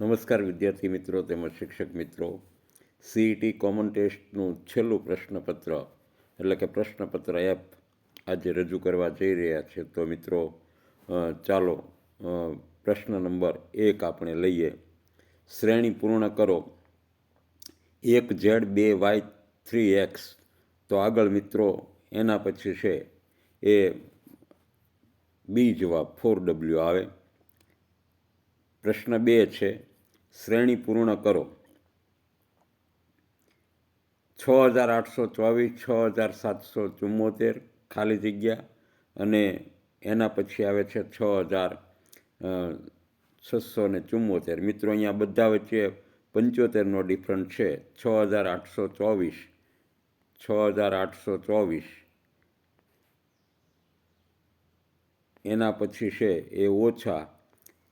નમસ્કાર વિદ્યાર્થી મિત્રો તેમજ શિક્ષક મિત્રો. સીઈટી કોમન ટેસ્ટનું છેલ્લું પ્રશ્નપત્ર એટલે કે પ્રશ્નપત્ર એપ આજે રજૂ કરવા જઈ રહ્યા છે. તો મિત્રો ચાલો પ્રશ્ન નંબર 1 આપણે લઈએ. શ્રેણી પૂર્ણ કરો 1Z 2Y 3X. તો આગળ મિત્રો એના પછી છે એ બી જવાબ 4W આવે. પ્રશ્ન 2 છે, શ્રેણી પૂર્ણ કરો 6824, 6774 ખાલી જગ્યા અને એના પછી આવે છે 6674. મિત્રો અહીંયા બધા વચ્ચે 75નો ડિફરન્ટ છે. 6824 એના પછી છે એ ઓછા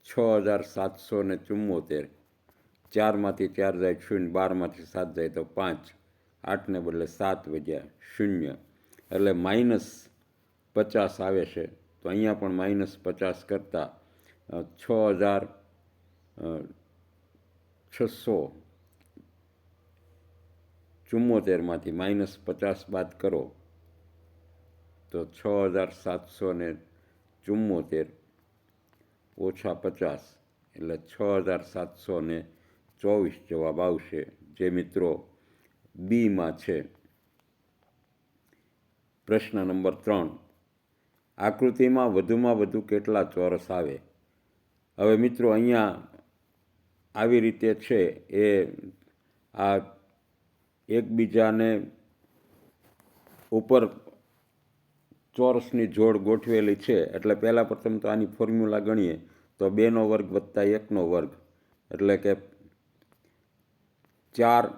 6774. 4માંથી 4 જાય 0, 12માંથી 7 જાય તો 5, 8ને બદલે 7 વધ્યા 0, એટલે -50 આવે છે. તો અહીંયા પણ -50 કરતાં 6674માંથી -50 બાદ કરો તો 6774 ઓછા 50 એટલે 6724 જવાબ આવશે, જે મિત્રો બીમાં છે. પ્રશ્ન નંબર 3, આકૃતિમાં વધુમાં વધુ કેટલા ચોરસ આવે? હવે મિત્રો અહીંયા આવી રીતે છે એ આ એકબીજાને ઉપર ચોરસની જોડ ગોઠવેલી છે. એટલે પહેલાં પ્રથમ તો આની ફોર્મ્યુલા ગણીએ તો 2નો વર્ગ વત્તા 1નો વર્ગ એટલે કે 4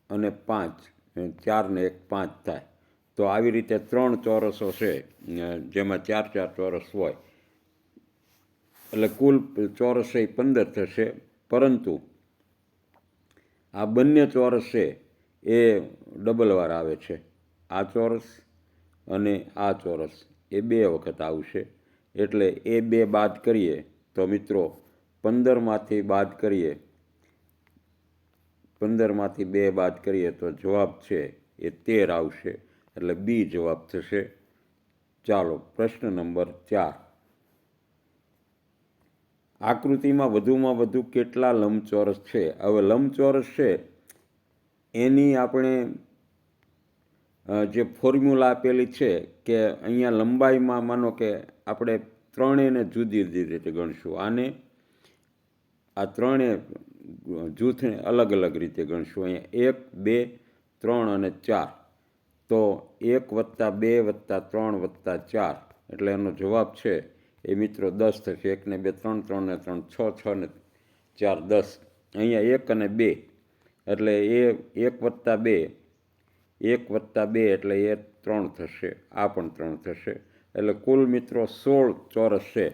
અને 5, 4 ને 1 5 થાય. તો આવી રીતે 3 ચોરસો છે જેમાં 4 ચોરસ હોય એટલે કુલ ચોરસ 15 થશે. પરંતુ આ બંને ચોરસ છે એ ડબલ વાર આવે છે. આ ચોરસ અને આ ચોરસ એ 2 વખત આવશે. એટલે એ 2 બાદ કરીએ તો મિત્રો 15માંથી 2 બાદ કરીએ તો જવાબ છે એ 13 આવશે. એટલે બી જવાબ થશે. ચાલો પ્રશ્ન નંબર 4, આકૃતિમાં વધુમાં વધુ કેટલા લંબચોરસ છે? હવે લંબચોરસ છે એની આપણે જે ફોર્મ્યુલા આપેલી છે કે અહીંયા લંબાઈમાં માનો કે આપણે ત્રણેયને જુદી જુદી રીતે ગણશું. આ ત્રણેય જૂથને અલગ અલગ રીતે ગણશું. અહીંયા 1, 2, 3 અને 4. તો 1 + 2 + 3 + 4 એટલે એનો જવાબ છે એ મિત્રો 10 થશે. 1 ને 2 3, 3 ને 3 6, 6 ને 4 10. અહીંયા 1 અને 2 એટલે એ 1 + 2 એટલે એ 3 થશે. આ પણ 3 થશે. એટલે કુલ મિત્રો 16 ચોરસ છે.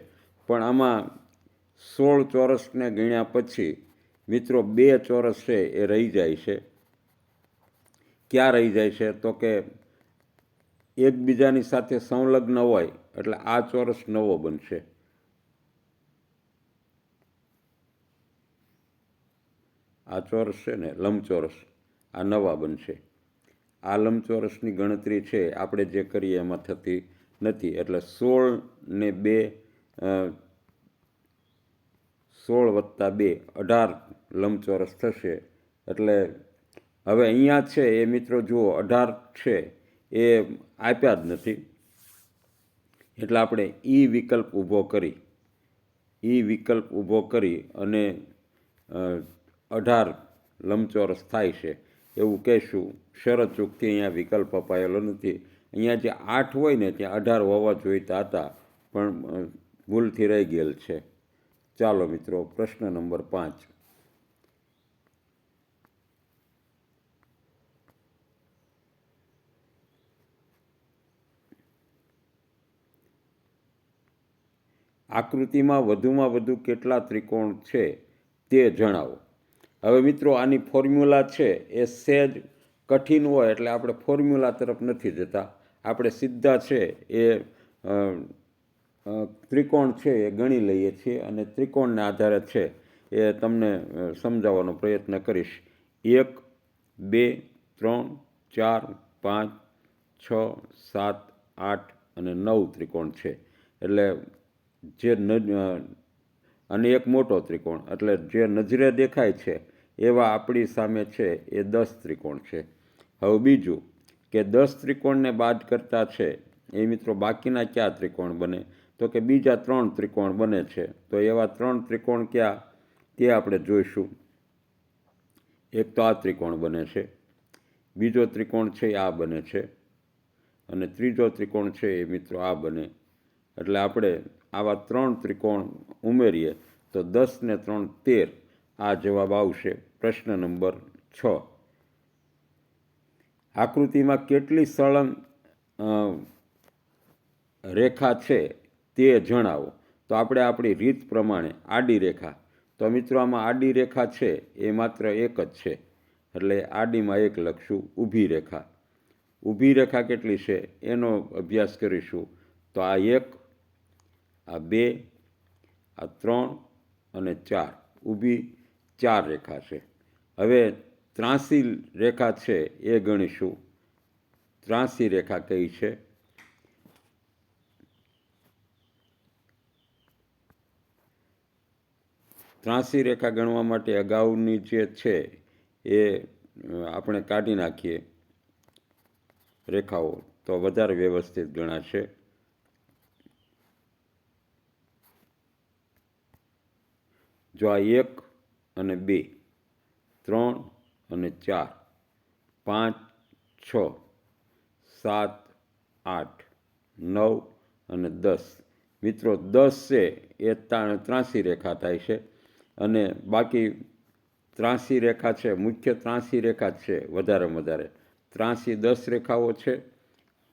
પણ આમાં 16 ચોરસને ગણ્યા પછી મિત્રો 2 ચોરસ છે એ રહી જાય છે. ક્યાં રહી જાય છે? તો કે એકબીજાની સાથે સંલગ્ન હોય એટલે આ ચોરસ નવો બનશે. આ ચોરસ છે ને લંબચોરસ, આ નવા બનશે. આ લંબચોરસની ગણતરી છે આપણે જે કરીએ એમાં થતી નથી. એટલે 16 ને 2 16 + 2 18 લંબચોરસ થશે. એટલે હવે અહીંયા છે એ મિત્રો જુઓ 18 છે એ આપ્યા જ નથી. એટલે આપણે ઈ વિકલ્પ ઊભો કરી અને 18 લંબચોરસ થાય છે એવું કહેશું. શરત ચૂકથી અહીંયા વિકલ્પ અપાયેલો નથી. અહીંયા જે 8 હોય ને ત્યાં 18 હોવા જોઈતા હતા પણ ભૂલથી રહી ગયેલ છે. ચાલો મિત્રો પ્રશ્ન નંબર 5, આકૃતિમાં વધુમાં વધુ કેટલા ત્રિકોણ છે તે જણાવો. હવે મિત્રો આની ફોર્મ્યુલા છે એ સહેજ કઠિન હોય એટલે આપણે ફોર્મ્યુલા તરફ નથી જતા. આપણે સીધા છે એ ત્રિકોણ છે એ ગણી લઈએ છીએ અને ત્રિકોણના આધારે છે એ તમને સમજાવવાનો પ્રયત્ન કરીશ. 1, 2, 3, 4, 5, 6, 7, 8 અને 9 ત્રિકોણ છે. એટલે જે અને એક મોટો ત્રિકોણ, એટલે જે નજરે દેખાય છે એવા આપણી સામે છે એ 10 ત્રિકોણ છે. હવે બીજું કે 10 ત્રિકોણને બાદ કરતા છે એ મિત્રો બાકીના કયા ત્રિકોણ બને? તો કે બીજા 3 ત્રિકોણ બને છે. તો એવા 3 ત્રિકોણ કયા તે આપણે જોઈશું. એક તો આ ત્રિકોણ બને છે, બીજો ત્રિકોણ છે એ આ બને છે, અને ત્રીજો ત્રિકોણ છે એ મિત્રો આ બને. એટલે આપણે આવા 3 ત્રિકોણ ઉમેરીએ તો 10 ને 3 13 આ જવાબ આવશે. પ્રશ્ન નંબર 6. આકૃતિમાં કેટલી સળંગ રેખા છે તે જણાવો. તો આપણે આપણી રીત પ્રમાણે આડી રેખા, તો મિત્રો આમાં આડી રેખા છે એ માત્ર એક જ છે, એટલે આડીમાં 1 લખશું. ઊભી રેખા, ઊભી રેખા કેટલી છે એનો અભ્યાસ કરીશું. તો આ 1, આ 2, આ 3 અને 4, ઊભી 4 રેખા છે. હવે ત્રાંસી રેખા છે એ ગણીશું. ત્રાંસી રેખા કઈ છે? ત્રાંસી રેખા ગણવા માટે અગાઉની જે છે એ આપણે કાઢી નાખીએ રેખાઓ તો વધારે વ્યવસ્થિત ગણાશે. જો આ 1 અને 2, 3 અને 4, 5, 6, 7, 8, 9 અને 10, મિત્રો 10 છે એ ત્રાંસી રેખા થાય છે. અને બાકી ત્રાંસી રેખા છે, મુખ્ય ત્રાંસી રેખા છે વધારેમાં વધારે. ત્રાંસી 10 રેખાઓ છે,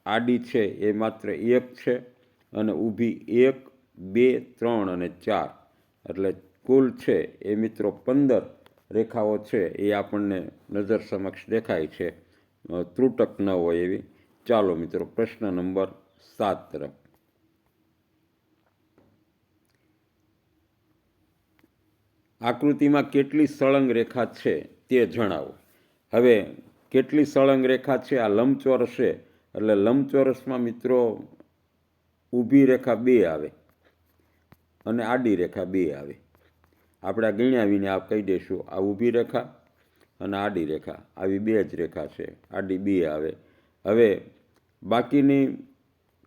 આડી છે એ માત્ર 1 છે, અને ઊભી 1, 2, 3 અને 4, એટલે કુલ છે એ મિત્રો 15 રેખાઓ છે એ આપણને નજર સમક્ષ દેખાય છે, ત્રુટક ન હોય એવી. ચાલો મિત્રો પ્રશ્ન નંબર 7 તરફ. આકૃતિમાં કેટલી સળંગ રેખા છે તે જણાવો. હવે કેટલી સળંગ રેખા છે? આ લંબચોરસ છે, એટલે લંબચોરસમાં મિત્રો ઊભી રેખા 2 આવે અને આડી રેખા 2 આવે. આપણે ગણ્યા વિના આપ કહી દઈશું આ ઊભી રેખા અને આડી રેખા, આવી 2 જ રેખા છે, આડી 2 આવે. હવે બાકીની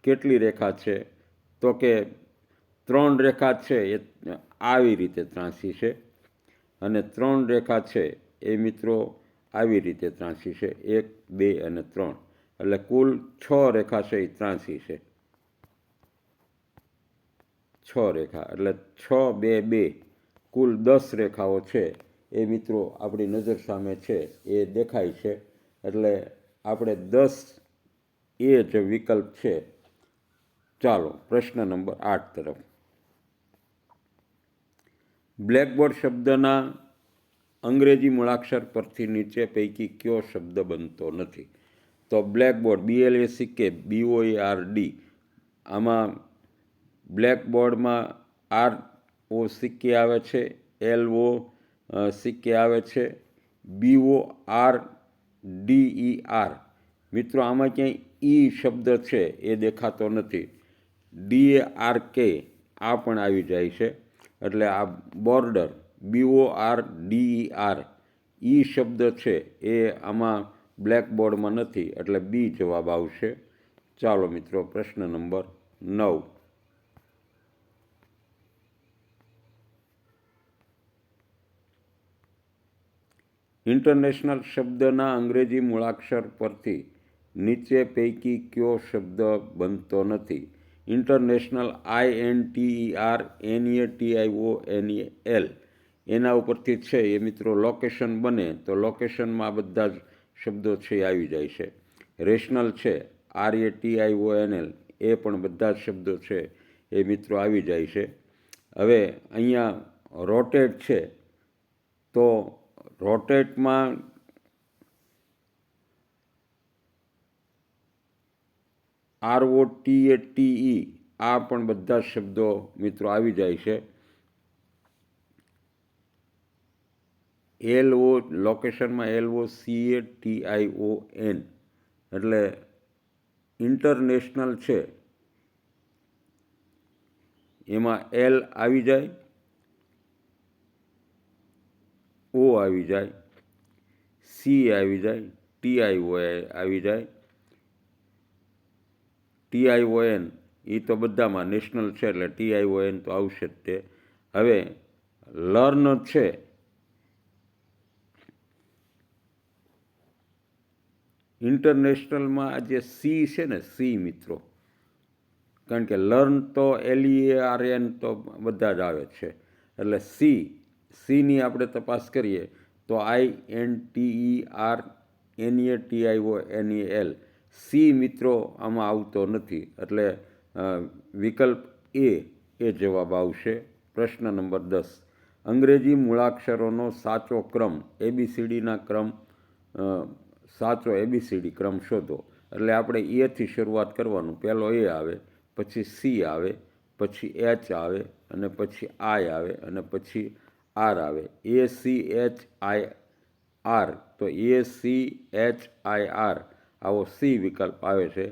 કેટલી રેખા છે? તો કે 3 રેખા છે એ આવી રીતે ત્રાંસી છે, અને 3 રેખા છે એ મિત્રો આવી રીતે ત્રાંસી છે, 1, 2 અને 3, એટલે કુલ 6 રેખા છે એ ત્રાંસી છે. 6 રેખા એટલે 6, 2, 2, કુલ 10 રેખાઓ છે એ મિત્રો આપણી નજર સામે છે એ દેખાય છે. એટલે આપણે 10 એ જ વિકલ્પ છે. ચાલો પ્રશ્ન નંબર 8 તરફ. બ્લેકબોર્ડ શબ્દના અંગ્રેજી મૂળાક્ષર પરથી નીચે પૈકી કયો શબ્દ બનતો નથી? તો બ્લેકબોર્ડ, BLACK, BOARD, આમાં બ્લેકબોર્ડમાં ROCK આવે છે, LOCK આવે છે, BORDER. મિત્રો આમાં ક્યાંય ઈ શબ્દ છે એ દેખાતો નથી. DARK આ પણ આવી જાય છે, એટલે આ બોર્ડર BORDER ઈ શબ્દ છે એ આમાં બ્લેકબોર્ડમાં નથી, એટલે બી જવાબ આવશે. ચાલો મિત્રો પ્રશ્ન નંબર 9. ઇન્ટરનેશનલ શબ્દના અંગ્રેજી મૂળાક્ષર પરથી નીચે પૈકી કયો શબ્દ બનતો નથી? ઇન્ટરનેશનલ INTERNATIONAL એના ઉપરથી છે એ મિત્રો લોકેશન બને, તો લોકેશનમાં બધા જ શબ્દો છે એ આવી જાય છે. રેશનલ છે RATIONL એ પણ બધા જ શબ્દો છે એ મિત્રો આવી જાય છે. હવે અહીંયા રોટેટ છે, તો રોટેટમાં ROTATE આ પણ બધા શબ્દો મિત્રો આવી જાય છે. LO લોકેશનમાં LOCATION એટલે ઇન્ટરનેશનલ છે, એમાં L આવી જાય, O આવી જાય, C આવી જાય, TIO આવી જાય. TION એ તો બધામાં નેશનલ છે એટલે TION તો આવશે જ તે. હવે લર્ન છે, ઇન્ટરનેશનલમાં જે સી છે ને, સી મિત્રો, કારણ કે લર્ન તો LEARN તો બધા જ આવે છે એટલે સીની આપણે તપાસ કરીએ તો INTERNATIONEL સી મિત્રો આમાં આવતો નથી એટલે વિકલ્પ એ જવાબ આવશે. પ્રશ્ન નંબર 10. અંગ્રેજી મૂળાક્ષરોનો સાચો ક્રમ ABCDના ક્રમ સાચો ABCD ક્રમ શોધો. એટલે આપણે એથી શરૂઆત કરવાનું. પહેલો એ આવે, પછી સી આવે, પછી એચ આવે, અને પછી આઈ આવે, અને પછી આર આવે. ACHIR તો ACHIR આવો સી વિકલ્પ આવે છે.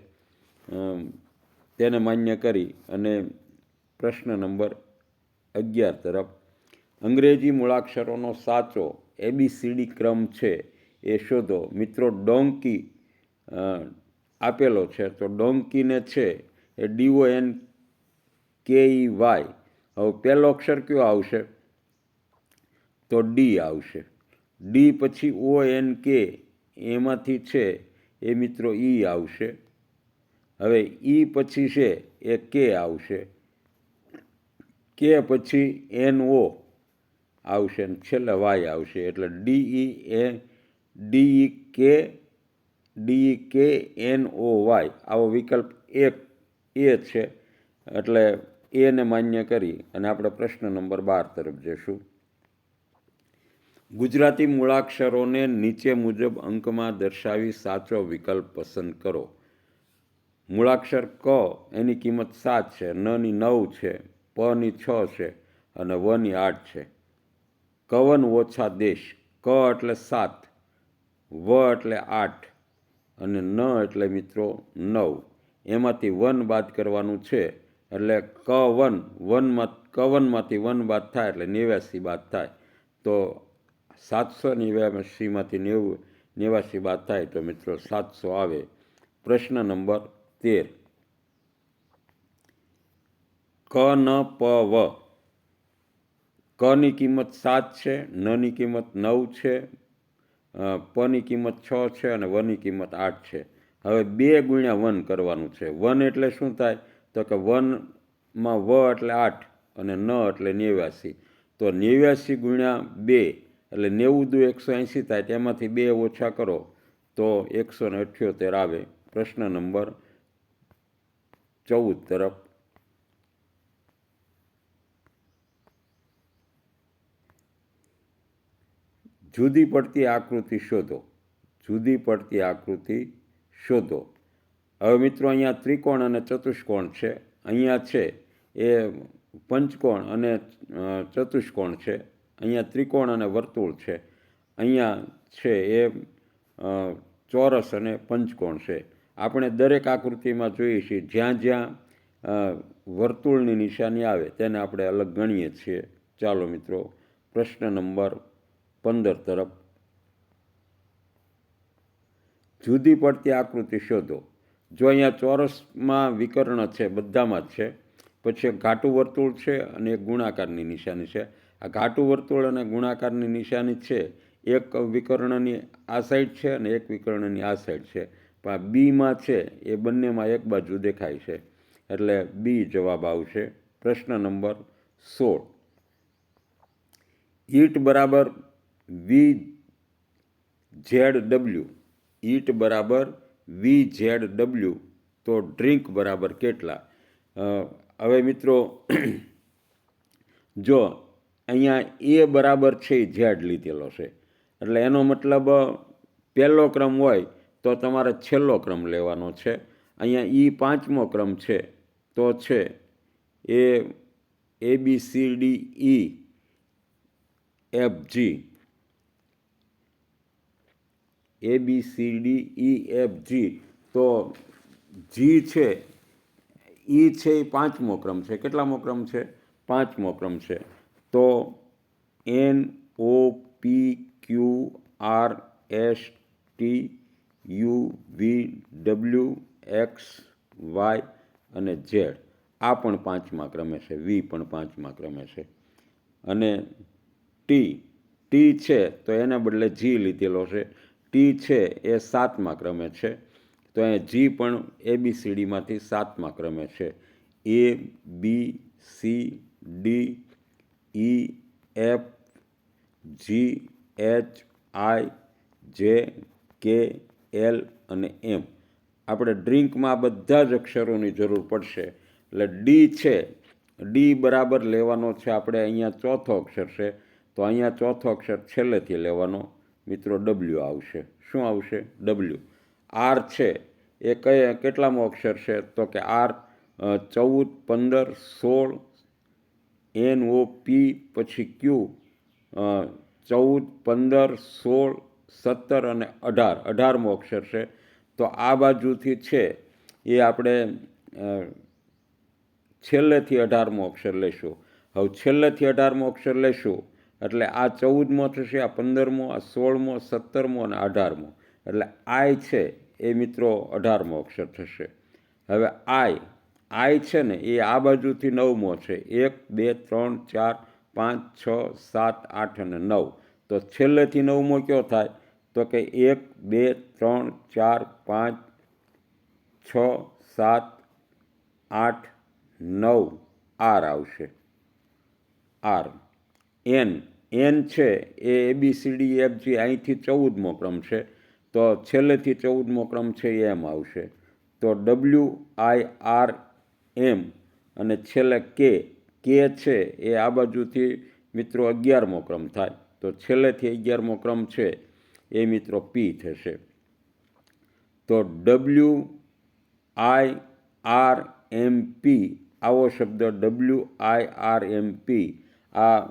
તેને માન્ય કરી અને પ્રશ્ન નંબર 11 તરફ. અંગ્રેજી મૂળાક્ષરોનો સાચો ABCD ક્રમ છે એ શોધો. મિત્રો ડોંકી આપેલો છે તો ડોંકીને છે એ DONKEY. હવે પહેલો અક્ષર કયો આવશે તો ડી આવશે. ડી પછી ONK એમાંથી છે એ મિત્રો ઈ આવશે. હવે ઈ પછી છે એ કે આવશે, કે પછી NO આવશે અને છેલ્લે વાય આવશે. એટલે DEKNOY આવો વિકલ્પ એ છે. એટલે એને માન્ય કરી અને આપણે પ્રશ્ન નંબર 12 તરફ જઈશું. ગુજરાતી મૂળાક્ષરોને નીચે મુજબ અંકમાં દર્શાવી સાચો વિકલ્પ પસંદ કરો. મૂળાક્ષર ક એની કિંમત 7 છે, નની 9 છે, પની 6 છે અને વની 8 છે. કવન ઓછા દેશ. ક એટલે 7, વ એટલે 8 અને ન એટલે મિત્રો 9. એમાંથી 1 બાદ કરવાનું છે એટલે કવનમાંથી 1 બાદ થાય એટલે 89 બાદ થાય. તો 789માંથી 89 બાદ થાય તો મિત્રો 700 આવે. પ્રશ્ન નંબર 13. KNPV. કની કિંમત 7 છે, નની કિંમત 9 છે, પની કિંમત 6 છે અને વની કિંમત 8 છે. હવે 2 ગુણ્યા 1 કરવાનું છે. 1 એટલે શું થાય તો કે 1માં વ એટલે 8 અને ન એટલે 89. તો 89 ગુણ્યા 2 એટલે 90 દુ 180 થાય. તેમાંથી 2 ઓછા કરો તો 178 આવે. પ્રશ્ન નંબર 14 તરફ. જુદી પડતી આકૃતિ શોધો. જુદી પડતી આકૃતિ શોધો. હવે મિત્રો અહીંયા ત્રિકોણ અને ચતુષ્કોણ છે. અહીંયા છે એ પંચકોણ અને ચતુષ્કોણ છે. અહીંયા ત્રિકોણ અને વર્તુળ છે. અહીંયા છે એ ચોરસ અને પંચકોણ છે. આપણે દરેક આકૃતિમાં જોઈએ છીએ જ્યાં જ્યાં વર્તુળની નિશાની આવે તેને આપણે અલગ ગણીએ છીએ. ચાલો મિત્રો પ્રશ્ન નંબર 15 તરફ. જુદી પડતી આકૃતિ શોધો. જો અહીંયા ચોરસમાં વિકર્ણ છે, બધામાં જ છે. પછી એક ઘાટું વર્તુળ છે અને એક ગુણાકારની નિશાની છે. આ ઘાટું વર્તુળ અને ગુણાકારની નિશાની છે એક વિકર્ણની આ સાઈડ છે અને એક વિકર્ણની આ સાઈડ છે. પણ આ બીમાં છે એ બંનેમાં એક બાજુ દેખાય છે એટલે બી જવાબ આવશે. પ્રશ્ન નંબર 16. ઈટ બરાબર VZW. ઈટ બરાબર VZW તો ડ્રિંક બરાબર કેટલા? હવે મિત્રો જો અહીંયા એ બરાબર છે એ ઝેડ લીધેલો છે એટલે એનો મતલબ પહેલો ક્રમ હોય તો તમારે છેલ્લો ક્રમ લેવાનો છે. અહીંયા ઈ 5મો ક્રમ છે તો છે ABCDE FG, ABCDEFG. તો જી છે, ઈ છે એ 5મો ક્રમ છે. કેટલામો ક્રમ છે? 5મો ક્રમ છે. તો NOPQRSTUVWXY અને ઝેડ આ પણ 5મા ક્રમે છે. વી પણ 5મા ક્રમે છે. અને ટી છે તો એને બદલે જી લીધેલો છે. ટી છે એ 7મા ક્રમે છે. તો અહીંયા જી પણ ABCDમાંથી 7મા ક્રમે છે. ABCDEFGHIJKL અને એમ. આપણે ડ્રિંકમાં આ બધા જ અક્ષરોની જરૂર પડશે. એટલે ડી છે, ડી બરાબર લેવાનો છે આપણે. અહીંયા ચોથો અક્ષર છે તો અહીંયા ચોથો અક્ષર છેલ્લેથી લેવાનો મિત્રો, ડબલ્યુ આવશે. શું આવશે? ડબલ્યુ. આર છે એ કેટલામો અક્ષર છે? તો કે આર 14, 15, 16, NOP પછી ક્યુ 14, 15, 16, 17 અને 18, 18મો અક્ષર છે. તો આ બાજુથી છે એ આપણે છેલ્લેથી 18મો અક્ષર લેશું. હવે છેલ્લેથી 18મો અક્ષર લેશું એટલે આ 14મો થશે, આ 15મો, આ 16મો, 17મો અને 18મો. એટલે આઈ છે એ મિત્રો 18મો અક્ષર થશે. હવે આઈ છે ને એ આ બાજુથી 9મો છે. 1, 2, 3, 4, 5, 6, 7, 8 અને 9. તો છેલ્લેથી 9મો કયો થાય? તો કે 1, 2, 3, 4, 5, 6, 7, 8, 9 આર આવશે. આર. એન છે એ ABCDEFG અહીંથી 14મો ક્રમ છે. તો છેલ્લેથી 14મો ક્રમ છે એમ આવશે. તો WIRM અને છેલ્લે કે છે એ આ બાજુથી મિત્રો 11મો ક્રમ થાય. તો છેલ્લેથી 11મો ક્રમ છે એ મિત્રો પી થશે. તો WIRMP આવો શબ્દ WIRMP આ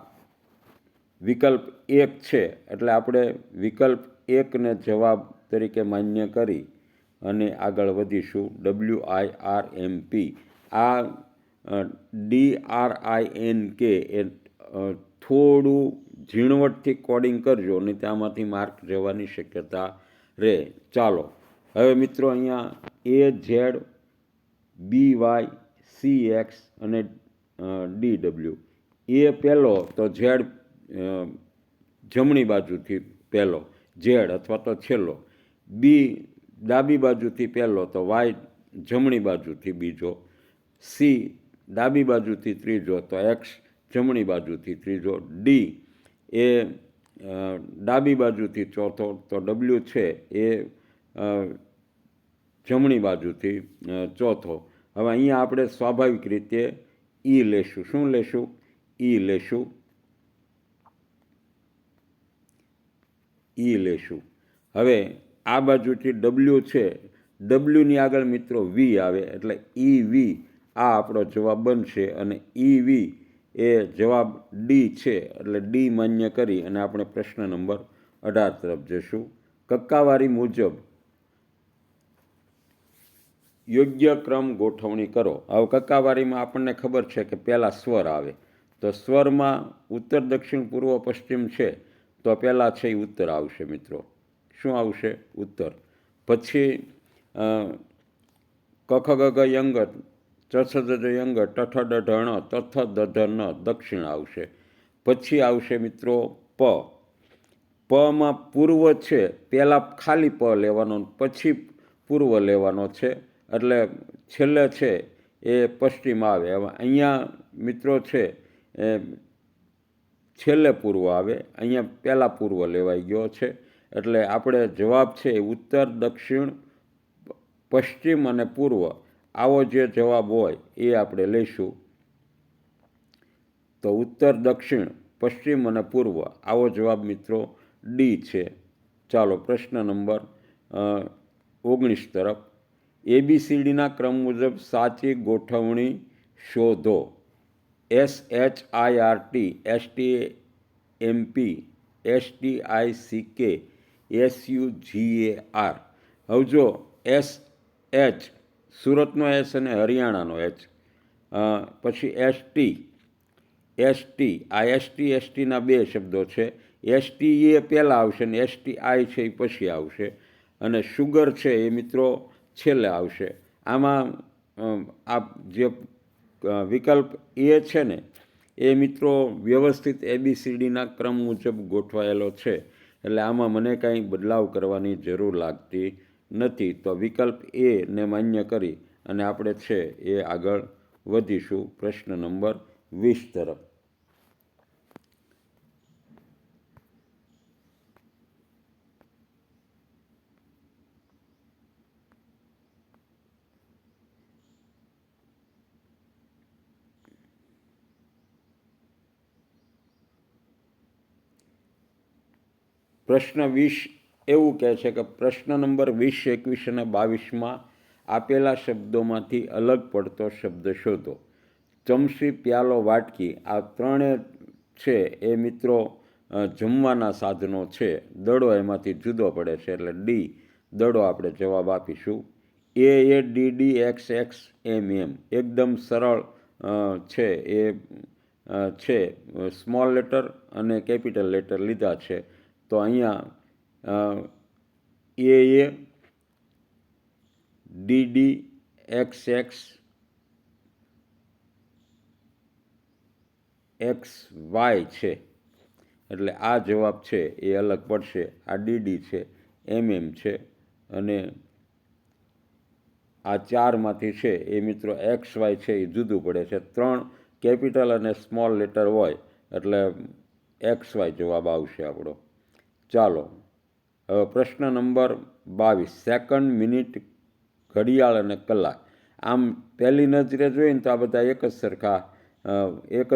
વિકલ્પ 1 છે. એટલે આપણે વિકલ્પ 1ને જવાબ તરીકે માન્ય કરી અને આગળ વધીશું. WIRMP. આ DRINK એ થોડું ઝીણવટથી કોડિંગ કરજો અને ત્યાંમાંથી માર્ક જવાની શક્યતા રહે. ચાલો હવે મિત્રો અહીંયા AZBYCX અને DW. એ પહેલો તો ઝેડ જમણી બાજુથી પહેલો, ઝેડ અથવા તો છેલ્લો. બી ડાબી બાજુથી પહેલો તો વાય જમણી બાજુથી બીજો. સી ડાબી બાજુથી ત્રીજો તો એક્સ જમણી બાજુથી ત્રીજો. ડી એ ડાબી બાજુથી ચોથો તો ડબલ્યુ છે એ જમણી બાજુથી ચોથો. હવે અહીંયા આપણે સ્વાભાવિક રીતે ઈ લેશું. શું લેશું? ઈ લેશું. ઈ લેશું. હવે આ બાજુથી ડબલ્યુ છે, ડબલ્યુની આગળ મિત્રો વી આવે એટલે ઈ વી આ આપણો જવાબ બનશે. અને ઈ વી એ જવાબ ડી છે એટલે ડી માન્ય કરી અને આપણે પ્રશ્ન નંબર 18 તરફ જઈશું. કક્કાવારી મુજબ યોગ્ય ક્રમ ગોઠવણી કરો. હવે કક્કાવારીમાં આપણને ખબર છે કે પહેલાં સ્વર આવે. તો સ્વરમાં ઉત્તર, દક્ષિણ, પૂર્વ, પશ્ચિમ છે તો પહેલાં છે એ ઉત્તર આવશે મિત્રો. શું આવશે? ઉત્તર. પછી કખ ગગ યંગ, ચછ દજ યંગ, ટઠ ડઢ ણ, તથ દધ ન દક્ષિણ આવશે. પછી આવશે મિત્રો પ. પમાં પૂર્વ છે, પહેલાં ખાલી પ લેવાનો પછી પૂર્વ લેવાનો છે એટલે છેલ્લે છે એ પશ્ચિમ આવે. હવે અહીંયા મિત્રો છે એ છેલ્લે પૂર્વ આવે, અહીંયા પહેલાં પૂર્વ લેવાઈ ગયો છે. એટલે આપણે જવાબ છે ઉત્તર, દક્ષિણ, પશ્ચિમ અને પૂર્વ આવો જે જવાબ હોય એ આપણે લઈશું. તો ઉત્તર, દક્ષિણ, પશ્ચિમ અને પૂર્વ આવો જવાબ મિત્રો ડી છે. ચાલો પ્રશ્ન નંબર 19 તરફ. ABCDના ક્રમ મુજબ સાચી ગોઠવણી શોધો. SHIRT STMP STICK SUGAR. હવે જો SH સુરતનો S અને હરિયાણાનો H, પછી ST આ STના બે શબ્દો છે. ST એ પહેલાં આવશે ને STI છે એ પછી આવશે, અને શુગર છે એ મિત્રો છેલ્લે આવશે. આમાં આ જે વિકલ્પ એ છે ને એ મિત્રો વ્યવસ્થિત ABCDના ક્રમ મુજબ ગોઠવાયેલો છે, એટલે આમાં મને કાંઈ બદલાવ કરવાની જરૂર લાગતી નથી. તો વિકલ્પ એને માન્ય કરી અને આપણે છે એ આગળ વધીશું પ્રશ્ન નંબર 20 તરફ. પ્રશ્ન 20 એવું કહે છે કે પ્રશ્ન નંબર 20, 21 અને 22માં આપેલા શબ્દોમાંથી અલગ પડતો શબ્દ શોધો. ચમચી, પ્યાલો, વાટકી આ ત્રણે છે એ મિત્રો જમવાના સાધનો છે. દડો એમાંથી જુદો પડે છે એટલે ડી દડો આપણે જવાબ આપીશું. AADDXXMM એકદમ સરળ છે એ છે. સ્મોલ લેટર અને કેપિટલ લેટર લીધા છે. તો અહીંયા AADDXXXY છે, એટલે આ જવાબ છે એ અલગ પડશે. આ ડીડી છે, MM છે, અને આ ચારમાંથી છે એ મિત્રો XY છે એ જુદું પડે છે. 3 કેપિટલ અને સ્મોલ લેટર હોય એટલે XY જવાબ આવશે આપણો. ચાલો હવે પ્રશ્ન નંબર 22, સેકન્ડ, મિનિટ, ઘડિયાળ અને કલાક. આમ પહેલી નજરે જોઈને તો આ બધા એક જ સરખા એક જ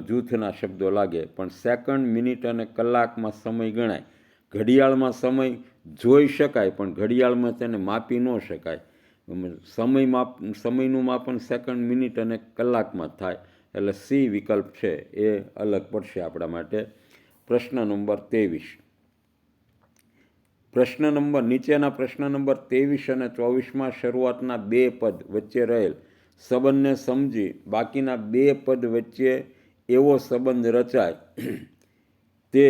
જૂથના શબ્દો લાગે, પણ સેકન્ડ, મિનિટ અને કલાકમાં સમય ગણાય. ઘડિયાળમાં સમય જોઈ શકાય પણ ઘડિયાળમાં તેને માપી ન શકાય. સમયનું માપન સેકન્ડ, મિનિટ અને કલાકમાં થાય, એટલે સી વિકલ્પ છે એ અલગ પડશે આપણા માટે. પ્રશ્ન નંબર 23. નીચેના પ્રશ્ન નંબર 23 અને 24માં શરૂઆતના બે પદ વચ્ચે રહેલ સંબંધને સમજી બાકીના બે પદ વચ્ચે એવો સંબંધ રચાય તે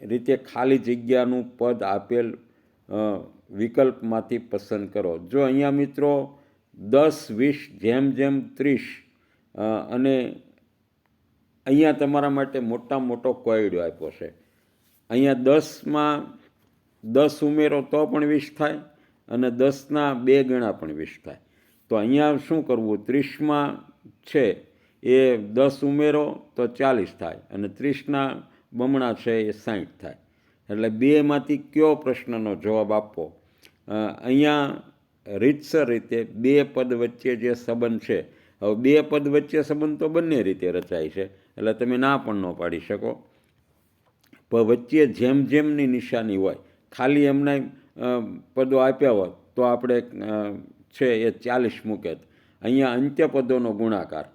રીતે ખાલી જગ્યાનું પદ આપેલ વિકલ્પમાંથી પસંદ કરો. જો અહીંયા મિત્રો 10, 20, જેમ 30 અને અહીંયા તમારા માટે મોટામાં મોટો કોયડો આપ્યો છે. અહીંયા 10માં 10 ઉમેરો તો પણ 20 થાય અને 10ના 2 ગણા પણ 20 થાય. તો અહીંયા શું કરવું? 30માં છે એ 10 ઉમેરો તો 40 થાય અને 30ના બમણા છે એ 60 થાય. એટલે બેમાંથી કયો પ્રશ્નનો જવાબ આપવો? અહીંયા રીતસર રીતે બે પદ વચ્ચે જે સંબંધ છે, હવે બે પદ વચ્ચે સંબંધ તો બંને રીતે રચાય છે એટલે તમે ના પણ ન પાડી શકો, પણ વચ્ચે જેમની નિશાની હોય, ખાલી એમના પદો આપ્યા હોત તો આપણે છે એ 40 મૂકે. અહીંયા અંત્યપદોનો ગુણાકાર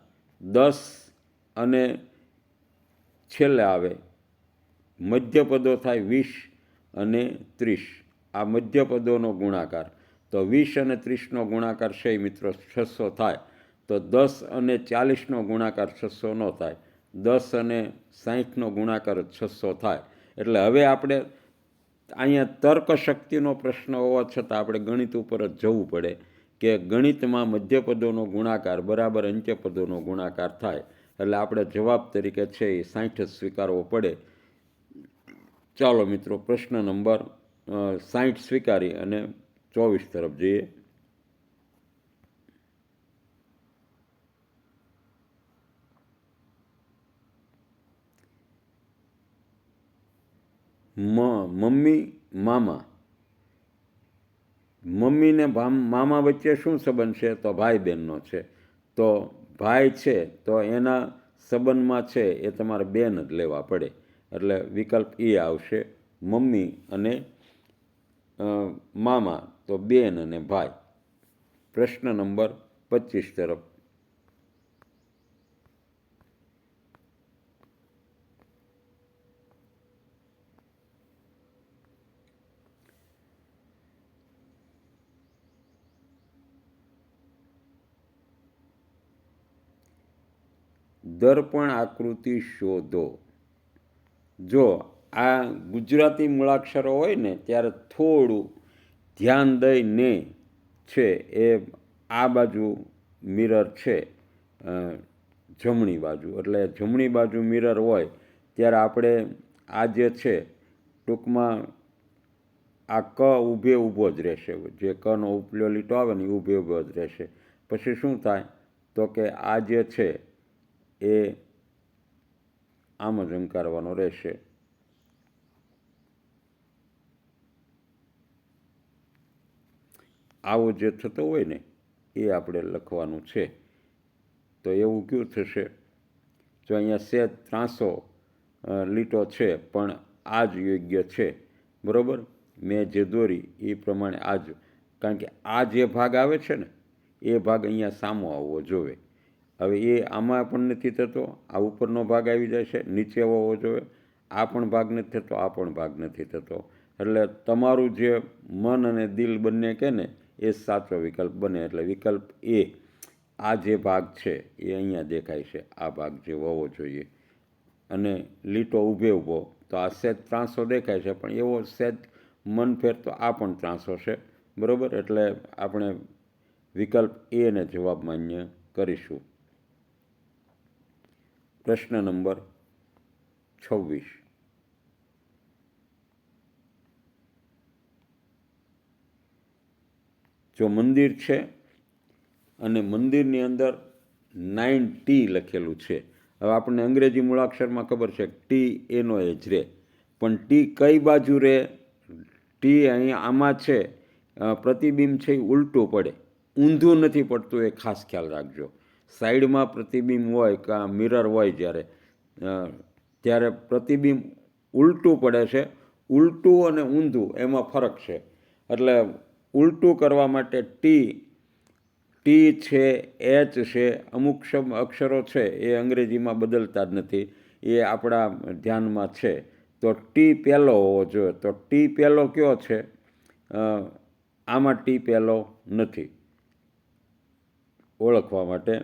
10 અને છેલ્લે આવે મધ્યપદો થાય 20 અને 30. આ મધ્યપદોનો ગુણાકાર તો 20 અને 30નો ગુણાકાર છે મિત્રો 600 થાય. તો 10 અને 40નો ગુણાકાર 600 ન થાય, 10 અને 60નો ગુણાકાર 600 થાય. એટલે હવે આપણે અહીંયા તર્કશક્તિનો પ્રશ્ન હોવા છતાં આપણે ગણિત ઉપર જ જવું પડે કે ગણિતમાં મધ્યપદોનો ગુણાકાર બરાબર અંત્યપદોનો ગુણાકાર થાય, એટલે આપણે જવાબ તરીકે છે એ 60 જ સ્વીકારવો પડે. ચાલો મિત્રો પ્રશ્ન નંબર 60 સ્વીકારી અને 24 તરફ જઈએ. મમ્મી મામા. મમ્મી ને મામા વચ્ચે શું સંબંધ છે? તો ભાઈ બહેનનો છે. તો ભાઈ છે તો એના સંબંધમાં છે એ તમારે બેન જ લેવા પડે, એટલે વિકલ્પ એ આવશે. મમ્મી અને મામા તો બેન અને ભાઈ. પ્રશ્ન નંબર 25 તરફ. દર્પણ આકૃતિ શોધો. જો આ ગુજરાતી મૂળાક્ષરો હોય ને ત્યારે થોડું ધ્યાન દઈને છે એ આ બાજુ મિરર છે, જમણી બાજુ, એટલે જમણી બાજુ મિરર હોય ત્યારે આપણે આ જે છે ટૂંકમાં આ ક ઊભે ઊભો જ રહેશે, જે કનો ઉપલો લીટો આવે ને એ ઊભે ઊભો જ રહેશે. પછી શું થાય તો કે આ જે છે એ આમ જ અંકારવાનો રહેશે. આવો જે થતો હોય ને એ આપણે લખવાનું છે. તો એવું ક્યું થશે? જો અહીંયા સેજ ત્રાસો લીટો છે પણ આ જ યોગ્ય છે, બરાબર. મેં જે દોરી એ પ્રમાણે આ જ, કારણ કે આ જે ભાગ આવે છે ને એ ભાગ અહીંયા સામો આવવો જોઈએ. હવે એ આમાં પણ નથી થતો, આ ઉપરનો ભાગ આવી જાય છે, નીચે હોવો જોઈએ. આ પણ ભાગ નથી થતો, આ પણ ભાગ નથી થતો. એટલે તમારું જે મન અને દિલ બંને કહે ને એ સાચો વિકલ્પ બને. એટલે વિકલ્પ એ, આ જે ભાગ છે એ અહીંયા દેખાય છે, આ ભાગ જે હોવો જોઈએ. અને લીટો ઊભે ઊભો તો આ સેજ ત્રાસો દેખાય છે, પણ એવો સેજ મન ફેર તો આ પણ ત્રાસો છે, બરાબર. એટલે આપણે વિકલ્પ એને જવાબ માન્ય કરીશું. પ્રશ્ન નંબર 26. જો મંદિર છે અને મંદિરની અંદર 9T લખેલું છે. હવે આપણને અંગ્રેજી મૂળાક્ષરમાં ખબર છે ટી એનો એ જ રહે, પણ ટી કઈ બાજુ રહે? ટી અહીંયા આમાં છે, પ્રતિબિંબ છે એ ઉલટું પડે, ઊંધું નથી પડતું, એ ખાસ ખ્યાલ રાખજો. સાઈડમાં પ્રતિબિંબ હોય કે મિરર હોય ત્યારે પ્રતિબિંબ ઉલટું પડે છે. ઉલટું અને ઊંધું એમાં ફરક છે. એટલે ઉલટું કરવા માટે ટી છે, એચ છે, અમુક અક્ષરો છે એ અંગ્રેજીમાં બદલતા જ નથી, એ આપણા ધ્યાનમાં છે. તો ટી પહેલો હોવો જોઈએ. તો ટી પહેલો કયો છે? આમાં ટી પહેલો નથી. ઓળખવા માટે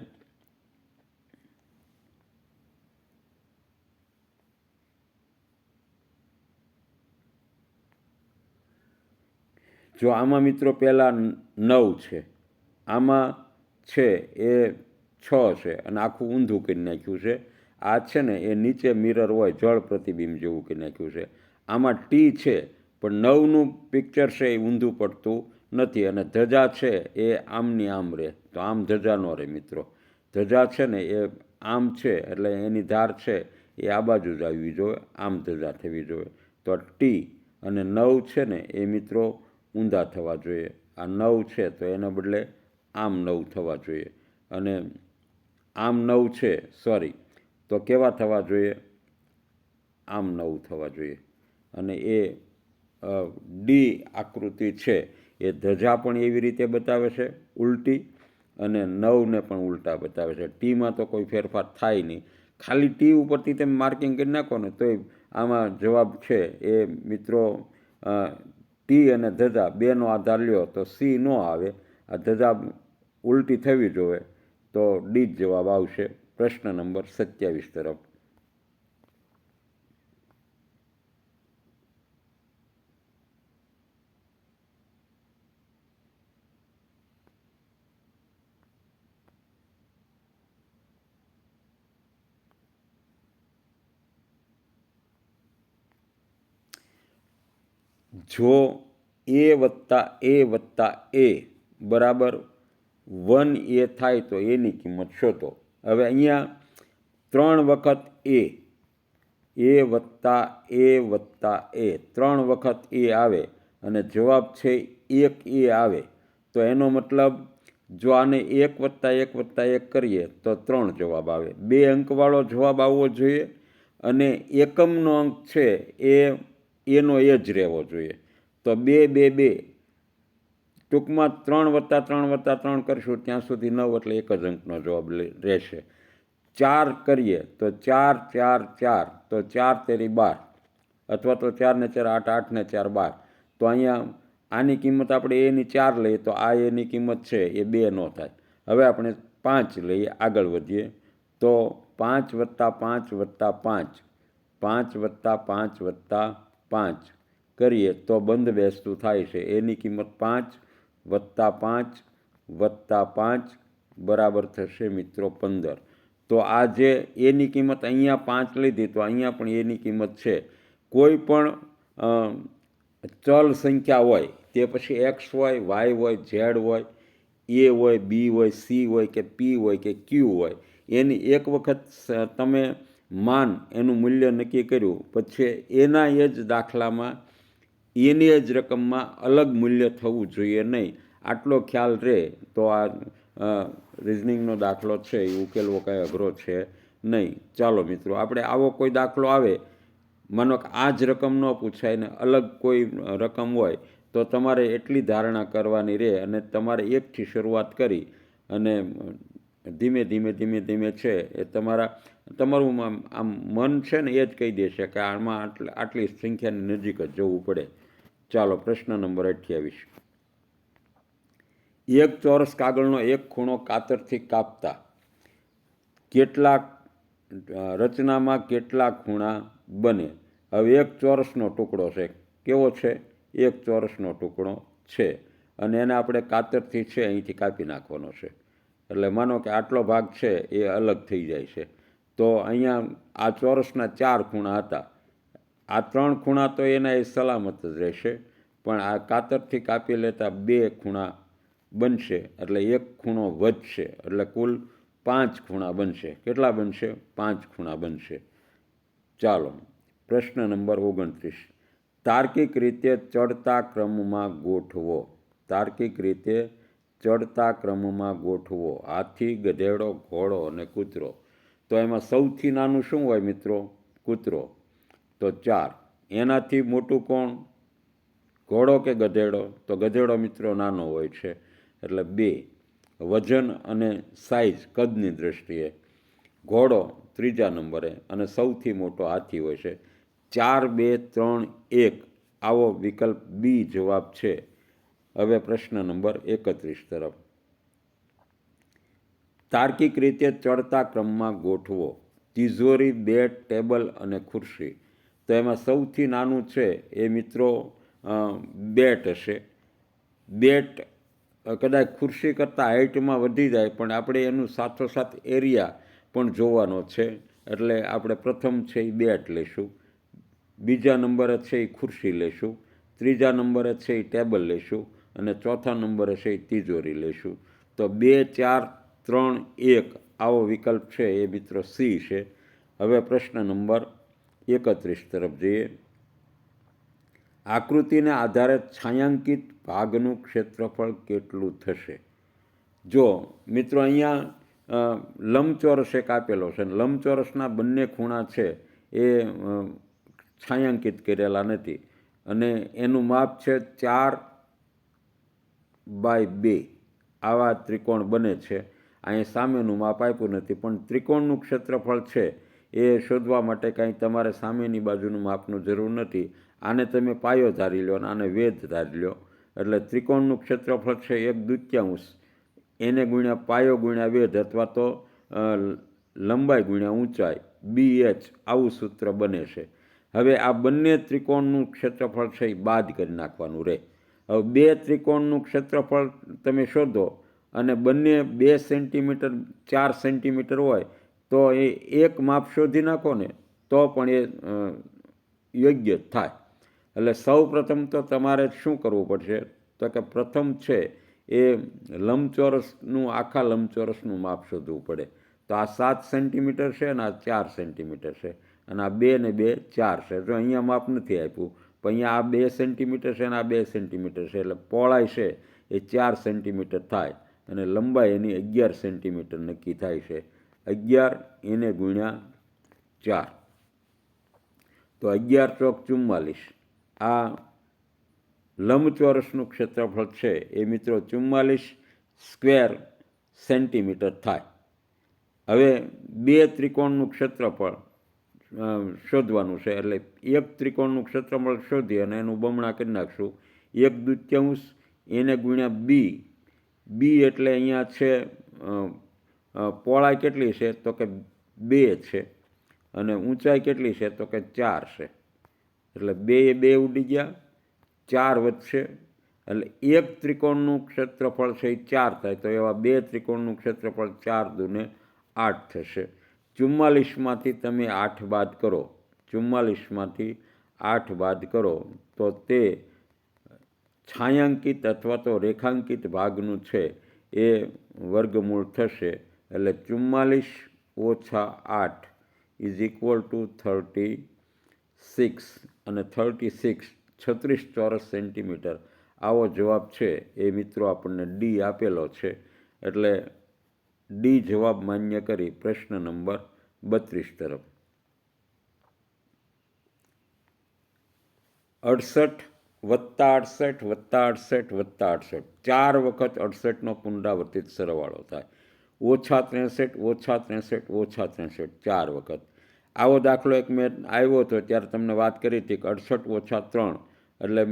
જો આમાં મિત્રો પહેલાં 9 છે, આમાં છે એ 6 છે અને આખું ઊંધું કરી નાખ્યું છે. આ છે ને એ નીચે મિરર હોય જળ પ્રતિબિંબ જેવું કરી નાખ્યું છે. આમાં ટી છે પણ 9નું પિક્ચર છે એ ઊંધું પડતું નથી. અને ધજા છે એ આમની આમ રહે, તો આમ ધજા ન રહે મિત્રો. ધજા છે ને એ આમ છે એટલે એની ધાર છે એ આ બાજુ જ આવવી જોઈએ, આમ ધજા થવી જોઈએ. તો ટી અને 9 છે ને એ મિત્રો ઊંધા થવા જોઈએ. આ 9 છે તો એના બદલે આમ 9 થવા જોઈએ. અને આમ 9 છે, સોરી, તો કેવા થવા જોઈએ? આમ 9 થવા જોઈએ. અને એ ડી આકૃતિ છે એ ધજા પણ એવી રીતે બતાવે છે ઉલટી, અને 9ને પણ ઉલટા બતાવે છે. ટીમાં તો કોઈ ફેરફાર થાય નહીં. ખાલી ટી ઉપરથી તમે માર્કિંગ કરી નાખો ને તોય આમાં જવાબ છે એ મિત્રો ટી અને ધજા બેનો આધાર લ્યો તો સી ન આવે. આ ધજા ઉલટી થવી જોઈએ તો ડી જ જવાબ આવશે. પ્રશ્ન નંબર 27 તરફ. જો A+A+A બરાબર 1A થાય તો એની કિંમત શોધો. હવે અહીંયા 3 વખત A+A+A 3 વખત A આવે અને જવાબ છે 1A આવે, તો એનો મતલબ જો આને 1+1+1 કરીએ તો 3 જવાબ આવે. 2 અંકવાળો જવાબ આવવો જોઈએ અને એકમનો અંક છે એનો એ જ રહેવો જોઈએ. તો 2 2 2 ટૂંકમાં 3+3+3 કરશું ત્યાં સુધી 9 એટલે એક જ અંકનો જવાબ રહેશે. 4 કરીએ તો 4 4 4 તો 4 તેરી 12, અથવા તો 4 ને 4 8, 8 ને 4 12. તો અહીંયા આની કિંમત આપણે એની 4 લઈએ તો આ એની કિંમત છે એ 2 ન થાય. હવે આપણે 5 લઈએ, આગળ વધીએ તો 5 + 5 + 5, 5 + 5 + 5 કરીએ તો બંધ બેસતું થાય છે. એની કિંમત 5 + 5 + 5 બરાબર થશે મિત્રો 15. તો આ જે એની કિંમત અહીંયા 5 લીધી તો અહીંયા પણ એની કિંમત છે. કોઈ પણ ચલ સંખ્યા હોય તે પછી એક્સ હોય, વાય હોય, ઝેડ હોય, એ હોય, બી હોય, સી હોય કે પી હોય કે ક્યુ હોય, એની એક વખત તમે માન એનું મૂલ્ય નક્કી કર્યું પછી એના એ જ દાખલામાં એની જ રકમમાં અલગ મૂલ્ય થવું જોઈએ નહીં. આટલો ખ્યાલ રહે તો આ રિઝનિંગનો દાખલો છે એ ઉકેલવો કાંઈ અઘરો છે નહીં. ચાલો મિત્રો, આપણે આવો કોઈ દાખલો આવે, માનો કે આ જ રકમ ન પૂછાય ને અલગ કોઈ રકમ હોય તો તમારે એટલી ધારણા કરવાની રહે અને તમારે એકથી શરૂઆત કરી અને ધીમે ધીમે ધીમે ધીમે છે એ તમારું આમ મન છે ને એ જ કહી દેશે કે આમાં આટલી સંખ્યાની નજીક જ જવું પડે. ચાલો, પ્રશ્ન નંબર 28. એક ચોરસ કાગળનો એક ખૂણો કાતરથી કાપતા રચનામાં કેટલા ખૂણા બને? હવે એક ચોરસનો ટુકડો છે. કેવો છે? એક ચોરસનો ટુકડો છે અને એને આપણે કાતરથી છે અહીંથી કાપી નાખવાનો છે. એટલે માનો કે આટલો ભાગ છે એ અલગ થઈ જાય છે. તો અહીંયા આ ચોરસના 4 ખૂણા હતા. આ 3 ખૂણા તો એના એ સલામત જ રહેશે, પણ આ કાતરથી કાપી લેતા 2 ખૂણા બનશે એટલે એક ખૂણો વધશે એટલે કુલ 5 ખૂણા બનશે. કેટલા બનશે? 5 ખૂણા બનશે. ચાલો, પ્રશ્ન નંબર 29. તાર્કિક રીતે ચડતા ક્રમમાં ગોઠવો. તાર્કિક રીતે ચડતા ક્રમમાં ગોઠવો. હાથી, ગધેડો, ઘોડો અને કૂતરો. તો એમાં સૌથી નાનું શું હોય મિત્રો? કૂતરો. તો 4. એનાથી મોટું કોણ? ઘોડો કે ગધેડો? તો ગધેડો મિત્રો નાનો હોય છે એટલે 2. વજન અને સાઇઝ કદની દૃષ્ટિએ ઘોડો 3જા નંબરે અને સૌથી મોટો હાથી હોય છે. 4, 2, 3, 1 આવો વિકલ્પ બી જવાબ છે. હવે પ્રશ્ન નંબર 31 તરફ. તાર્કિક રીતે ચડતા ક્રમમાં ગોઠવો. તિજોરી, બેડ, ટેબલ અને ખુરશી. તો એમાં સૌથી નાનું છે એ મિત્રો બેટ હશે. બેટ કદાચ ખુરશી કરતાં હાઇટમાં વધી જાય પણ આપણે એનું સાથોસાથ એરિયા પણ જોવાનો છે એટલે આપણે પ્રથમ છે એ બેટ લઈશું, બીજા નંબરે છે એ ખુરશી લઈશું, ત્રીજા નંબરે છે એ ટેબલ લઈશું અને ચોથા નંબરે છે એ તિજોરી લઈશું. તો 2, 4, 3, 1 આવો વિકલ્પ છે એ મિત્રો સી છે. હવે પ્રશ્ન નંબર 31 તરફ જઈએ. આકૃતિને આધારે છાંયાંકિત ભાગનું ક્ષેત્રફળ કેટલું થશે? જો મિત્રો, અહીંયા લંબચોરસ એક આપેલો છે. લંબચોરસના બંને ખૂણા છે એ છાંયાંકિત કરેલા નથી અને એનું માપ છે 4/2. આવા ત્રિકોણ બને છે. અહીંયા સામેનું માપ આપ્યું નથી પણ ત્રિકોણનું ક્ષેત્રફળ છે એ શોધવા માટે કાંઈ તમારે સામેની બાજુનું માપનું જરૂર નથી. આને તમે પાયો ધારી લો અને આને વેધ ધારી લો એટલે ત્રિકોણનું ક્ષેત્રફળ છે 1/2 એને ગુણ્યા પાયો ગુણ્યા વેધ અથવા તો લંબાઈ ગુણ્યા ઊંચાઈ BH આવું સૂત્ર બને છે. હવે આ બંને ત્રિકોણનું ક્ષેત્રફળ છે એ બાદ કરી નાખવાનું રહે. હવે 2 ત્રિકોણનું ક્ષેત્રફળ તમે શોધો અને બંને 2 સેન્ટીમીટર 4 સેન્ટીમીટર હોય તો એ એક માપ શોધી નાખો ને તો પણ એ યોગ્ય થાય. એટલે સૌ પ્રથમ તો તમારે શું કરવું પડશે? તો કે પ્રથમ છે એ લંબચોરસનું આખા લંબચોરસનું માપ શોધવું પડે. તો આ 7 સેન્ટીમીટર છે અને આ 4 સેન્ટીમીટર છે અને આ 2 ને 2 4 છે. જો અહીંયા માપ નથી આપ્યું પણ અહીંયા આ 2 સેન્ટીમીટર છે અને આ 2 સેન્ટીમીટર છે એટલે પહોળાઈ છે એ 4 સેન્ટીમીટર થાય અને લંબાઈ એની 11 સેન્ટીમીટર નક્કી થાય છે. 11 એને ગુણ્યા 4 તો 11 ચોક 44. આ લંબચોરસનું ક્ષેત્રફળ છે એ મિત્રો 44 સ્ક્વેર સેન્ટીમીટર થાય. હવે બે ત્રિકોણનું ક્ષેત્રફળ શોધવાનું છે, એટલે એક ત્રિકોણનું ક્ષેત્રફળ શોધી અને એનું બમણા કરી નાખશું. 1/2 એને ગુણ્યા બી એટલે અહીંયા છે પહોળાઈ કેટલી છે તો કે 2 છે, અને ઊંચાઈ કેટલી છે તો કે 4 છે. એટલે 2 એ 2 ઉડી ગયા, 4 વધશે, એટલે એક ત્રિકોણનું ક્ષેત્રફળ છે એ 4 થાય, તો એવા બે ત્રિકોણનું ક્ષેત્રફળ 4 દુને 8 થશે. 44માંથી તમે 8 બાદ કરો, 44માંથી 8 બાદ કરો તો તે છાંયાંકિત અથવા તો રેખાંકિત ભાગનું છે એ વર્ગમૂળ થશે. એટલે 44 ઓછા 8 ઇઝ ઇક્વલ ટુ 36, અને 36 ચોરસ સેન્ટીમીટર આવો જવાબ છે એ મિત્રો આપણને ડી આપેલો છે. એટલે ડી જવાબ માન્ય કરી પ્રશ્ન નંબર 32 તરફ. 68 વત્તા 68 વત્તા 68 વત્તા 68, 4 વખત 68નો પુનરાવર્તિત સરવાળો થાય. ઓછા 63 ઓછા 63 ઓછા 63, 4 વખત. આવો દાખલો એક મેં આવ્યો હતો ત્યારે તમને વાત કરી હતી કે 68 ઓછા 3 એટલે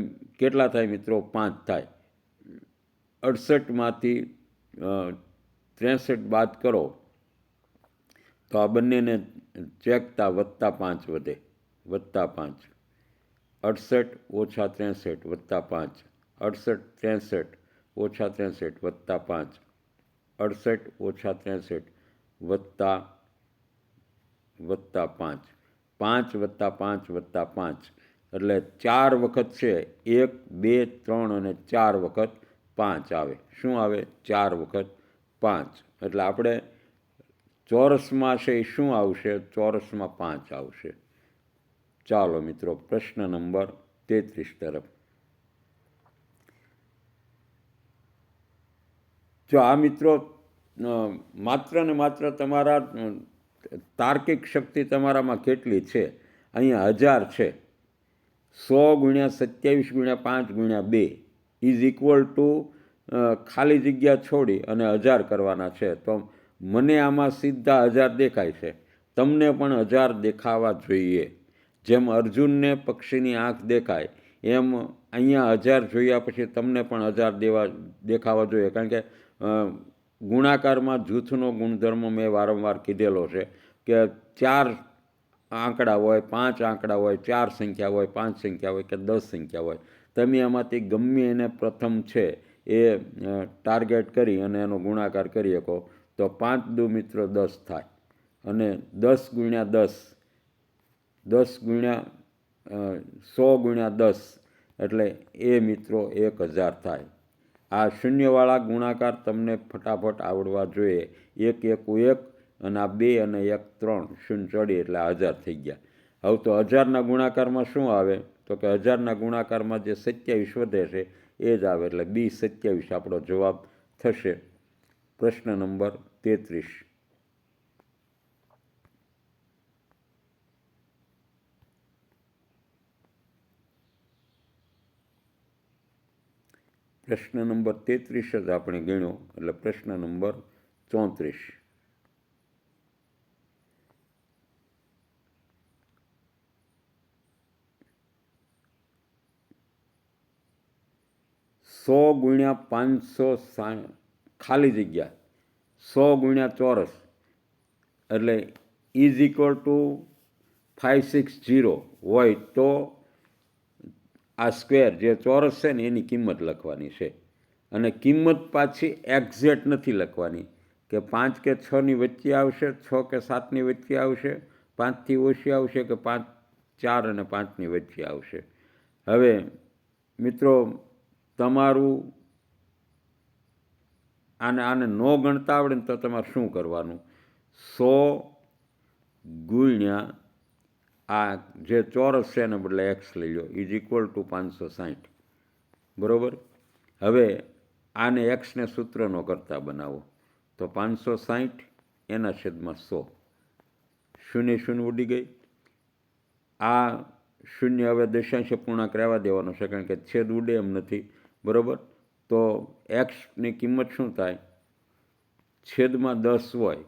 કેટલા થાય મિત્રો? 5 થાય. 68માંથી 63 બાદ કરો તો આ બંનેને ચેકતા વત્તા 5 વધે, વત્તા 5. 68 ઓછા 63 વત્તા 5, 68 63 ઓછા 63 વત્તા 5, 68 ઓછા 63 વત્તા 5, 5 વત્તા 5 વત્તા 5, એટલે 4 વખત છે, 1 2 3 અને 4 વખત 5 આવે. શું આવે? 4 વખત 5. એટલે આપણે ચોરસમાં છે એ શું આવશે? ચોરસમાં 5 આવશે. ચાલો મિત્રો પ્રશ્ન નંબર 33 તરફ. જો આ મિત્રો માત્ર ને માત્ર તમારા તાર્કિક શક્તિ તમારામાં કેટલી છે, અહીંયા 1000 છે. 100 ગુણ્યા 27 ગુણ્યા 5 ગુણ્યા 2 ઇઝ ઇક્વલ ટુ ખાલી જગ્યા છોડી અને 1000 કરવાના છે. તો મને આમાં સીધા 1000 દેખાય છે, તમને પણ 1000 દેખાવા જોઈએ. જેમ અર્જુનને પક્ષીની આંખ દેખાય એમ અહીંયા 1000 જોયા પછી તમને પણ 1000 દેખાવા જોઈએ. કારણ કે ગુણાકારમાં જૂથનો ગુણધર્મ મેં વારંવાર કીધેલો છે કે 4 આંકડા હોય, 5 આંકડા હોય, 4 સંખ્યા હોય, 5 સંખ્યા હોય કે 10 સંખ્યા હોય, તમે એમાંથી ગમે એને પ્રથમ છે એ ટાર્ગેટ કરી અને એનો ગુણાકાર કરી શકો તો 5 દુ મિત્રો 10 થાય, અને 10 ગુણ્યા 10, 10 ગુણ્યા 100 ગુણ્યા 10 એટલે એ મિત્રો 1000 થાય. આ શૂન્યવાળા ગુણાકાર તમને ફટાફટ આવડવા જોઈએ. 1 1 1 અને આ 2 અને 1 3 શૂન્ય ચડી એટલે 1000 થઈ ગયા. હવે તો 1000ના ગુણાકારમાં શું આવે તો કે 1000ના ગુણાકારમાં જે 27 વધે છે એ જ આવે, એટલે બી 27 આપણો જવાબ થશે. પ્રશ્ન નંબર 33. પ્રશ્ન નંબર 33 જ આપણે ગણ્યો, એટલે પ્રશ્ન નંબર 34. 100 ગુણ્યા 560 ખાલી જગ્યા 100 ગુણ્યા ચોરસ એટલે ઇઝ ઇક્વલ ટુ 560 હોય તો આ સ્ક્વેર જે ચોરસ છે ને એની કિંમત લખવાની છે. અને કિંમત પાછી એક્ઝેક્ટ નથી લખવાની કે 5 કે 6ની વચ્ચે આવશે, 6 કે 7ની વચ્ચે આવશે, 5થી ઓછી આવશે કે 5 4 અને 5ની વચ્ચે આવશે. હવે મિત્રો તમારું આને ન ગણતા આવડે ને તો તમારે શું કરવાનું? 100 ગુણ્યા આ જે ચોરસ છે એને બદલે એક્સ લઈ લો, ઇઝ ઇક્વલ ટુ 560. બરાબર? હવે આને એક્સને સૂત્રનો કરતા બનાવો તો 560 એના છેદમાં 100, શૂન્ય શૂન્ય ઉડી ગઈ. આ શૂન્ય હવે દશાંશ અપૂર્ણાંક રહેવા દેવાનો છે, કારણ કે છેદ ઉડે એમ નથી, બરાબર. તો એક્સની કિંમત શું થાય? છેદમાં 10 હોય,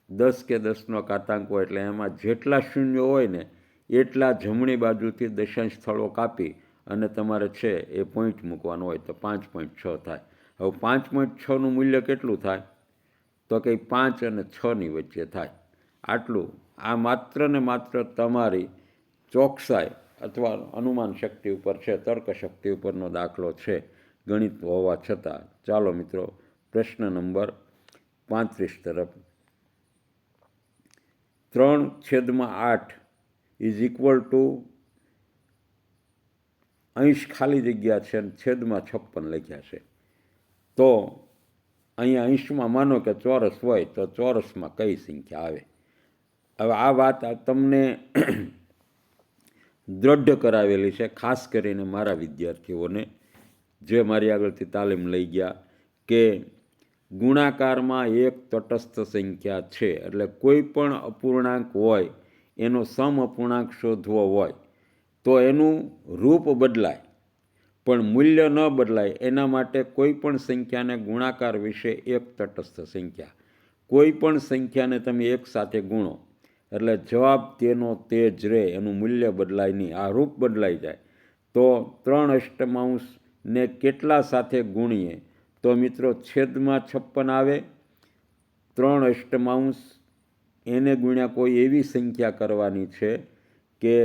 10 કે 10નો ઘાતાંક હોય, એટલે એમાં જેટલા શૂન્યો હોય ને એટલા જમણી બાજુથી દશાંશ સ્થળો કાપી અને તમારે છે એ પોઈન્ટ મૂકવાનો હોય, તો 5.6 થાય. હવે 5.6નું મૂલ્ય કેટલું થાય? તો કે 5 અને 6ની વચ્ચે થાય. આટલું. આ માત્ર ને માત્ર તમારી ચોકસાઈ અથવા અનુમાન શક્તિ ઉપર છે, તર્ક શક્તિ ઉપરનો દાખલો છે, ગણિત હોવા છતાં. ચાલો મિત્રો, પ્રશ્ન નંબર 35 તરફ. 3/8 ઇઝ ઇક્વલ ટુ અંશ ખાલી જગ્યા છે અને છેદમાં 56 લખ્યા છે. તો અહીંયા અંશમાં માનો કે ચોરસ હોય તો ચોરસમાં કઈ સંખ્યા આવે? હવે આ વાત તમને દ્રઢ કરાવેલી છે, ખાસ કરીને મારા વિદ્યાર્થીઓને જે મારી આગળથી તાલીમ લઈ ગયા, કે ગુણાકારમાં એક તટસ્થ સંખ્યા છે, એટલે કોઈ પણ અપૂર્ણાંક હોય એનો સમ અપૂર્ણાંક શોધવો હોય તો એનું રૂપ બદલાય પણ મૂલ્ય ન બદલાય. એના માટે કોઈ પણ સંખ્યાને ગુણાકાર વિશે એક તટસ્થ સંખ્યા, કોઈ પણ સંખ્યાને તમે એક સાથે ગુણો એટલે જવાબ તેનો તે જ રહે, એનું મૂલ્ય બદલાય નહીં, આ રૂપ બદલાઈ જાય. તો 3/8ને કેટલા સાથે ગુણીએ? તો મિત્રો છેદમાં 56 આવે. 3/8 એને ગુણ્યા કોઈ એવી સંખ્યા કરવાની છે કે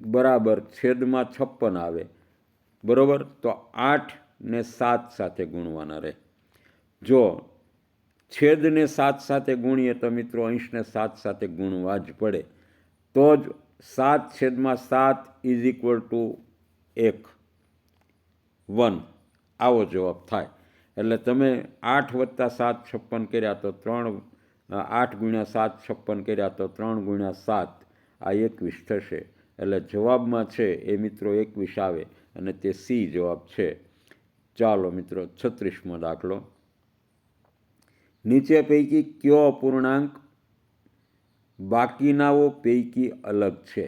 બરાબર છેદમાં 56 આવે, બરાબર. તો 8 ને 7 સાથે ગુણવાના રહે. જો છેદને 7 સાથે ગુણીએ તો મિત્રો અંશને 7 સાથે ગુણવા જ પડે, તો જ 7/7 ઇઝ ઇક્વલ ટુ 1 આવો જવાબ થાય. એટલે તમે 8 + 7 56 કર્યા તો 8 × 7 56 કર્યા તો 3 × 7 આ 21 થશે. એટલે જવાબમાં છે એ મિત્રો 21 આવે અને તે સી જવાબ છે. ચાલો મિત્રો, 36મો દાખલો. નીચે પૈકી કયો અપૂર્ણાંક બાકીનાઓ પૈકી અલગ છે?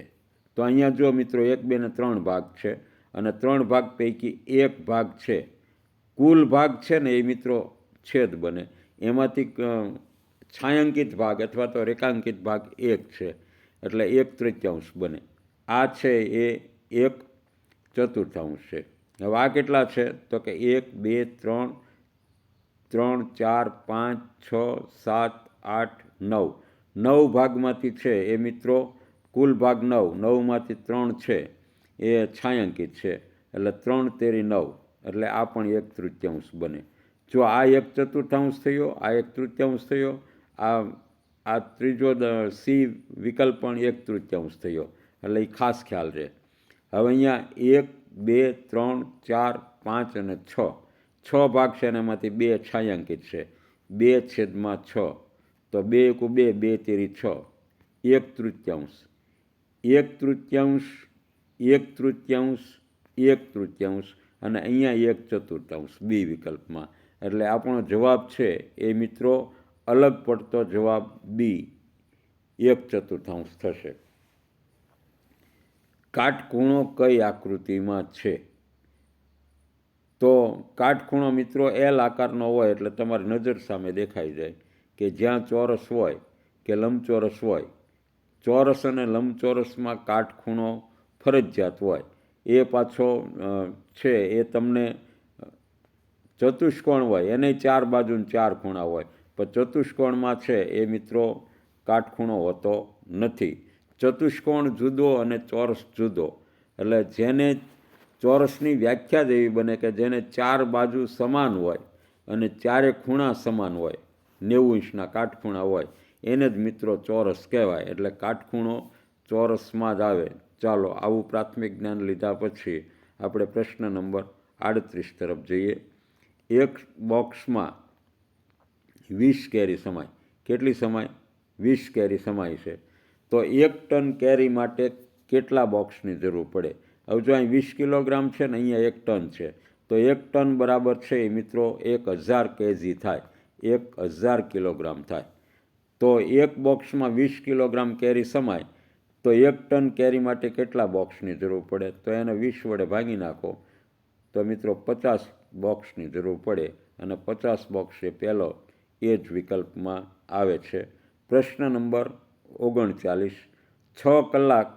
તો અહીંયા જો મિત્રો 1, 2 ને 3 ભાગ છે અને 3 ભાગ પૈકી એક ભાગ છે. કુલ ભાગ છે ને એ મિત્રો છેદ બને, એમાંથી છાંયાંકિત ભાગ અથવા તો રેખાંકિત ભાગ 1 છે, એટલે 1/3 બને. આ છે એ 1/4 છે. હવે આ કેટલા છે? તો કે 1, 2, 3, 3, 4, 5, 6, 7, 8, 9. 9 ભાગમાંથી છે એ મિત્રો કુલ ભાગ 9, 9માંથી 3 છે એ છાંયાંકિત છે, એટલે 3 તેરી 9, એટલે આ પણ 1/3 બને. જો આ 1/4 થયો, આ 1/3 થયો, આ ત્રીજો સી વિકલ્પ પણ 1/3 થયો, એટલે એ ખાસ ખ્યાલ રહે. હવે અહીંયા 1, 2, 3, 4, 5 અને 6 ભાગ છે અને એમાંથી 2 છાંયાંકિત છે, 2/6. તો 2 × 2 2 તેરી 6, 1/3, 1/3, 1/3, 1/3 અને અહીંયા 1/4 બી વિકલ્પમાં. એટલે આપણો જવાબ છે એ મિત્રો અલગ પડતો જવાબ બી 1/4 થશે. કાટખૂણો કઈ આકૃતિમાં છે? તો કાટખૂણો મિત્રો એલ આકારનો હોય એટલે તમારી નજર સામે દેખાઈ જાય કે જ્યાં ચોરસ હોય કે લંબચોરસ હોય, ચોરસ અને લંબચોરસમાં કાટખૂણો ફરજિયાત હોય. એ પાછો છે એ તમને ચતુષ્કોણ હોય એને 4 બાજુને 4 ખૂણા હોય, પણ ચતુષ્કોણમાં છે એ મિત્રો કાટખૂણો હોતો નથી. ચતુષ્કોણ જુદો અને ચોરસ જુદો. એટલે જેને ચોરસની વ્યાખ્યા જ એવી બને કે જેને 4 બાજુ સમાન હોય અને 4 ખૂણા સમાન હોય, 90 કાટખૂણા હોય, એને જ મિત્રો ચોરસ કહેવાય. એટલે કાટખૂણો ચોરસમાં જ આવે. ચાલો, આવું પ્રાથમિક જ્ઞાન લીધા પછી આપણે પ્રશ્ન નંબર 38 તરફ જઈએ. એક બોક્સમાં 20 કેરી સમાય. કેટલી સમાય? 20 કેરી સમાય છે. તો 1 ટન કેરી માટે કેટલા બોક્સની જરૂર પડે? હવે જો અહીં 20 કિલોગ્રામ છે ને અહીંયા 1 ટન છે, તો 1 ટન બરાબર છે એ મિત્રો 1000 કેજી થાય, 1000 કિલોગ્રામ થાય. તો એક બોક્સમાં 20 કિલોગ્રામ કેરી સમાય તો 1 ટન કેરી માટે કેટલા બોક્સની જરૂર પડે? તો એને 20 વડે ભાગી નાખો તો મિત્રો 50 બોક્સની જરૂર પડે, અને 50 બોક્સ એ પહેલો એ જ વિકલ્પમાં આવે છે. પ્રશ્ન નંબર 39. 6 કલાક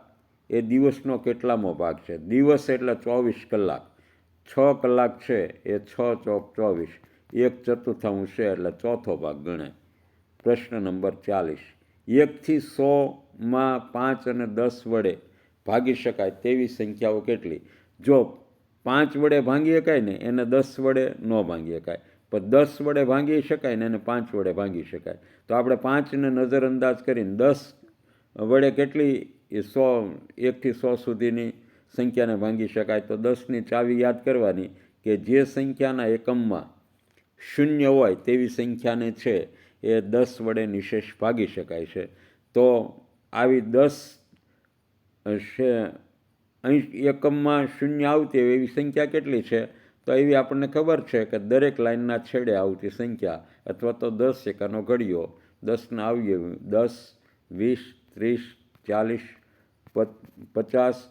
એ દિવસનો કેટલામો ભાગ છે? દિવસ એટલે 24 કલાક. 6 કલાક છે એ 6 ચોક 24, 1/4 છે એટલે ચોથો ભાગ ગણાય. પ્રશ્ન નંબર 40. 1 થી 100માં 5 અને 10 વડે ભાગી શકાય તેવી સંખ્યાઓ કેટલી? જો 5 વડે ભાંગી શકાય ને એને 10 વડે ન ભાંગી શકાય, પણ 10 વડે ભાંગી શકાય ને એને 5 વડે ભાંગી શકાય. તો આપણે 5ને નજરઅંદાજ કરીને 10 વડે કેટલી 1થી 100 સુધીની સંખ્યાને ભાંગી શકાય? તો 10ની ચાવી યાદ કરવાની કે જે સંખ્યાના એકમમાં 0 હોય તેવી સંખ્યાને છે એ 10 વડે નિશેષ ભાગી શકાય છે. તો આવી 10 એકમમાં 0 આવતી હોય એવી સંખ્યા કેટલી છે? તો એવી આપણને ખબર છે કે દરેક લાઇનના છેડે આવતી સંખ્યા, અથવા તો 10 એકાનો ઘડિયો 10ના આવીએ 10, 20, 30, 40, 50 ...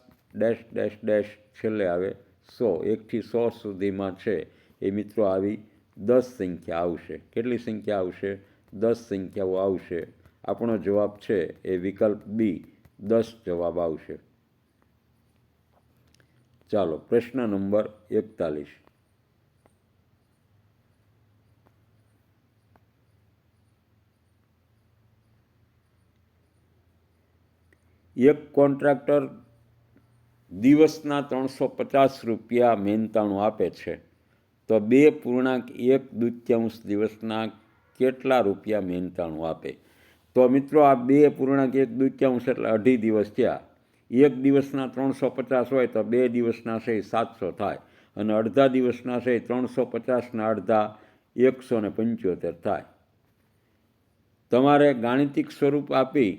છેલ્લે આવે 100. 1થી 100 સુધીમાં છે એ મિત્રો આવી 10 સંખ્યા આવશે. કેટલી સંખ્યા આવશે? 10 સંખ્યાઓ આવશે. આપણો જવાબ છે એ વિકલ્પ બી, 10 જવાબ આવશે. ચાલો, પ્રશ્ન નંબર 41. એક કોન્ટ્રાક્ટર દિવસના 350 રૂપિયા મહેનતાણું આપે છે, તો 2.1 દિવસના કેટલા રૂપિયા મહેનતાણું આપે? તો મિત્રો આ 2.1 એટલે 2.5 દિવસ થયા. 1 દિવસના 350 હોય તો 2 દિવસના છે 700 થાય, અને અડધા દિવસના છે 350ના અડધા 175 થાય. તમારે ગાણિતિક સ્વરૂપ આપી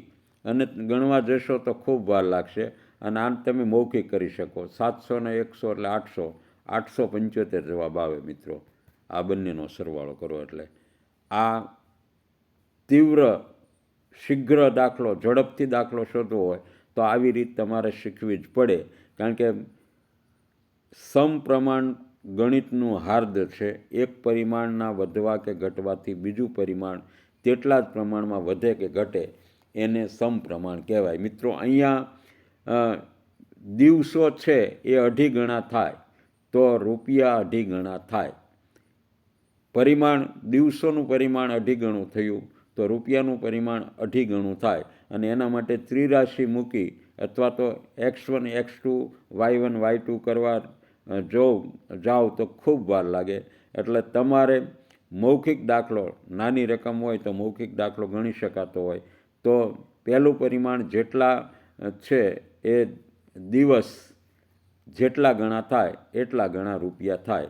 અને ગણવા જશો તો ખૂબ વાર લાગશે, અને આમ તમે મૌખિક કરી શકો. 700 ને 100 એટલે 800, 875 જવાબ આવે મિત્રો. આ બંનેનો સરવાળો કરો એટલે. આ તીવ્ર શીઘ્ર દાખલો, ઝડપથી દાખલો શોધવો હોય તો આવી રીત તમારે શીખવી જ પડે, કારણ કે સમપ્રમાણ ગણિતનું હાર્દ છે. એક પરિમાણના વધવા કે ઘટવાથી બીજું પરિમાણ તેટલા જ પ્રમાણમાં વધે કે ઘટે એને સમપ્રમાણ કહેવાય. મિત્રો અહીંયા દિવસો છે એ 2.5 ગણા થાય તો રૂપિયા 2.5 ગણા થાય. પરિમાણ, દિવસોનું પરિમાણ 2.5 ગણું થયું તો રૂપિયાનું પરિમાણ 2.5 ગણું થાય, અને એના માટે ત્રિરાશિ મૂકી અથવા તો x1, x2, y1, y2 કરવા જાઓ તો ખૂબ વાર લાગે. એટલે તમારે મૌખિક દાખલો, નાની રકમ હોય તો મૌખિક દાખલો ગણી શકાતો હોય તો પહેલું પરિમાણ જેટલા છે એ દિવસ જેટલા ગણા થાય એટલા ગણા રૂપિયા થાય.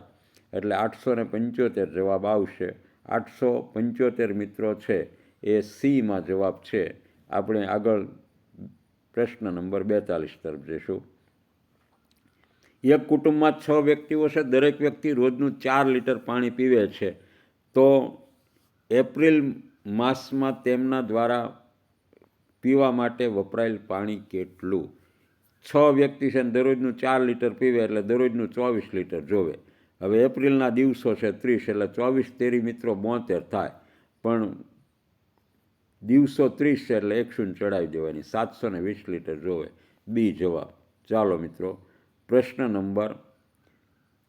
એટલે 875 જવાબ આવશે. 875 મિત્રો છે એ સીમાં જવાબ છે. આપણે આગળ પ્રશ્ન નંબર 42 તરફ જઈશું. એક કુટુંબમાં 6 વ્યક્તિઓ છે. દરેક વ્યક્તિ રોજનું 4 લીટર પાણી પીવે છે. તો એપ્રિલ માસમાં તેમના દ્વારા પીવા માટે વપરાયેલ પાણી કેટલું? 6 વ્યક્તિ છે ને દરરોજનું 4 લીટર પીવે એટલે દરરોજનું 24 લીટર જોવે. હવે એપ્રિલના દિવસો છે 30, એટલે 24 તેરી મિત્રો 72 થાય, પણ દિવસો 30 છે એટલે 100 ચડાવી દેવાની, 720 લીટર જોવે. બી જવાબ. ચાલો મિત્રો, પ્રશ્ન નંબર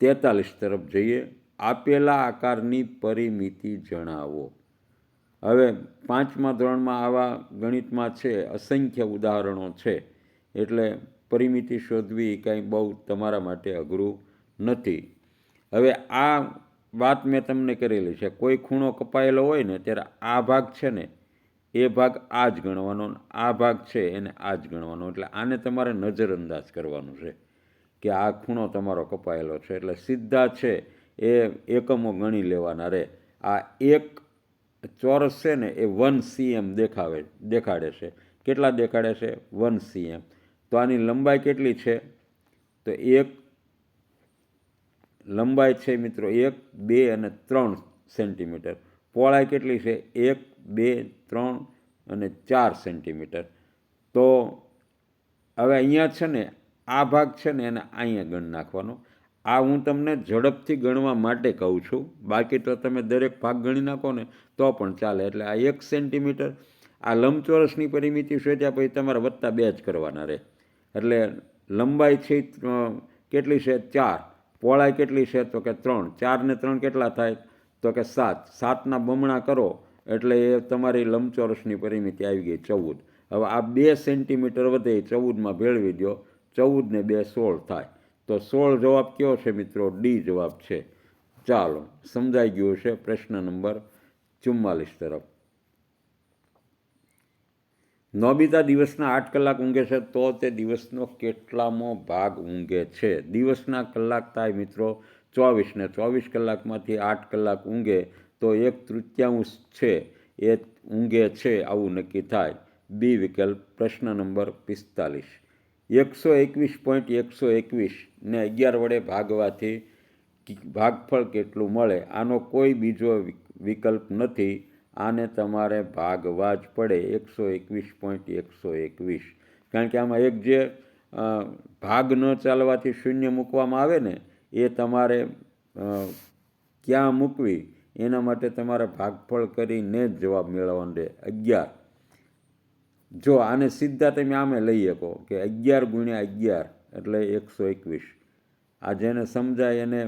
43 તરફ જઈએ. આપેલા આકારની પરિમિતિ જણાવો. હવે 5મા ધોરણમાં આવા ગણિતમાં છે અસંખ્ય ઉદાહરણો છે, એટલે પરિમિતિ શોધવી કંઈ બહુ તમારા માટે અઘરું નથી. હવે આ વાત મેં તમને કરેલી છે. કોઈ ખૂણો કપાયેલો હોય ને ત્યારે આ ભાગ છે ને એ ભાગ આ જ ગણવાનો, આ ભાગ છે એને આ જ ગણવાનો. એટલે આને તમારે નજરઅંદાજ કરવાનું છે કે આ ખૂણો તમારો કપાયેલો છે, એટલે સીધા છે એ એકમો ગણી લેવાના રહે. આ એક ચોરસ છે ને એ 1 cm દેખાડે છે. કેટલા દેખાડે છે? 1 cm. તો આની લંબાઈ કેટલી છે? તો એક લંબાઈ છે મિત્રો 1, 2 અને 3 સેન્ટીમીટર. પહોળાઈ કેટલી છે? 1, 2, 3 અને 4 સેન્ટીમીટર. તો હવે અહીંયા છે ને આ ભાગ છે ને એને અહીંયા ગણ નાખવાનો. આ હું તમને ઝડપથી ગણવા માટે કહું છું, બાકી તો તમે દરેક ભાગ ગણી નાખો ને તો પણ ચાલે. એટલે આ 1 સેન્ટીમીટર, આ લંબચોરસની પરિમિતિ શોધ્યા પછી તમારે વત્તા 2 જ કરવાના રહે. એટલે લંબાઈ છે કેટલી છે 4, પહોળાઈ કેટલી છે તો કે 3, 4 ને 3 કેટલા થાય તો કે 7, 7ના બમણા કરો એટલે એ તમારી લંબચોરસની પરિમિતિ આવી ગઈ 14. હવે આ 2 સેન્ટીમીટર વધે 14માં ભેળવી દો, 14 ને 2 16 થાય. તો 16 જવાબ કયો છે મિત્રો? ડી જવાબ છે. ચાલો, સમજાઈ ગયું છે. પ્રશ્ન નંબર 44 તરફ. નોબિતા દિવસના 8 કલાક ઊંઘે છે તો તે દિવસનો કેટલામો ભાગ ઊંઘે છે? દિવસના કલાક થાય મિત્રો 24 ને 24 કલાકમાંથી 8 કલાક ઊંઘે તો 1/3 છે એ ઊંઘે છે આવું નક્કી થાય. બી વિકલ્પ. પ્રશ્ન નંબર 45. 121.121 ને 11 વડે ભાગવાથી ભાગફળ કેટલું મળે? આનો કોઈ બીજો વિકલ્પ નથી, આને તમારે ભાગવા જ પડે 121.121. કારણ કે આમાં એક જે ભાગ ન ચાલવાથી શૂન્ય મૂકવામાં આવે ને એ તમારે ક્યાં મૂકવી એના માટે તમારે ભાગફળ કરીને જ જવાબ મેળવવાનો રહે 11. જો આને સીધા તમે આમે લઈ શકો કે 11 ગુણ્યા 11 એટલે 121. આ જેને સમજાય એને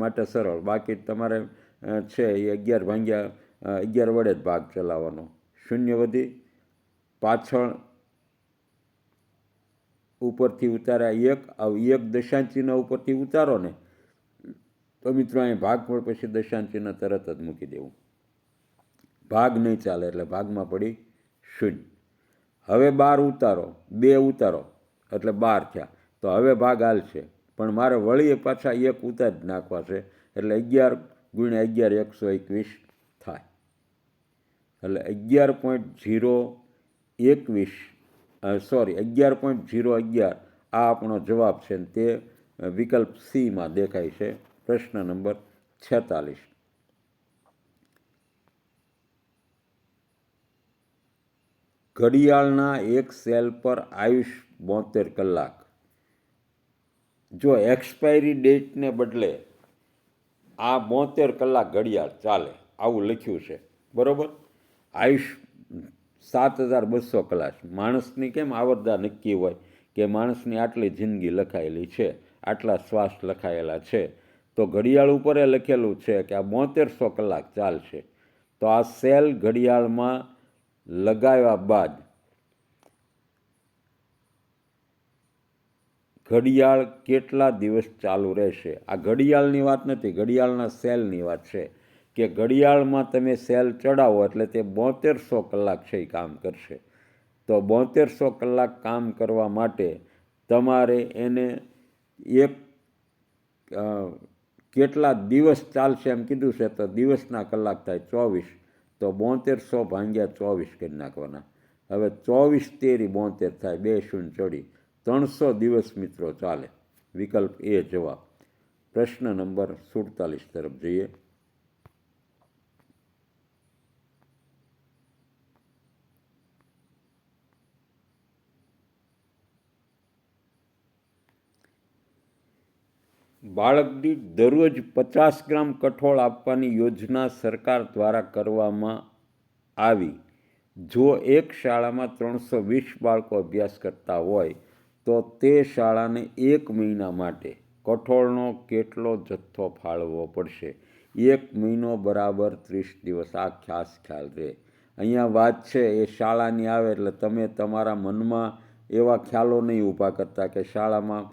માટે સરળ, બાકી તમારે છે એ 11 ભાગ્યા 11 વડે જ ભાગ ચલાવવાનો. શૂન્ય વધી, પાછળ ઉપરથી ઉતાર્યા 1, આવું 1 દશાંશ ચિહ્ન ઉપરથી ઉતારો ને તો મિત્રો અહીં ભાગફળ પછી દશાંશ ચિહ્ન તરત જ મૂકી દેવું. ભાગ નહીં ચાલે એટલે ભાગમાં પડી 0. હવે 12 ઉતારો, 2 ઉતારો એટલે 12 થયા. તો હવે ભાગ હાલશે, પણ મારે વળી પાછા 1 ઉતારી જ નાખવા છે એટલે 11 ગુણ્યા 11 121 થાય. એટલે 11.011 આ આપણો જવાબ છે. તે વિકલ્પ સીમાં દેખાય છે. પ્રશ્ન નંબર 46. ઘડિયાળના એક સેલ પર આયુષ 72 કલાક. જો એક્સપાયરી ડેટને બદલે આ 72 કલાક ઘડિયાળ ચાલે આવું લખ્યું છે, બરાબર. આયુષ 7200 કલાક. માણસની કેમ આવરદા નક્કી હોય કે માણસની આટલી જિંદગી લખાયેલી છે, આટલા શ્વાસ લખાયેલા છે, તો ઘડિયાળ ઉપર લખેલું છે કે આ 7200 કલાક ચાલશે. તો આ સેલ ઘડિયાળમાં લગાવ્યા બાદ ઘડિયાળ કેટલા દિવસ ચાલુ રહેશે? આ ઘડિયાળની વાત નથી, ઘડિયાળના સેલની વાત છે કે ઘડિયાળમાં તમે સેલ ચડાવો એટલે તે 7200 કલાક છે એ કામ કરશે. તો 7200 કલાક કામ કરવા માટે તમારે એને કેટલા દિવસ ચાલશે એમ કીધું છે, તો દિવસના કલાક થાય 24. તો 7200 ભાગ્યા 24 કરી નાખવાના. હવે 24 તેરી 72 થાય, 2 શૂન્ય ચડી 300 દિવસ મિત્રો ચાલે. વિકલ્પ એ જવાબ. પ્રશ્ન નંબર 47 તરફ જઈએ. બાળક દીઠ દરરોજ 50 ગ્રામ કઠોળ આપવાની યોજના સરકાર દ્વારા કરવામાં આવી. જો એક શાળામાં 320 બાળકો અભ્યાસ કરતા હોય તો તે શાળાને 1 મહિના માટે કઠોળનો કેટલો જથ્થો ફાળવવો પડશે? 1 મહિનો બરાબર 30 દિવસ. આ ખાસ ખ્યાલ રહે. અહીંયા વાત છે એ શાળાની આવે એટલે તમે તમારા મનમાં એવા ખ્યાલો નહીં ઊભા કરતા કે શાળામાં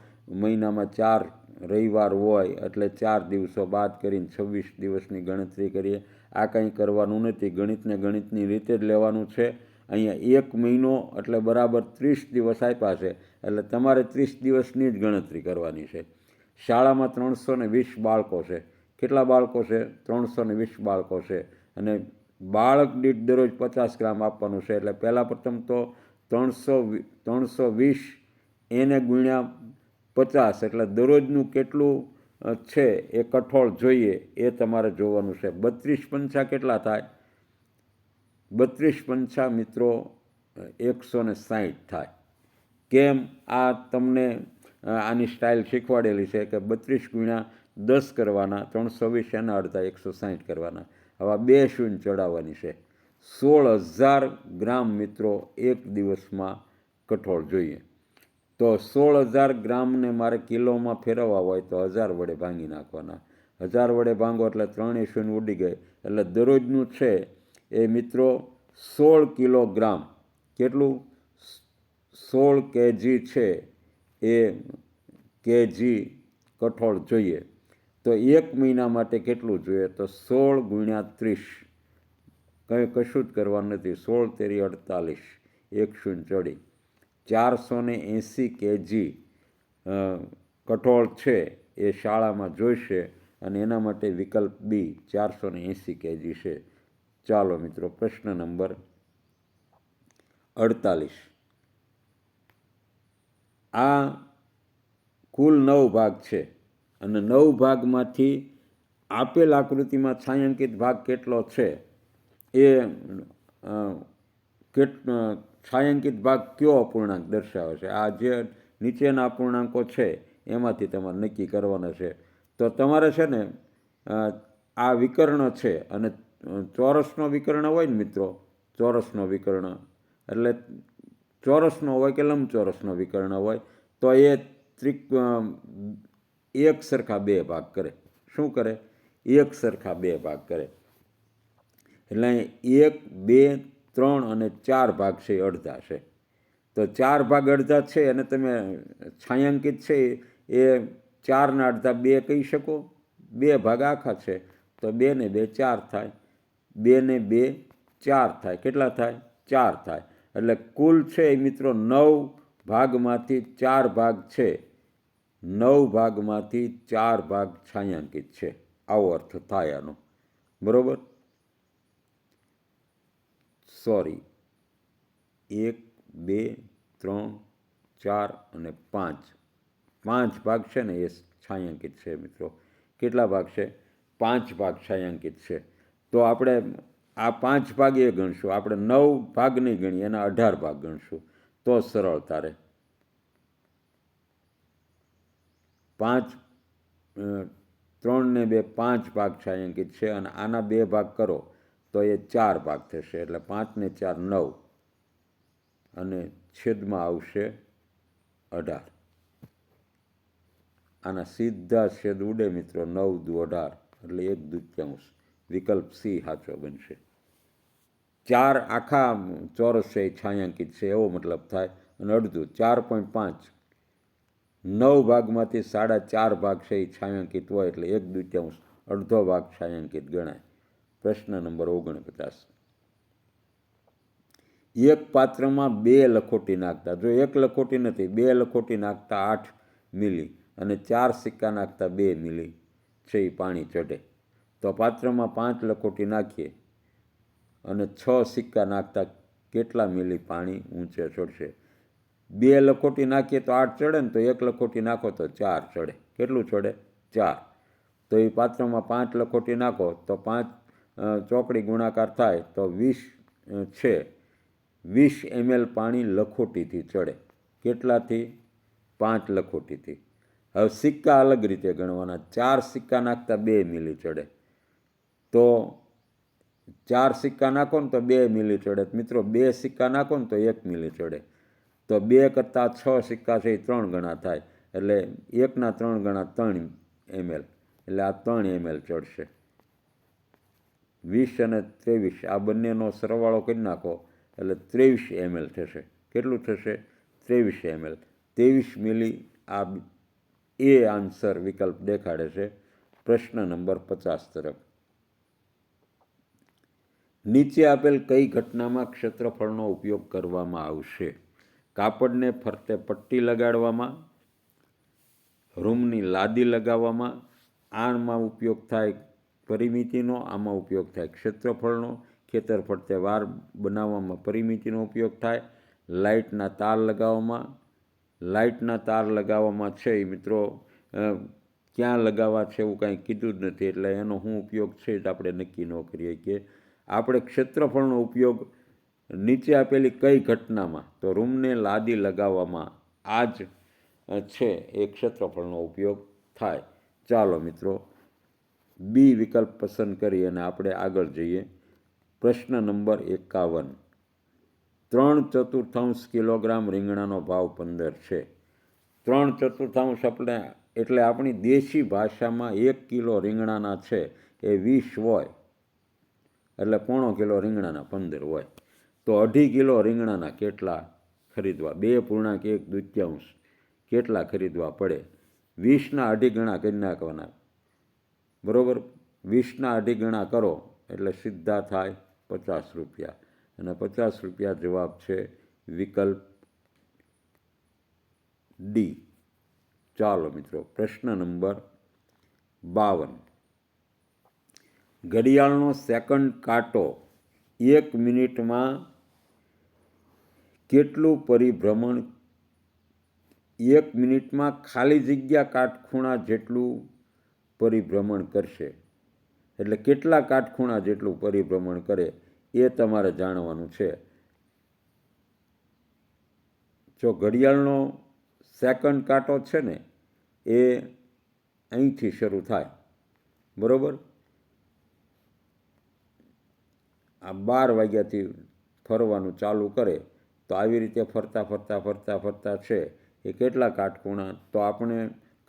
મહિનામાં 4 રવિવાર હોય એટલે 4 દિવસો બાદ કરીને 26 દિવસની ગણતરી કરીએ. આ કંઈ કરવાનું નથી. ગણિતને ગણિતની રીતે જ લેવાનું છે. અહીંયા 1 મહિનો એટલે બરાબર 30 દિવસ આપ્યા છે એટલે તમારે 30 દિવસની જ ગણતરી કરવાની છે. શાળામાં 320 બાળકો છે. કેટલા બાળકો છે? 320 બાળકો છે. અને બાળક દીઠ દરરોજ 50 ગ્રામ આપવાનું છે એટલે પહેલાં પ્રથમ તો 320 એને ગુણ્યા 50 એટલે દરરોજનું કેટલું છે એ કઠોળ જોઈએ એ તમારે જોવાનું છે. 32 પંચા કેટલા થાય? 32 પંચા મિત્રો 160 થાય. કેમ આ તમને આની સ્ટાઇલ શીખવાડેલી છે કે 32 × 10 કરવાના, 320 એના અડધા 160 કરવાના. આવા 2 શૂન્ય ચડાવવાની છે. 16,000 ગ્રામ મિત્રો એક દિવસમાં કઠોળ જોઈએ. તો 16,000 ગ્રામને મારે કિલોમાં ફેરવવા હોય તો 1000 વડે ભાંગી નાખવાના. 1000 વડે ભાંગો એટલે 3 શૂન્ય ઉડી ગઈ. એટલે દરરોજનું છે એ મિત્રો 16 કિલોગ્રામ, કેટલું? 16 kg છે એ કેજી કઠોળ જોઈએ. તો 1 મહિના માટે કેટલું જોઈએ? તો 16 × 30, કંઈ કશું જ કરવાનું નથી. 16 તેરી 48, 1 શૂન્ય ચડી. 480 kg કઠોળ છે એ શાળામાં જોઈશે, અને એના માટે વિકલ્પ બી 480 kg છે. ચાલો મિત્રો, પ્રશ્ન નંબર 48. આ કુલ 9 ભાગ છે, અને 9 ભાગમાંથી આપેલ આકૃતિમાં છાંયાંકિત ભાગ કેટલો છે એ છાંયાંકિત ભાગ કયો અપૂર્ણાંક દર્શાવે છે? આ જે નીચેના અપૂર્ણાંકો છે એમાંથી તમારે નક્કી કરવાના છે. તો તમારે છે ને આ વિકર્ણ છે, અને ચોરસનો વિકર્ણ હોય ને મિત્રો, ચોરસનો વિકર્ણ એટલે ચોરસનો હોય કે લંબચોરસનો વિકર્ણ હોય, તો એ એક સરખા 2 ભાગ કરે. શું કરે? એક સરખા 2 ભાગ કરે. એટલે 1, 2, 3 અને 4 ભાગ છે એ અડધા છે. તો 4 ભાગ અડધા છે, અને તમે છાંયાંકિત છે એ 4ના અડધા 2 કહી શકો. 2 ભાગ આખા છે તો 2 ને 2 4 થાય. 2 ને 2 4 થાય. કેટલા થાય? 4 થાય. એટલે કુલ છે એ મિત્રો 9 ભાગમાંથી 4 ભાગ છે, 9 ભાગમાંથી 4 ભાગ છાંયાંકિત છે. આવો અર્થ થાય આનો. બરાબર? સોરી, 1, 2, 3, 4 અને 5, 5 ભાગ છે ને એ છાંયાંકિત છે મિત્રો. કેટલા ભાગ છે? 5 ભાગ છાંયાંકિત છે. તો આપણે આ 5 ભાગ એ ગણશું. આપણે 9 ભાગ નહીં ગણીએ, એના 18 ભાગ ગણશું તો સરળતા રહે. 5, 3 ને 2 5 ભાગ છાંયાંકિત છે, અને આના 2 ભાગ કરો તો એ 4 ભાગ થશે. એટલે 5 ને 4 9, અને છેદમાં આવશે 18. આના સીધા છેદ ઉડે મિત્રો. 9 દુ 18 એટલે 1/2. વિકલ્પ સી સાચો બનશે. 4 આખા ચોરસ છે એ છાંયાંકિત છે એવો મતલબ થાય, અને અડધું 4.5. 9 ભાગમાંથી 4.5 ભાગ છે એ છાંયાંકિત હોય એટલે 1/2, અડધો ભાગ છાંયાંકિત ગણાય. પ્રશ્ન નંબર 49. એક પાત્રમાં 2 લખોટી નાખતા, જો 1 લખોટી નથી, 2 લખોટી નાખતા 8 મિલી અને 4 સિક્કા નાખતા 2 મિલી છે એ પાણી ચઢે. તો પાત્રમાં 5 લખોટી નાખીએ અને 6 સિક્કા નાખતા કેટલા મિલી પાણી ઊંચે ચડશે? 2 લખોટી નાખીએ તો 8 ચડે ને, તો 1 લખોટી નાખો તો 4 ચડે. કેટલું ચડે? 4. તો એ પાત્રમાં 5 લખોટી નાખો તો 5 ચોકડી ગુણાકાર થાય તો 20 છે. 20 ml પાણી લખોટીથી ચડે. કેટલાથી? 5 લખોટીથી. હવે સિક્કા અલગ રીતે ગણવાના. 4 સિક્કા નાખતા 2 મિલી ચડે. તો 4 સિક્કા નાખો ને તો 2 મિલી ચડે. મિત્રો 2 સિક્કા નાખો ને તો 1 મિલી ચડે. તો 2 કરતાં 6 સિક્કા છે એ 3 ગણા થાય. એટલે 1ના 3 ગણા 3 ml. એટલે આ 3 ml ચડશે. 20 અને 23 આ બંનેનો સરવાળો કરી નાખો એટલે 23 ml થશે. કેટલું થશે? 23 ml. 23 મિલી આ એ આન્સર વિકલ્પ દેખાડે છે. પ્રશ્ન નંબર 50 તરફ. નીચે આપેલ કઈ ઘટનામાં ક્ષેત્રફળનો ઉપયોગ કરવામાં આવશે? કાપડને ફરતે પટ્ટી લગાડવામાં, રૂમની લાદી લગાવવામાં, આમાં ઉપયોગ થાય પરિમિતિનો, આમાં ઉપયોગ થાય ક્ષેત્રફળનો, ખેતર ફરતે વાર બનાવવામાં પરિમિતિનો ઉપયોગ થાય, લાઇટના તાર લગાવવામાં. લાઇટના તાર લગાવવામાં છે એ મિત્રો ક્યાં લગાવવા છે એવું કાંઈ કીધું જ નથી, એટલે એનો શું ઉપયોગ છે જ આપણે નક્કી ન કરીએ. કે આપણે ક્ષેત્રફળનો ઉપયોગ નીચે આપેલી કઈ ઘટનામાં તો રૂમને લાદી લગાવવામાં આ જ છે એ ક્ષેત્રફળનો ઉપયોગ થાય. ચાલો મિત્રો, બી વિકલ્પ પસંદ કરી અને આપણે આગળ જઈએ. પ્રશ્ન નંબર 51. 3/4 કિલોગ્રામ રીંગણાનો ભાવ 15 છે. 3/4 એટલે આપણી દેશી ભાષામાં 1 કિલો રીંગણાના છે એ 20 હોય, એટલે 1/4 કિલો રીંગણાના 15 હોય. તો 2.5 કિલો રીંગણાના કેટલા ખરીદવા? 2.1 કેટલા ખરીદવા પડે? 20ના 2.5 ગણા કરી નાખવાના, બરાબર? 20ના 2.5 ગણા કરો એટલે સીધા થાય 50 રૂપિયા, અને 50 રૂપિયા જવાબ છે વિકલ્પ ડી. ચાલો મિત્રો, પ્રશ્ન નંબર 52. ઘડિયાળનો સેકન્ડ કાંટો 1 મિનિટમાં કેટલું પરિભ્રમણ 1 મિનિટમાં ખાલી જગ્યા કાટખૂણા જેટલું પરિભ્રમણ કરશે? એટલે કેટલા કાટખૂણા જેટલું પરિભ્રમણ કરે એ તમારે જાણવાનું છે. જો ઘડિયાળનો સેકન્ડ કાંટો છે ને એ અહીંથી શરૂ થાય, બરાબર? આ 12 વાગ્યાથી ફરવાનું ચાલુ કરે તો આવી રીતે ફરતા ફરતા ફરતા ફરતા છે એ કેટલા કાટખૂણા? તો આપણે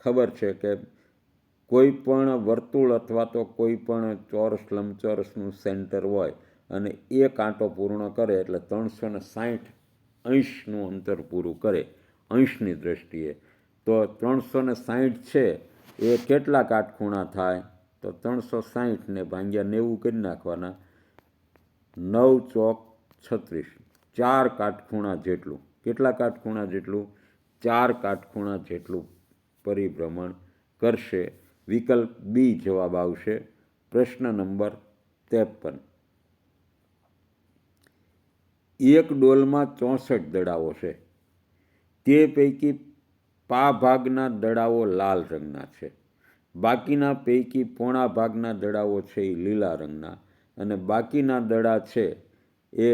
ખબર છે કે કોઈ પણ વર્તુળ અથવા તો કોઈ પણ ચોરસ લંબચોરસનું સેન્ટર હોય અને એ કાંટો પૂર્ણ કરે એટલે 360 અંશનું અંતર પૂરું કરે અંશની દ્રષ્ટિએ. તો 360 છે એ કેટલા કાટખૂણા થાય? તો 360 ને ભાગ્યા 90 કરી નાખવાના. 9 ચોક 36, 4 કાટખૂણા જેટલું. કેટલા કાટખૂણા જેટલું? 4 કાટખૂણા જેટલું પરિભ્રમણ કરશે. વિકલ્પ બી જવાબ આવશે. પ્રશ્ન નંબર 53. એક ડોલમાં 64 દડાઓ છે. તે પૈકી પા ભાગના દડાઓ લાલ રંગના છે, બાકીના પૈકી પોણા ભાગના દડાઓ છે એ લીલા રંગના, અને બાકીના દડા છે એ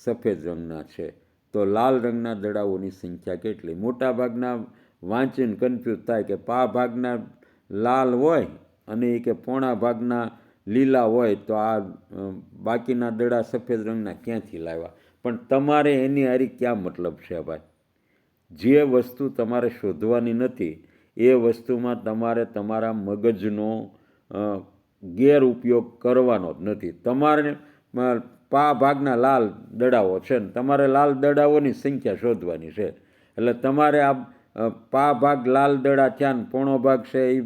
સફેદ રંગના છે. તો લાલ રંગના દડાઓની સંખ્યા કેટલી? મોટા ભાગના વાંચીને કન્ફ્યુઝ થાય કે પા ભાગના લાલ હોય અને એ કે પોણા ભાગના લીલા હોય તો આ બાકીના દડા સફેદ રંગના ક્યાંથી લાવ્યા? પણ તમારે એની હારી ક્યાં મતલબ છે ભાઈ? જે વસ્તુ તમારે શોધવાની નથી એ વસ્તુમાં તમારે તમારા મગજનો ગેરઉપયોગ કરવાનો જ નથી. તમારે પા ભાગના લાલ દડાઓ છે ને તમારે લાલ દડાઓની સંખ્યા શોધવાની છે. એટલે તમારે આ પા ભાગ લાલ દડા થયા ને પોણો ભાગ છે એ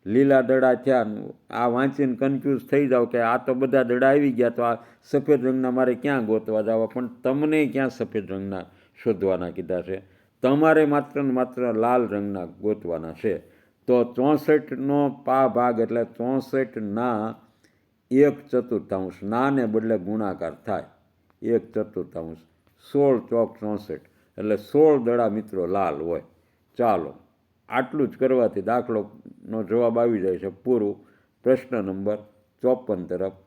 લીલા દડા થયા ને આ વાંચીને કન્ફ્યુઝ થઈ જાવ કે આ તો બધા દડા આવી ગયા તો આ સફેદ રંગના મારે ક્યાં ગોતવા જવા? પણ તમને ક્યાં સફેદ રંગના શોધવાના કીધા છે? તમારે માત્ર ને માત્ર લાલ રંગના ગોતવાના છે. તો 64નો પા ભાગ એટલે 64ના 1/4, નાને બદલે ગુણાકાર થાય 1/4, 16 ચોક 64 એટલે 16 દડા મિત્રો લાલ હોય. ચાલો, આટલું જ કરવાથી દાખલોનો જવાબ આવી જાય છે પૂરું. પ્રશ્ન નંબર 54 તરફ.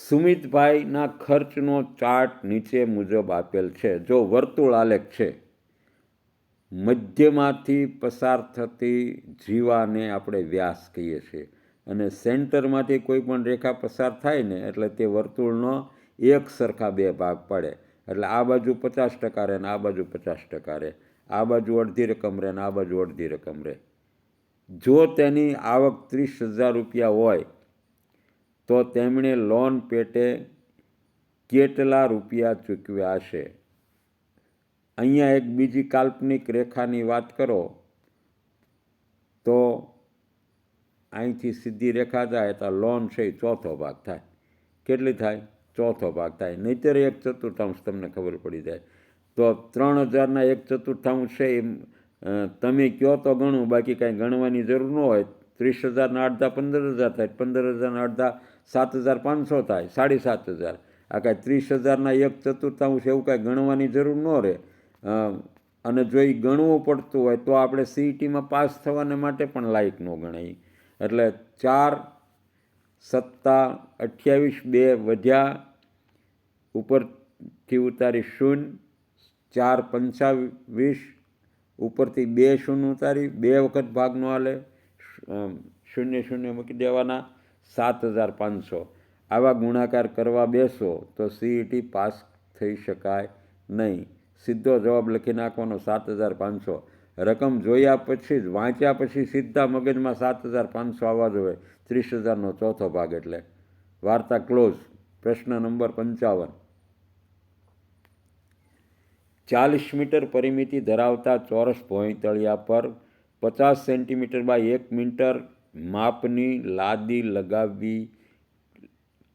સુમિતભાઈના ખર્ચનો ચાર્ટ નીચે મુજબ આપેલ છે. જો વર્તુળ આલેખ છે, મધ્યમાંથી પસાર થતી જીવાને આપણે વ્યાસ કહીએ છીએ, અને સેન્ટરમાંથી કોઈ પણ રેખા પસાર થાય ને એટલે તે વર્તુળનો એક સરખા બે ભાગ પડે. એટલે આ બાજુ 50% રહે ને આ બાજુ 50% રહે, આ બાજુ અડધી રકમ રહે ને આ બાજુ અડધી રકમ રહે. જો તેની આવક 30,000 રૂપિયા હોય તો તેમણે લોન પેટે કેટલા રૂપિયા ચૂકવ્યા હશે? અહીંયા એક બીજી કાલ્પનિક રેખાની વાત કરો તો અહીંથી સીધી રેખા જાય તો લોન છે એ ચોથો ભાગ થાય. કેટલી થાય? ચોથો ભાગ થાય. નહીંતર 1/4 તમને ખબર પડી જાય. તો 3,000ના 1/4 છે એ તમે કહો તો ગણું, બાકી કાંઈ ગણવાની જરૂર ન હોય. 30,000ના અડધા 15,000 થાય, 15,000ના અડધા 7,500 થાય, 7,500. આ કાંઈ 30,000ના 1/4 એવું કાંઈ ગણવાની જરૂર ન રહે. અને જો એ ગણવું પડતું હોય તો આપણે સીઈટીમાં પાસ થવાને માટે પણ લાયક ન ગણાય. એટલે 4 સત્તા 28, 2 વધ્યા, ઉપરથી ઉતારી 0, 4 પંચા 20, ઉપરથી 2 શૂન્ય ઉતારી, 2 વખત ભાગ ન હાલે, 0 0 મૂકી દેવાના, 7500. આવા ગુણાકાર કરવા બેસો તો સીઈટી પાસ થઈ શકાય નહીં. સીધો જવાબ લખી નાખવાનો 7500. રકમ જોયા પછી જ, વાંચ્યા પછી સીધા મગજમાં 7500 આવવા જોઈએ. 30,000નો ચોથો ભાગ એટલે વાર્તા ક્લોઝ. પ્રશ્ન નંબર 55. 40 મીટર પરિમિતિ ધરાવતા ચોરસ ભોંયતળિયા પર 50 સેન્ટીમીટર બાય 1 મીટર માપની લાદી લગાવવી.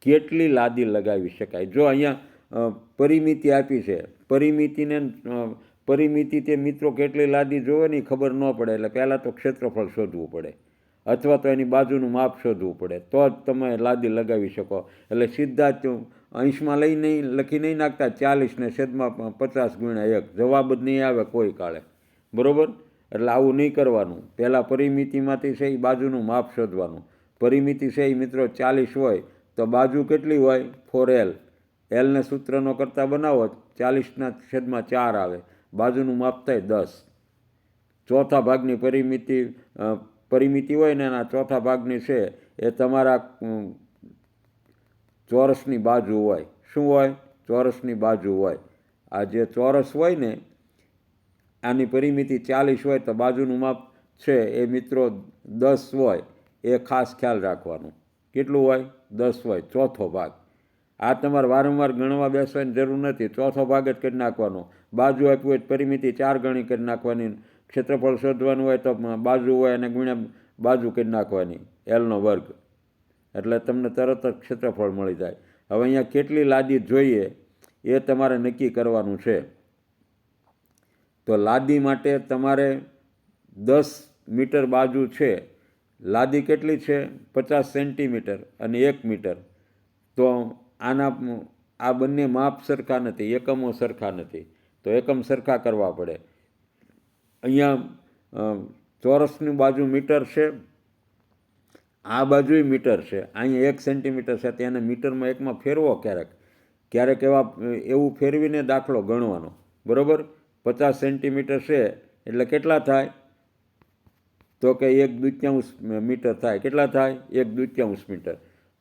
કેટલી લાદી લગાવી શકાય? જો અહીંયા પરિમિતિ આપી છે, પરિમિતિ તે મિત્રો કેટલી લાદી જોવે ને ખબર ન પડે, એટલે પહેલાં તો ક્ષેત્રફળ શોધવું પડે અથવા તો એની બાજુનું માપ શોધવું પડે, તો જ તમે લાદી લગાવી શકો. એટલે સીધા જ અંશમાં લખી નહીં નાખતા 40 ને છેદમાં 50 ગુણ્યા 1, જવાબ જ નહીં આવે કોઈ કાળે, બરાબર? એટલે આવું નહીં કરવાનું. પહેલાં પરિમિતિમાંથી છે એ બાજુનું માપ શોધવાનું. પરિમિતિ છે એ મિત્રો 40 હોય તો બાજુ કેટલી હોય? 4L. એલને સૂત્રનો કરતાં બનાવો, 40/4 આવે, બાજુનું માપ થાય 10. ચોથા ભાગની પરિમિતિ હોય ને એના ચોથા ભાગની છે એ તમારા ચોરસની બાજુ હોય. શું હોય? ચોરસની બાજુ હોય. આ જે ચોરસ હોય ને આની પરિમિતિ 40 હોય તો બાજુનું માપ છે એ મિત્રો 10 હોય. એ ખાસ ખ્યાલ રાખવાનું. કેટલું હોય? 10 હોય, ચોથો ભાગ. આ તમારે વારંવાર ગણવા બેસવાની જરૂર નથી, ચોથો ભાગ જ કરી નાખવાનો. બાજુ આપ્યું હોય પરિમિતિ 4 ગણી કરી નાખવાની. ક્ષેત્રફળ શોધવાનું હોય તો બાજુ હોય અને ગુણ્યા બાજુ કરી નાખવાની, L² એટલે તમને તરત જ ક્ષેત્રફળ મળી જાય. હવે અહીંયા કેટલી લાદી જોઈએ એ તમારે નક્કી કરવાનું છે. તો લાદી માટે તમારે 10 મીટર બાજુ છે, લાદી કેટલી છે? 50 સેન્ટીમીટર અને 1 મીટર. તો આ બંને માપ સરખા નથી, એકમો સરખા નથી, તો એકમ સરખા કરવા પડે. અહીંયા ચોરસની બાજુ મીટર છે, આ બાજુય મીટર છે, અહીંયા 1 સેન્ટીમીટર છે, તેને મીટરમાં એકમાં ફેરવો. ક્યારેક એવું ફેરવીને દાખલો ગણવાનો, બરાબર? 50 સેન્ટીમીટર છે એટલે કેટલા થાય? તો કે 1/2 મીટર થાય. કેટલા થાય? 1/2 મીટર.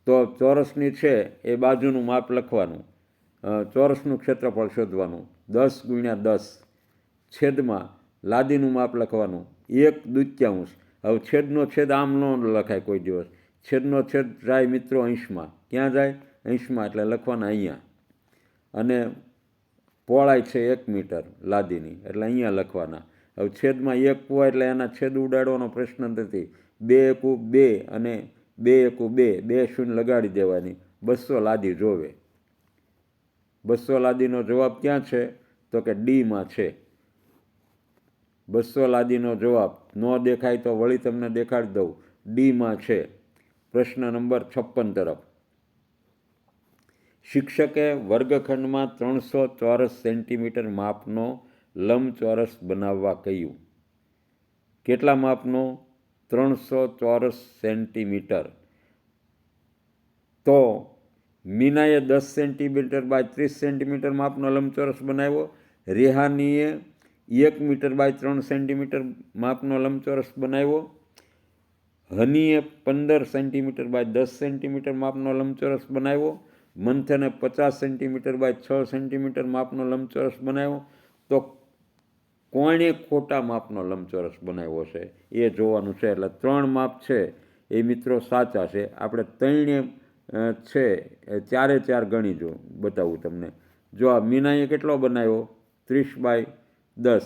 તો ચોરસની છે એ બાજુનું માપ લખવાનું, ચોરસનું ક્ષેત્રફળ શોધવાનું, 10 × 10 છેદમાં લાદીનું માપ લખવાનું 1/2. હવે છેદનો છેદ આમ ન લખાય કોઈ દિવસ. છેદનો છેદ જાય મિત્રો અંશમાં. ક્યાં જાય? અંશમાં. એટલે લખવાના અહીંયા. અને પહોળાઈ છે 1 મીટર લાદીની, એટલે અહીંયા લખવાના. હવે છેદમાં 1 હોય એટલે એના છેદ ઉડાડવાનો પ્રશ્ન નથી. 2 × 2 અને 2 × 2, 2 શૂન્ય લગાડી દેવાની. 200 લાદી જોવે. 200 લાદીનો જવાબ ક્યાં છે? તો કે ડીમાં છે. 200 લાદીનો જવાબ ન દેખાય તો વળી તમને દેખાડી દઉં, ડીમાં છે. પ્રશ્ન નંબર 56 તરફ. શિક્ષકે વર્ગખંડમાં 300 ચોરસ સેન્ટીમીટર માપનો લંબચોરસ બનાવવા કહ્યું. કેટલા માપનો? 300 ચોરસ સેન્ટીમીટર. તો મીનાએ 10 સેન્ટીમીટર બાય 30 સેન્ટીમીટર માપનો લંબચોરસ બનાવ્યો. રેહાનીએ 1 મીટર બાય 3 સેન્ટીમીટર માપનો લંબચોરસ બનાવ્યો. હનીએ 15 સેન્ટીમીટર બાય 10 સેન્ટીમીટર માપનો લંબચોરસ બનાવ્યો. મંથને 50 સેન્ટીમીટર બાય 6 સેન્ટીમીટર માપનો લંબચોરસ બનાવ્યો. તો કોણે ખોટા માપનો લંબચોરસ બનાવ્યો છે એ જોવાનું છે. એટલે 3 માપ છે એ મિત્રો સાચા છે. આપણે 3 છે 4 ગણી જો બતાવું તમને. જો આ મીનાએ કેટલો બનાવ્યો? 30 બાય 10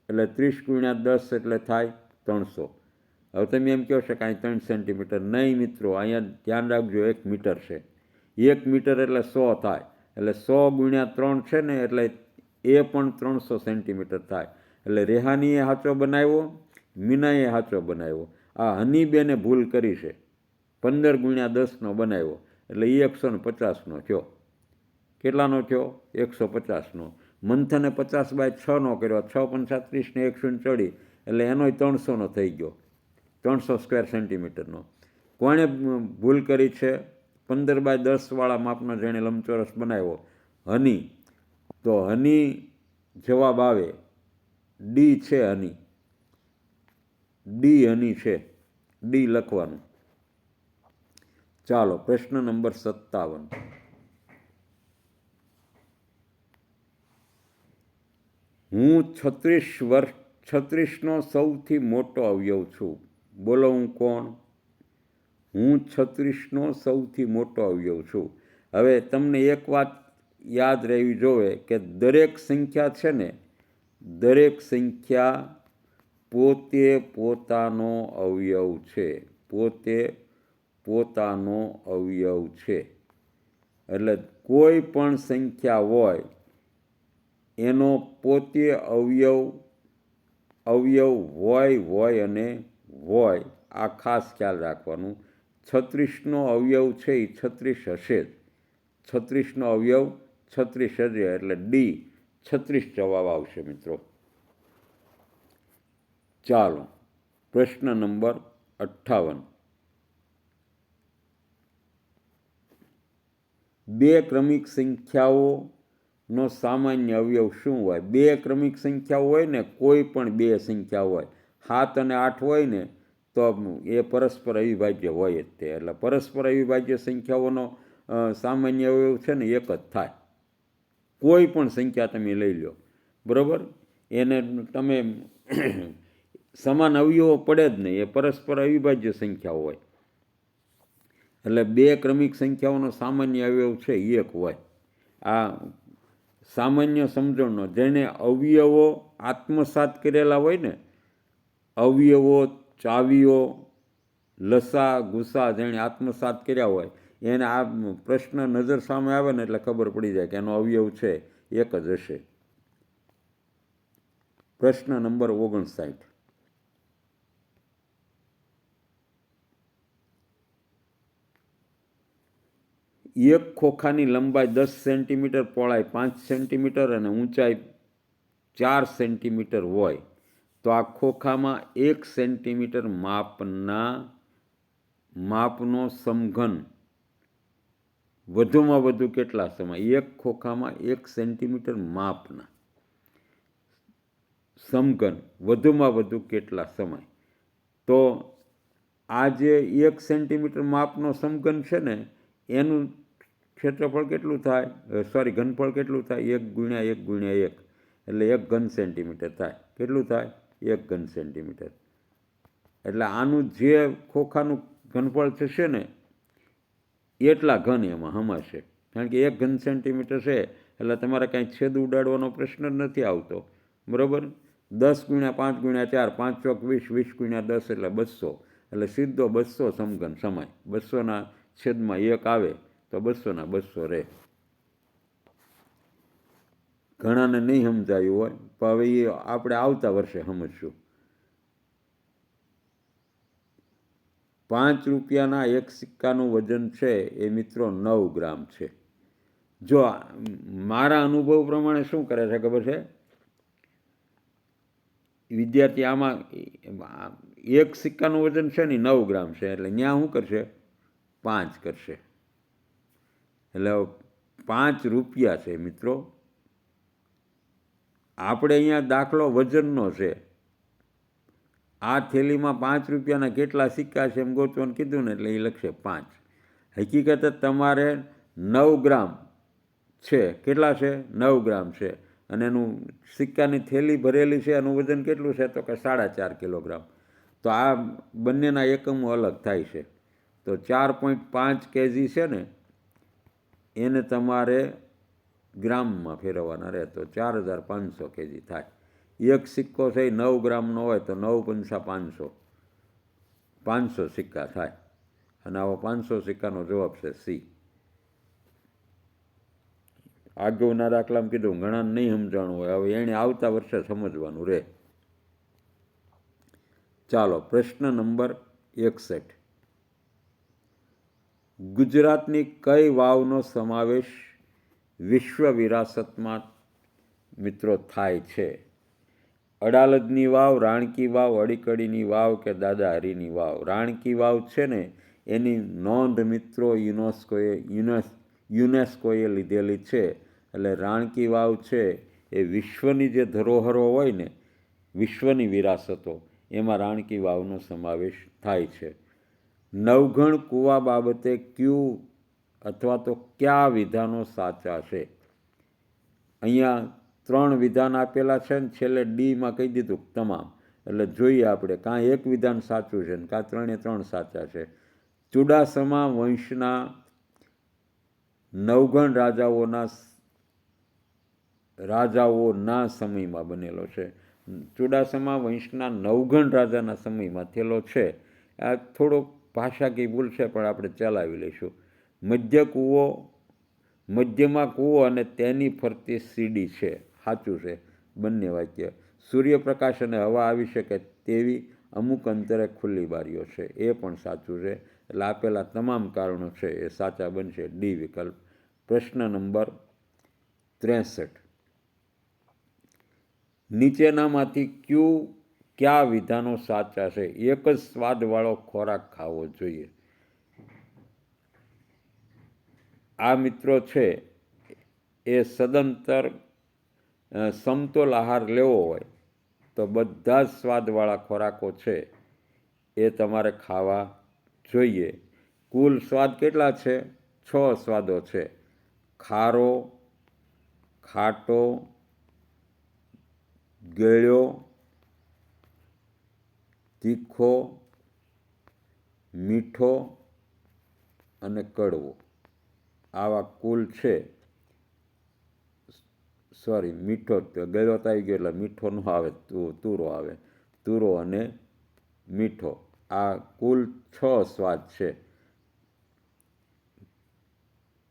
એટલે 30 × 10 એટલે થાય 300. હવે તમે એમ કહો છો કે અહીં 3 સેન્ટીમીટર નહીં મિત્રો, અહીંયા ધ્યાન રાખજો 1 મીટર છે. 1 મીટર એટલે 100 થાય, એટલે 100 × 3 છે ને, એટલે એ પણ 300 સેન્ટીમીટર થાય. એટલે રેહાનીએ સાચો બનાવ્યો, મીનાએ સાચો બનાવ્યો. આ હનીબેને ભૂલ કરી છે, 15 × 10નો બનાવ્યો, એટલે એ 150નો થયો. કેટલાનો થયો? 150નો. મંથને 50/6 કર્યો, 6 × 35 ને 1 શૂન્ય ચડી એટલે એનોય 300નો થઈ ગયો, 300 સ્ક્વેર સેન્ટીમીટરનો. કોણે ભૂલ કરી છે? 15/10 વાળા માપનો જેણે લંબચોરસ બનાવ્યો, હની. તો હની જવાબ આવે ડી છે. હની, ડી હની છે, ડી લખવાનું. ચાલો, પ્રશ્ન નંબર 57. હું 36નો સૌથી મોટો અવયવ છું. બોલો, હું કોણ? હું 36નો સૌથી મોટો અવયવ છું. હવે તમને એક વાત યાદ રહેવી જોઈએ કે દરેક સંખ્યા છે ને, દરેક સંખ્યા પોતે પોતાનો અવયવ છે, પોતે પોતાનો અવયવ છે. એટલે કોઈ પણ સંખ્યા હોય એનો પોતે અવયવ હોય અને હોય, આ ખાસ ખ્યાલ રાખવાનું. 36નો અવયવ છે એ 36 હશે જ. 36નો અવયવ 36 હશે, એટલે ડી 36 જવાબ આવશે મિત્રો. ચાલો, પ્રશ્ન નંબર 58. બે ક્રમિક સંખ્યાઓનો સામાન્ય અવયવ શું હોય? બે ક્રમિક સંખ્યાઓ હોય ને, કોઈ પણ બે સંખ્યા હોય, 7 અને 8 હોય ને, તો એ પરસ્પર અવિભાજ્ય હોય જ તે. એટલે પરસ્પર અવિભાજ્ય સંખ્યાઓનો સામાન્ય અવયવ છે ને એક જ થાય. કોઈ પણ સંખ્યા તમે લઈ લો, બરાબર, એને તમે સમાન અવયવો પડે જ નહીં, એ પરસ્પર અવિભાજ્ય સંખ્યાઓ હોય. એટલે બે ક્રમિક સંખ્યાઓનો સામાન્ય અવયવ છે એક હોય. આ સામાન્ય સમજણનો, જેને અવયવો આત્મસાત કરેલા હોય ને, અવયવો, ચાવીઓ, લસા ગુસા જેણે આત્મસાત કર્યા હોય, એને આ પ્રશ્ન નજર સામે આવે ને એટલે ખબર પડી જાય કે એનો અવયવ છે એક જ હશે. પ્રશ્ન નંબર 59. એક ખોખાની લંબાઈ 10 સેન્ટીમીટર, પહોળાઈ 5 સેન્ટીમીટર અને ઊંચાઈ 4 સેન્ટીમીટર હોય તો આ ખોખામાં 1 સેન્ટીમીટર માપનો સમઘન વધુમાં વધુ કેટલા સમય? એક ખોખામાં 1 સેન્ટીમીટર માપના સમઘન વધુમાં વધુ કેટલા સમય? તો આ જે 1 સેન્ટીમીટર માપનો સમઘન છે ને, એનું ક્ષેત્રફળ કેટલું થાય? ઘનફળ કેટલું થાય? 1 × 1 × 1, એટલે 1 ઘન સેન્ટીમીટર થાય. કેટલું થાય? 1 ઘન સેન્ટીમીટર. એટલે આનું જે ખોખાનું ઘનફળ થશે ને એટલા ઘન એમાં હમાશે. કારણ કે 1 ઘન સેન્ટીમીટર છે એટલે તમારે કાંઈ છેદ ઉડાડવાનો પ્રશ્ન જ નથી આવતો, બરાબર. 10 × 5 × 4, 5 ચોક 20, 20 × 10 એટલે 200, એટલે સીધો 200 સમઘન સમાય. 200ના છેદમાં 1 આવે તો 200ના 200 રહે. ઘણાને નહીં સમજાયું હોય, પણ હવે એ આપણે આવતા વર્ષે સમજશું. 5 રૂપિયાના એક સિક્કાનું વજન છે એ મિત્રો 9 ગ્રામ છે. જો મારા અનુભવ પ્રમાણે શું કરે છે ખબર છે વિદ્યાર્થી? આમાં એક સિક્કાનું વજન છે ને 9 ગ્રામ છે, એટલે ત્યાં શું કરશે? 5 કરશે. એટલે 5 રૂપિયા છે મિત્રો. આપણે અહીંયા દાખલો વજનનો છે. આ થેલીમાં 5 રૂપિયાના કેટલા સિક્કા છે એમ ગોતવાનું કીધું ને, એટલે એ લખશે 5. હકીકતે તમારે 9 ગ્રામ છે. કેટલા છે? 9 ગ્રામ છે. અને એનું સિક્કાની થેલી ભરેલી છે, એનું વજન કેટલું છે? તો કે 4.5 કિલોગ્રામ. તો આ બંનેના એકમો અલગ થાય છે. તો 4.5 kg છે ને, એને તમારે ગ્રામમાં ફેરવવાના રહે તો 4500 kg થાય. એક સિક્કો છે 9 ગ્રામનો હોય તો 9 × 500, 500 સિક્કા થાય. અને આવો 500 સિક્કાનો જવાબ છે સી. આગળના દાખલામાં કીધું ઘણા નહીં સમજાણું હોય, હવે એને આવતા વર્ષે સમજવાનું રહે. ચાલો, પ્રશ્ન નંબર 61. ગુજરાતની કઈ વાવનો સમાવેશ વિશ્વ વિરાસતમાં મિત્રો થાય છે. અડાલજની વાવ, રાણકી વાવ, અડીકડીની વાવ કે દાદા હરીની વાવ. રાણકી વાવ છે ને એની નોંધ મિત્રો યુનેસ્કોએ લીધેલી છે. એટલે રાણકી વાવ છે એ વિશ્વની જે ધરોહરો હોય ને, વિશ્વની વિરાસતો, એમાં રાણકી વાવનો સમાવેશ થાય છે. નવઘણ કૂવા બાબતે ક્યુ અથવા તો કયા વિધાનો સાચા છે? અહીંયા 3 વિધાન આપેલા છે ને છેલ્લે ડીમાં કહી દીધું તમામ. એટલે જોઈએ આપણે, કાં એક વિધાન સાચું છે ને કાં 3 સાચા છે. ચુડાસમા વંશના નવઘણ રાજાઓના સમયમાં બનેલો છે. ચુડાસમા વંશના નવઘણ રાજાના સમયમાં થયેલો છે. આ થોડો ભાષાકીય ભૂલ છે પણ આપણે ચલાવી લઈશું. મધ્યમાં કૂવો અને તેની ફરતી સીડી છે. સાચું છે બંને વાક્ય. સૂર્યપ્રકાશ અને હવા આવી શકે તેવી અમુક અંતરે ખુલ્લી બારીઓ છે, એ પણ સાચું છે. એટલે આપેલા તમામ કારણો છે એ સાચા બનશે, ડી વિકલ્પ. પ્રશ્ન નંબર 63. નીચેનામાંથી કયા વિધાનો સાચા છે? એક જ સ્વાદવાળો ખોરાક ખાવો જોઈએ. આ મિત્રો છે એ સદંતર સમતોલ આહાર લેવો હોય તો બધા જ સ્વાદવાળા ખોરાકો છે એ તમારે ખાવા જોઈએ. કુલ સ્વાદ કેટલા છે? 6 સ્વાદો છે: ખારો, ખાટો, ગળ્યો, તીખો, મીઠો અને કડવો. આવા કુલ છે. સોરી, મીઠો ગળ્યો તો આવી ગયો એટલે મીઠો ન આવે, તુરો આવે. તુરો અને મીઠો, આ કુલ 6 સ્વાદ છે.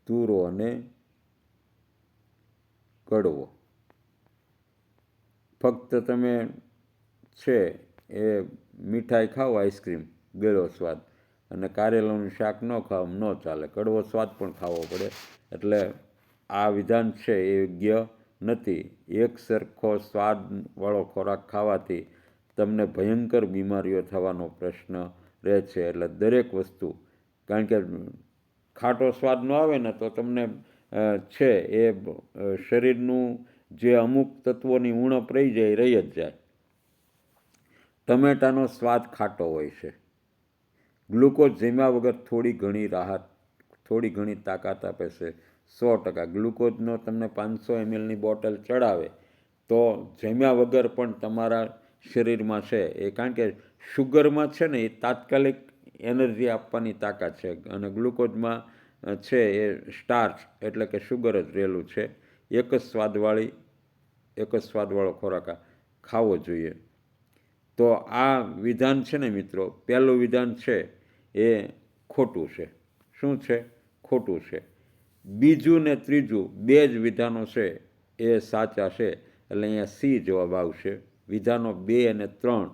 તુરો અને કડવો. ફક્ત તમે છે એ મીઠાઈ ખાઓ, આઈસ્ક્રીમ, ગળ્યો સ્વાદ, અને કારેલાનું શાક ન ખાઓ, ન ચાલે. કડવો સ્વાદ પણ ખાવો પડે. એટલે આ વિધાન છે એ યોગ્ય નથી. એક સરખો સ્વાદવાળો ખોરાક ખાવાથી તમને ભયંકર બીમારીઓ થવાનો પ્રશ્ન રહે છે. એટલે દરેક વસ્તુ, કારણ કે ખાટો સ્વાદ ન આવે ને તો તમને છે એ શરીરનું જે અમુક તત્વોની ઉણપ રહી જ જાય. ટમેટાનો સ્વાદ ખાટો હોય છે. ગ્લુકોઝ જમ્યા વગર થોડી ઘણી તાકાત આપે છે, 100%. ગ્લુકોઝનો તમને 500 mlની બોટલ ચડાવે તો જમ્યા વગર પણ તમારા શરીરમાં છે એ, કારણ કે શુગરમાં છે ને એ તાત્કાલિક એનર્જી આપવાની તાકાત છે, અને ગ્લુકોઝમાં છે એ સ્ટાર્ચ એટલે કે શુગર જ રહેલું છે. એક જ સ્વાદવાળો ખોરાક ખાવો જોઈએ. તો આ વિધાન છે ને મિત્રો, પહેલું વિધાન છે એ ખોટું છે. શું છે? ખોટું છે. બીજું ને ત્રીજું 2 જ વિધાનો છે એ સાચા છે. એટલે અહીંયા સી જવાબ આવશે. વિધાનો 2 અને 3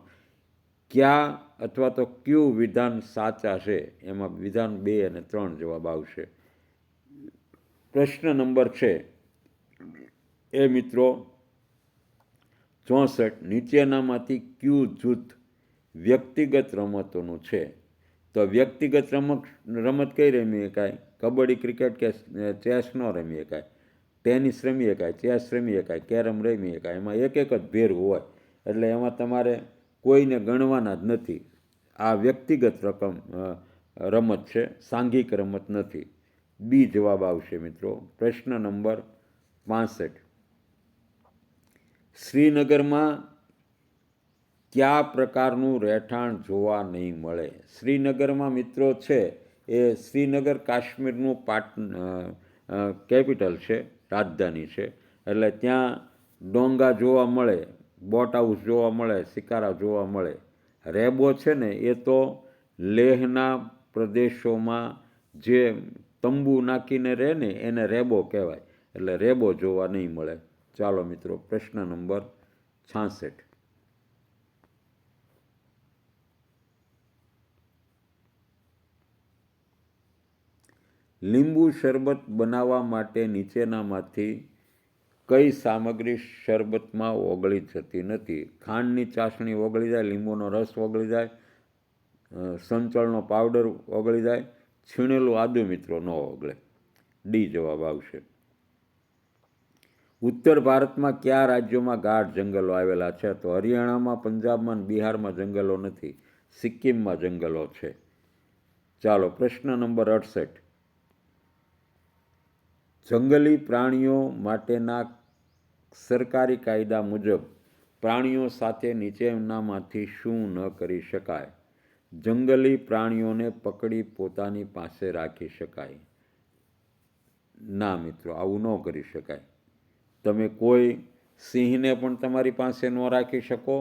કયા અથવા તો કયું વિધાન સાચા છે? એમાં વિધાન 2 અને 3 જવાબ આવશે. પ્રશ્ન નંબર છે એ મિત્રો 64. નીચેનામાંથી કયું જૂથ વ્યક્તિગત રમતોનું છે? તો વ્યક્તિગત રમત કઈ રમી શકાય? કબડ્ડી, ક્રિકેટ કે ચેસ ન રમી શકાય. ટેનિસ રમી શકાય, ચેસ રમી શકાય, કેરમ રમી શકાય. એમાં એક જ ભેરું હોય, એટલે એમાં તમારે કોઈને ગણવાના જ નથી. આ વ્યક્તિગત રમત છે, સાંઘિક રમત નથી. બી જવાબ આવશે મિત્રો. પ્રશ્ન નંબર 65. શ્રીનગરમાં કયા પ્રકારનું રહેઠાણ જોવા નહીં મળે? શ્રીનગરમાં મિત્રો છે એ શ્રીનગર કાશ્મીરનું કેપિટલ છે, રાજધાની છે. એટલે ત્યાં ડોંગા જોવા મળે, બોટ હાઉસ જોવા મળે, શિકારા જોવા મળે. રેબો છે ને એ તો લેહના પ્રદેશોમાં જે તંબુ નાખીને રહે ને એને રેબો કહેવાય. એટલે રેબો જોવા નહીં મળે. ચાલો મિત્રો, પ્રશ્ન નંબર 66. લીંબુ શરબત બનાવવા માટે નીચેનામાંથી કઈ સામગ્રી શરબતમાં ઓગળી જતી નથી? ખાંડની ચાસણી ઓગળી જાય, લીંબુનો રસ ઓગળી જાય, સંચળનો પાવડર ઓગળી જાય, છીણેલું આદુ મિત્રો ન ઓગળે. ડી જવાબ આવશે. ઉત્તર ભારતમાં કયા રાજ્યોમાં ગાઢ જંગલો આવેલા છે? તો હરિયાણામાં, પંજાબમાં અને બિહારમાં જંગલો નથી, સિક્કિમમાં જંગલો છે. ચાલો, પ્રશ્ન નંબર 68. જંગલી પ્રાણીઓ માટેના સરકારી કાયદા મુજબ પ્રાણીઓ સાથે નીચેનામાંથી શું ન કરી શકાય? જંગલી પ્રાણીઓને પકડી પોતાની પાસે રાખી શકાય? ના મિત્રો, આવું ન કરી શકાય. તમે કોઈ સિંહને પણ તમારી પાસે ન રાખી શકો,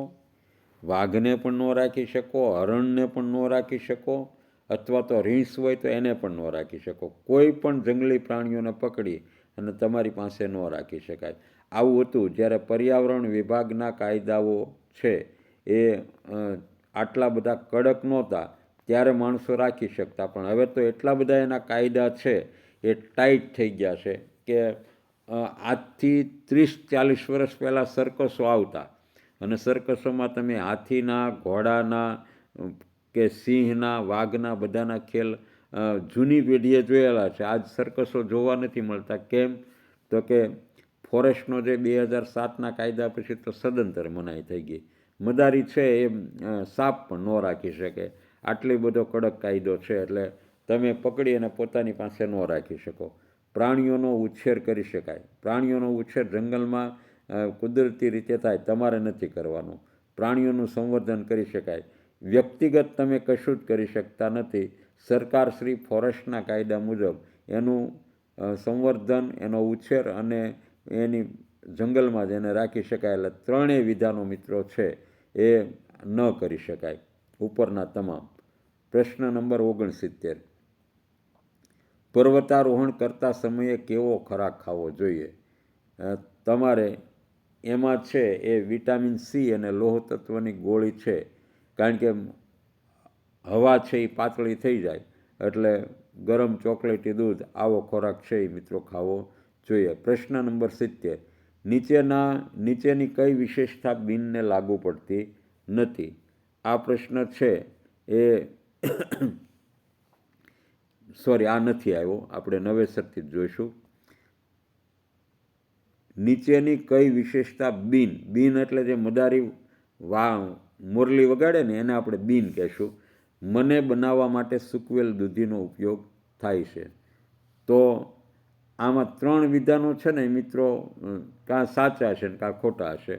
વાઘને પણ ન રાખી શકો, હરણને પણ ન રાખી શકો, અથવા તો રીંછ હોય તો એને પણ ન રાખી શકો. કોઈ પણ જંગલી પ્રાણીઓને પકડી અને તમારી પાસે ન રાખી શકાય. આવું હતું જ્યારે પર્યાવરણ વિભાગના કાયદાઓ છે એ આટલા બધા કડક નહોતા ત્યારે માણસો રાખી શકતા, પણ હવે તો એટલા બધા એના કાયદા છે એ ટાઈટ થઈ ગયા છે કે આજથી 30-40 વર્ષ પહેલાં સર્કસો આવતા અને સર્કસોમાં તમે હાથીના, ઘોડાના કે સિંહના, વાઘના બધાના ખેલ જૂની પેઢીએ જોયેલા છે. આજ સર્કસો જોવા નથી મળતા. કેમ? તો કે ફોરેસ્ટનો જે 2007ના કાયદા પછી તો સદંતર મનાઈ થઈ ગઈ. મદારી છે એ સાપ પણ ન રાખી શકે, આટલી બધો કડક કાયદો છે. એટલે તમે પકડી અને પોતાની પાસે ન રાખી શકો. પ્રાણીઓનો ઉછેર કરી શકાય. પ્રાણીઓનો ઉછેર જંગલમાં કુદરતી રીતે થાય, તમારે નથી કરવાનો. પ્રાણીઓનું સંવર્ધન કરી શકાય. વ્યક્તિગત તમે કશું જ કરી શકતા નથી. સરકારશ્રી ફોરેસ્ટના કાયદા મુજબ એનું સંવર્ધન, એનો ઉછેર અને એની જંગલમાં જ એને રાખી શકાય. એટલે ત્રણેય વિધાનો મિત્રો છે એ ન કરી શકાય, ઉપરના તમામ. પ્રશ્ન નંબર 69. પર્વતારોહણ કરતા સમયે કેવો ખોરાક ખાવો જોઈએ? તમારે એમાં છે એ વિટામિન સી અને લોહ તત્વની ગોળી છે, કારણ કે હવા છે એ પાતળી થઈ જાય એટલે ગરમ ચોકલેટી દૂધ આવો ખોરાક છે એ મિત્રો ખાવો જોઈએ. પ્રશ્ન નંબર 70. નીચેની કઈ વિશેષતા બિનને લાગુ પડતી નથી? આ પ્રશ્ન છે એ આ નથી આવ્યો, આપણે નવેસરથી જ જોઈશું. નીચેની કઈ વિશેષતા બીન એટલે જે મદારી મોરલી વગાડે ને એને આપણે બીન કહેશું. મને બનાવવા માટે સૂકવેલ દૂધીનો ઉપયોગ થાય છે. તો આમાં 3 વિધાનો છે ને મિત્રો, કાં સાચા હશે ને કાં ખોટા હશે.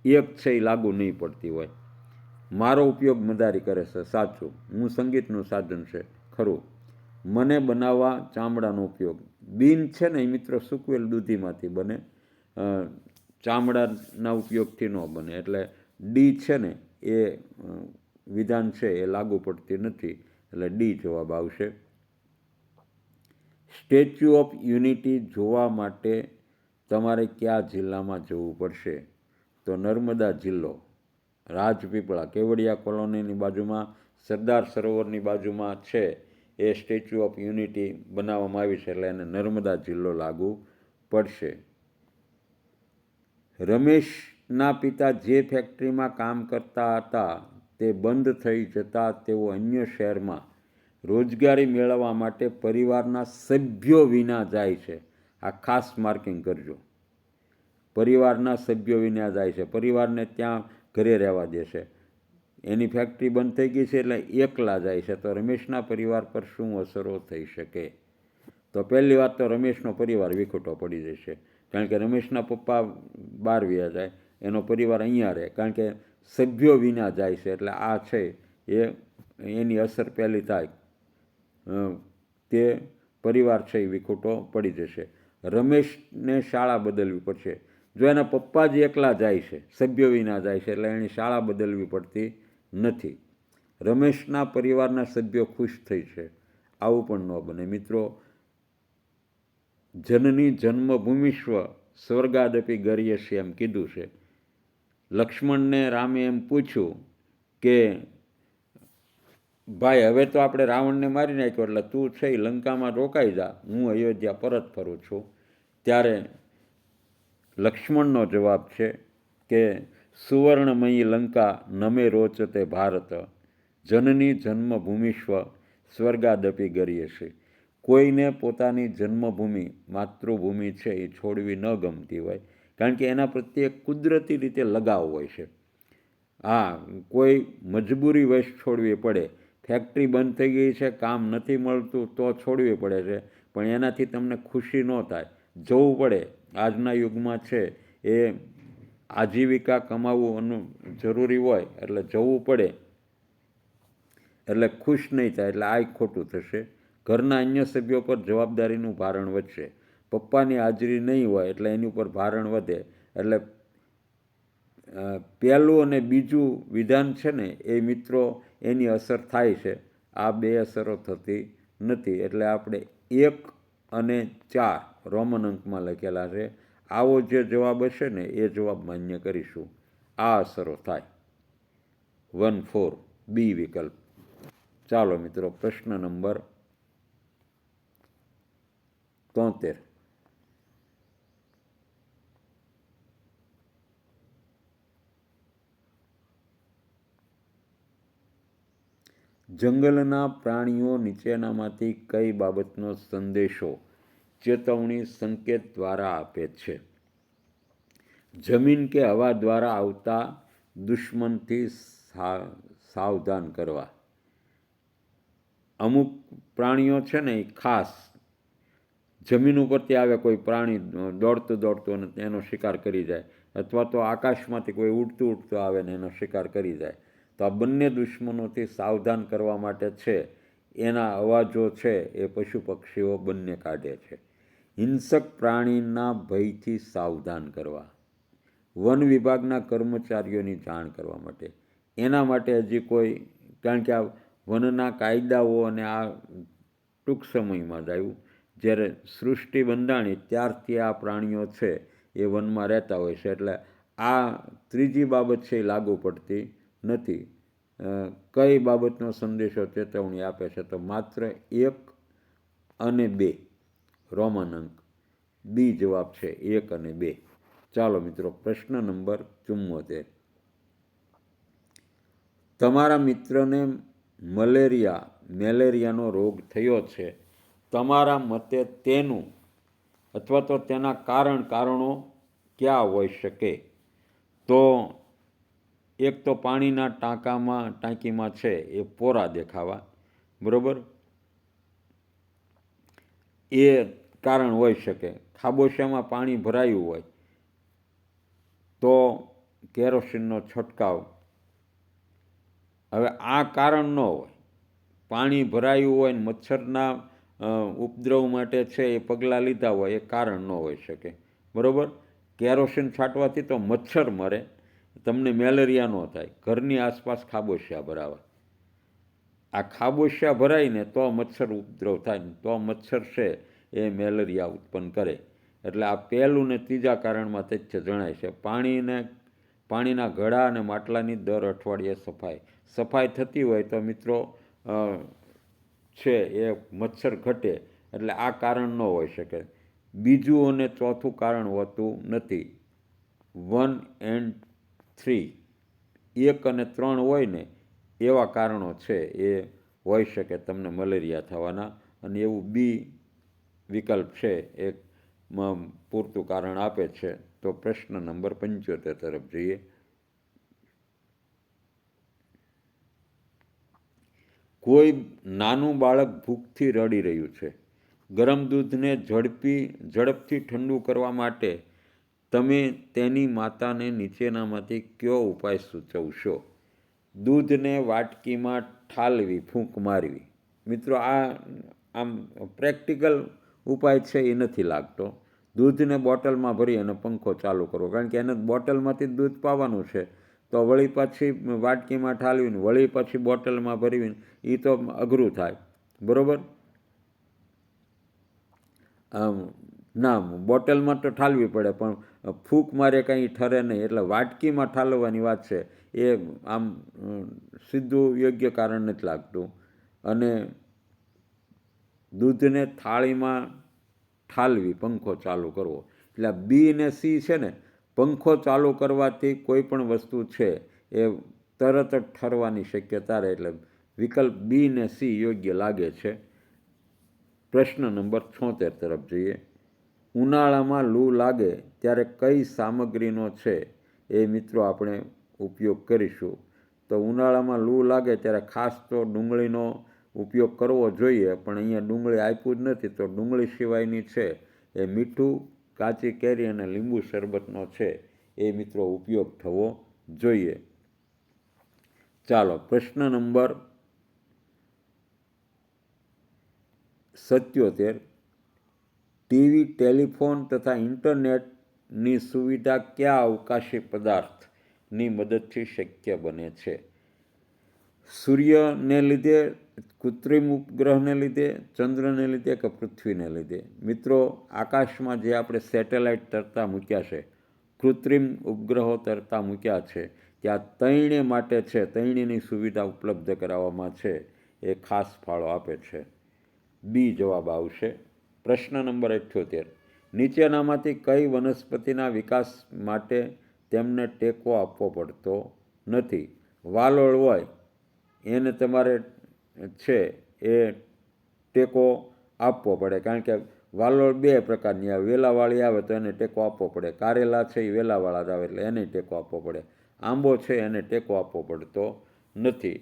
એક છે એ લાગુ નહીં પડતી હોય. મારો ઉપયોગ મદારી કરે છે, સાચું. હું સંગીતનું સાધન છે, ખરું. મને બનાવવા ચામડાનો ઉપયોગ, બીન છે ને એ મિત્રો સૂકવેલ દૂધીમાંથી બને, ચામડાના ઉપયોગથી ન બને. એટલે ડી છે ને એ વિધાન છે એ લાગુ પડતી નથી, એટલે ડી જવાબ આવશે. સ્ટેચ્યુ ઓફ યુનિટી જોવા માટે તમારે કયા જિલ્લામાં જવું પડશે? તો નર્મદા જિલ્લો, રાજપીપળા, કેવડિયા કોલોનીની બાજુમાં, સરદાર સરોવરની બાજુમાં છે એ સ્ટેચ્યુ ઓફ યુનિટી બનાવવામાં આવી છે, એટલે એને નર્મદા જિલ્લો લાગુ પડશે. રમેશના પિતા જે ફેક્ટરીમાં કામ કરતા હતા તે બંધ થઈ જતાં તેઓ અન્ય શહેરમાં રોજગારી મેળવવા માટે પરિવારના સભ્યો વિના જાય છે. આ ખાસ માર્કિંગ કરજો. પરિવારના સભ્યો વિના જાય છે, પરિવારને ત્યાં ઘરે રહેવા દેશે. એની ફેક્ટરી બંધ થઈ ગઈ છે એટલે એકલા જાય છે. તો રમેશના પરિવાર પર શું અસરો થઈ શકે? તો પહેલી વાત તો રમેશનો પરિવાર વિખૂટો પડી જશે, કારણ કે રમેશના પપ્પા બહાર વયા જાય, એનો પરિવાર અહીંયા રહે, કારણ કે સભ્યો વિના જાય છે. એટલે આ છે એની અસર પહેલી થાય, તે પરિવાર છે એ વિખૂટો પડી જશે. રમેશને શાળા બદલવી પડશે. જો એના પપ્પા જ એકલા જાય છે, સભ્યો વિના જાય છે, એટલે એની શાળા બદલવી પડતી નથી. રમેશના પરિવારના સભ્યો ખુશ થઈ છે, આવું પણ ન બને મિત્રો. જનની જન્મભૂમિસ્વ સ્વર્ગાદપી ગર્યસે એમ કીધું છે. લક્ષ્મણને રામે એમ પૂછ્યું કે ભાઈ હવે તો આપણે રાવણને મારી નાખ્યો, એટલે તું છે લંકામાં રોકાઈ જા, હું અયોધ્યા પરત ફરું છું. ત્યારે લક્ષ્મણનો જવાબ છે કે સુવર્ણમયી લંકા નમે રોચતે ભારત જનની જન્મભૂમિશ્વ સ્વર્ગાદપી ગરીયસે. કોઈને પોતાની જન્મભૂમિ માતૃભૂમિ છે એ છોડવી ન ગમતી હોય, કારણ કે એના પ્રત્યે કુદરતી રીતે લગાવ હોય છે. હા, કોઈ મજબૂરી વશ છોડવી પડે, ફેક્ટરી બંધ થઈ ગઈ છે, કામ નથી મળતું તો છોડવી પડે છે, પણ એનાથી તમને ખુશી ન થાય, જવું પડે. આજના યુગમાં છે એ આજીવિકા કમાવવું જરૂરી હોય એટલે જવું પડે, એટલે ખુશ નહીં થાય, એટલે આ ખોટું થશે. ઘરના અન્ય સભ્યો પર જવાબદારીનું ભારણ વધશે. પપ્પાની હાજરી નહીં હોય એટલે એની ઉપર ભારણ વધે. એટલે પહેલું અને બીજું વિધાન છે ને એ મિત્રો એની અસર થાય છે, આ બે અસરો થતી નથી. એટલે આપણે 1 અને 4 રોમન અંકમાં લખેલા છે, આવો જે જવાબ હશે ને એ જવાબ માન્ય કરીશું. આ અસરો થાય. 1-4 બી વિકલ્પ. ચાલો મિત્રો, પ્રશ્ન નંબર 73. જંગલના પ્રાણીઓ નીચેનામાંથી કઈ બાબતનો સંદેશો ચેતવણી સંકેત દ્વારા આપે છે? જમીન કે હવા દ્વારા આવતા દુશ્મનથી સાવધાન કરવા. અમુક પ્રાણીઓ છે ને એ ખાસ જમીન ઉપરથી આવે કોઈ પ્રાણી દોડતું દોડતું અને એનો શિકાર કરી જાય, અથવા તો આકાશમાંથી કોઈ ઉડતું ઉડતું આવે ને એનો શિકાર કરી જાય. તો આ બંને દુશ્મનોથી સાવધાન કરવા માટે છે એના અવાજો છે એ પશુ પક્ષીઓ બંને કાઢે છે. હિંસક પ્રાણીના ભયથી સાવધાન કરવા, વન વિભાગના કર્મચારીઓની જાણ કરવા માટે. એના માટે હજી કોઈ, કારણ કે આ વનના કાયદાઓ અને આ ટૂંક સમયમાં જ આવ્યું. જ્યારે સૃષ્ટિ બંધાણી ત્યારથી આ પ્રાણીઓ છે એ વનમાં રહેતા હોય છે, એટલે આ ત્રીજી બાબત છે એ લાગુ પડતી નથી. કઈ બાબતનો સંદેશો ચેતવણી આપે છે? તો માત્ર 1 અને 2 રોમન અંક. બી જવાબ છે 1 અને 2. ચાલો મિત્રો, પ્રશ્ન નંબર 74. તમારા મિત્રને મેલેરિયાનો રોગ થયો છે. તમારા મતે તેનું અથવા તો તેના કારણો ક્યાં હોઈ શકે? તો એક તો પાણીના ટાંકીમાં છે એ પોરા દેખાવા, બરાબર, એ કારણ હોઈ શકે. ખાબોશિયામાં પાણી ભરાયું હોય તો કેરોસીનનો છંટકાવ. હવે આ કારણ ન હોય, પાણી ભરાયું હોય ને મચ્છરના ઉપદ્રવ માટે છે એ પગલાં લીધા હોય, એ કારણ ન હોઈ શકે, બરાબર. કેરોસીન છાંટવાથી તો મચ્છર મરે, તમને મેલેરિયા ન થાય. ઘરની આસપાસ ખાબોશિયા ભરાવા, આ ખાબોશિયા ભરાઈને તો મચ્છર ઉપદ્રવ થાય ને તો મચ્છર છે એ મેલેરિયા ઉત્પન્ન કરે. એટલે આ પહેલું ને ત્રીજા કારણમાં તથ્ય જણાય છે. પાણીના ઘડા અને માટલાની દર અઠવાડિયે સફાઈ થતી હોય તો મિત્રો છે એ મચ્છર ઘટે, એટલે આ કારણ ન હોઈ શકે. બીજું અને ચોથું કારણ હોતું નથી. 1 and 3, 1 અને 3 હોય ને એવા કારણો છે એ હોઈ શકે તમને મલેરિયા થવાના, અને એવું બી વિકલ્પ છે એ પૂરતું કારણ આપે છે. તો પ્રશ્ન નંબર 75 તરફ જઈએ. કોઈ નાનું બાળક ભૂખથી રડી રહ્યું છે. ગરમ દૂધને ઝડપથી ઠંડુ કરવા માટે તમે તેની માતાને નીચેનામાંથી કયો ઉપાય સૂચવશો? દૂધને વાટકીમાં ઠાલવી, ફૂંક મારવી. મિત્રો, આ આમ પ્રેક્ટિકલ ઉપાય છે એ નથી લાગતો. દૂધને બોટલમાં ભરી અને પંખો ચાલુ કરવો, કારણ કે એને બોટલમાંથી જ દૂધ પાવાનું છે, તો વળી પાછી વાટકીમાં ઠાલવીને વળી પાછી બોટલમાં ભરવીને એ તો અઘરું થાય, બરાબર. ના, બોટલમાં તો ઠાલવી પડે, પણ ફૂંક મારે કંઈ ઠરે નહીં. એટલે વાટકીમાં ઠાલવવાની વાત છે એ આમ સીધું યોગ્ય કારણ નથી લાગતું. અને દૂધને થાળીમાં ઠાલવી, પંખો ચાલુ કરવો, એટલે બી ને સી છે ને, પંખો ચાલુ કરવાથી કોઈ પણ વસ્તુ છે એ તરત જ ઠરવાની શક્યતા રહે, એટલે વિકલ્પ બી ને સી યોગ્ય લાગે છે. પ્રશ્ન નંબર 76 તરફ જઈએ. ઉનાળામાં લૂ લાગે ત્યારે કઈ સામગ્રીનો છે એ મિત્રો આપણે ઉપયોગ કરીશું? તો ઉનાળામાં લૂ લાગે ત્યારે ખાસ તો ડુંગળીનો ઉપયોગ કરવો જોઈએ, પણ અહીંયા ડુંગળી આપ્યું જ નથી, તો ડુંગળી સિવાયની છે એ મીઠું, કાચી કેરી અને લીંબુ શરબતનો છે એ મિત્રો ઉપયોગ થવો જોઈએ. ચાલો, પ્રશ્ન નંબર 77. ટીવી, ટેલિફોન તથા ઇન્ટરનેટની સુવિધા કયા અવકાશી પદાર્થની મદદથી શક્ય બને છે? સૂર્યને લીધે, કૃત્રિમ ઉપગ્રહને લીધે, ચંદ્રને લીધે કે પૃથ્વીને લીધે? મિત્રો, આકાશમાં જે આપણે સેટેલાઇટ તરતા મૂક્યા છે, કૃત્રિમ ઉપગ્રહો તરતા મૂક્યા છે, ત્યાં ત્રણે માટે છે, ત્રણેયની સુવિધા ઉપલબ્ધ કરાવવામાં છે એ ખાસ ફાળો આપે છે. બી જવાબ આવશે. પ્રશ્ન નંબર 78. નીચેનામાંથી કઈ વનસ્પતિના વિકાસ માટે તેમને ટેકો આપવો પડતો નથી? વાલોળ હોય એને તમારે છે એ ટેકો આપવો પડે, કારણ કે વાલોળ બે પ્રકારની આવે. વેલાવાળી આવે તો એને ટેકો આપવો પડે. કારેલા છે એ વેલાવાળા જ આવે એટલે એને ટેકો આપવો પડે. આંબો છે એને ટેકો આપવો પડતો નથી.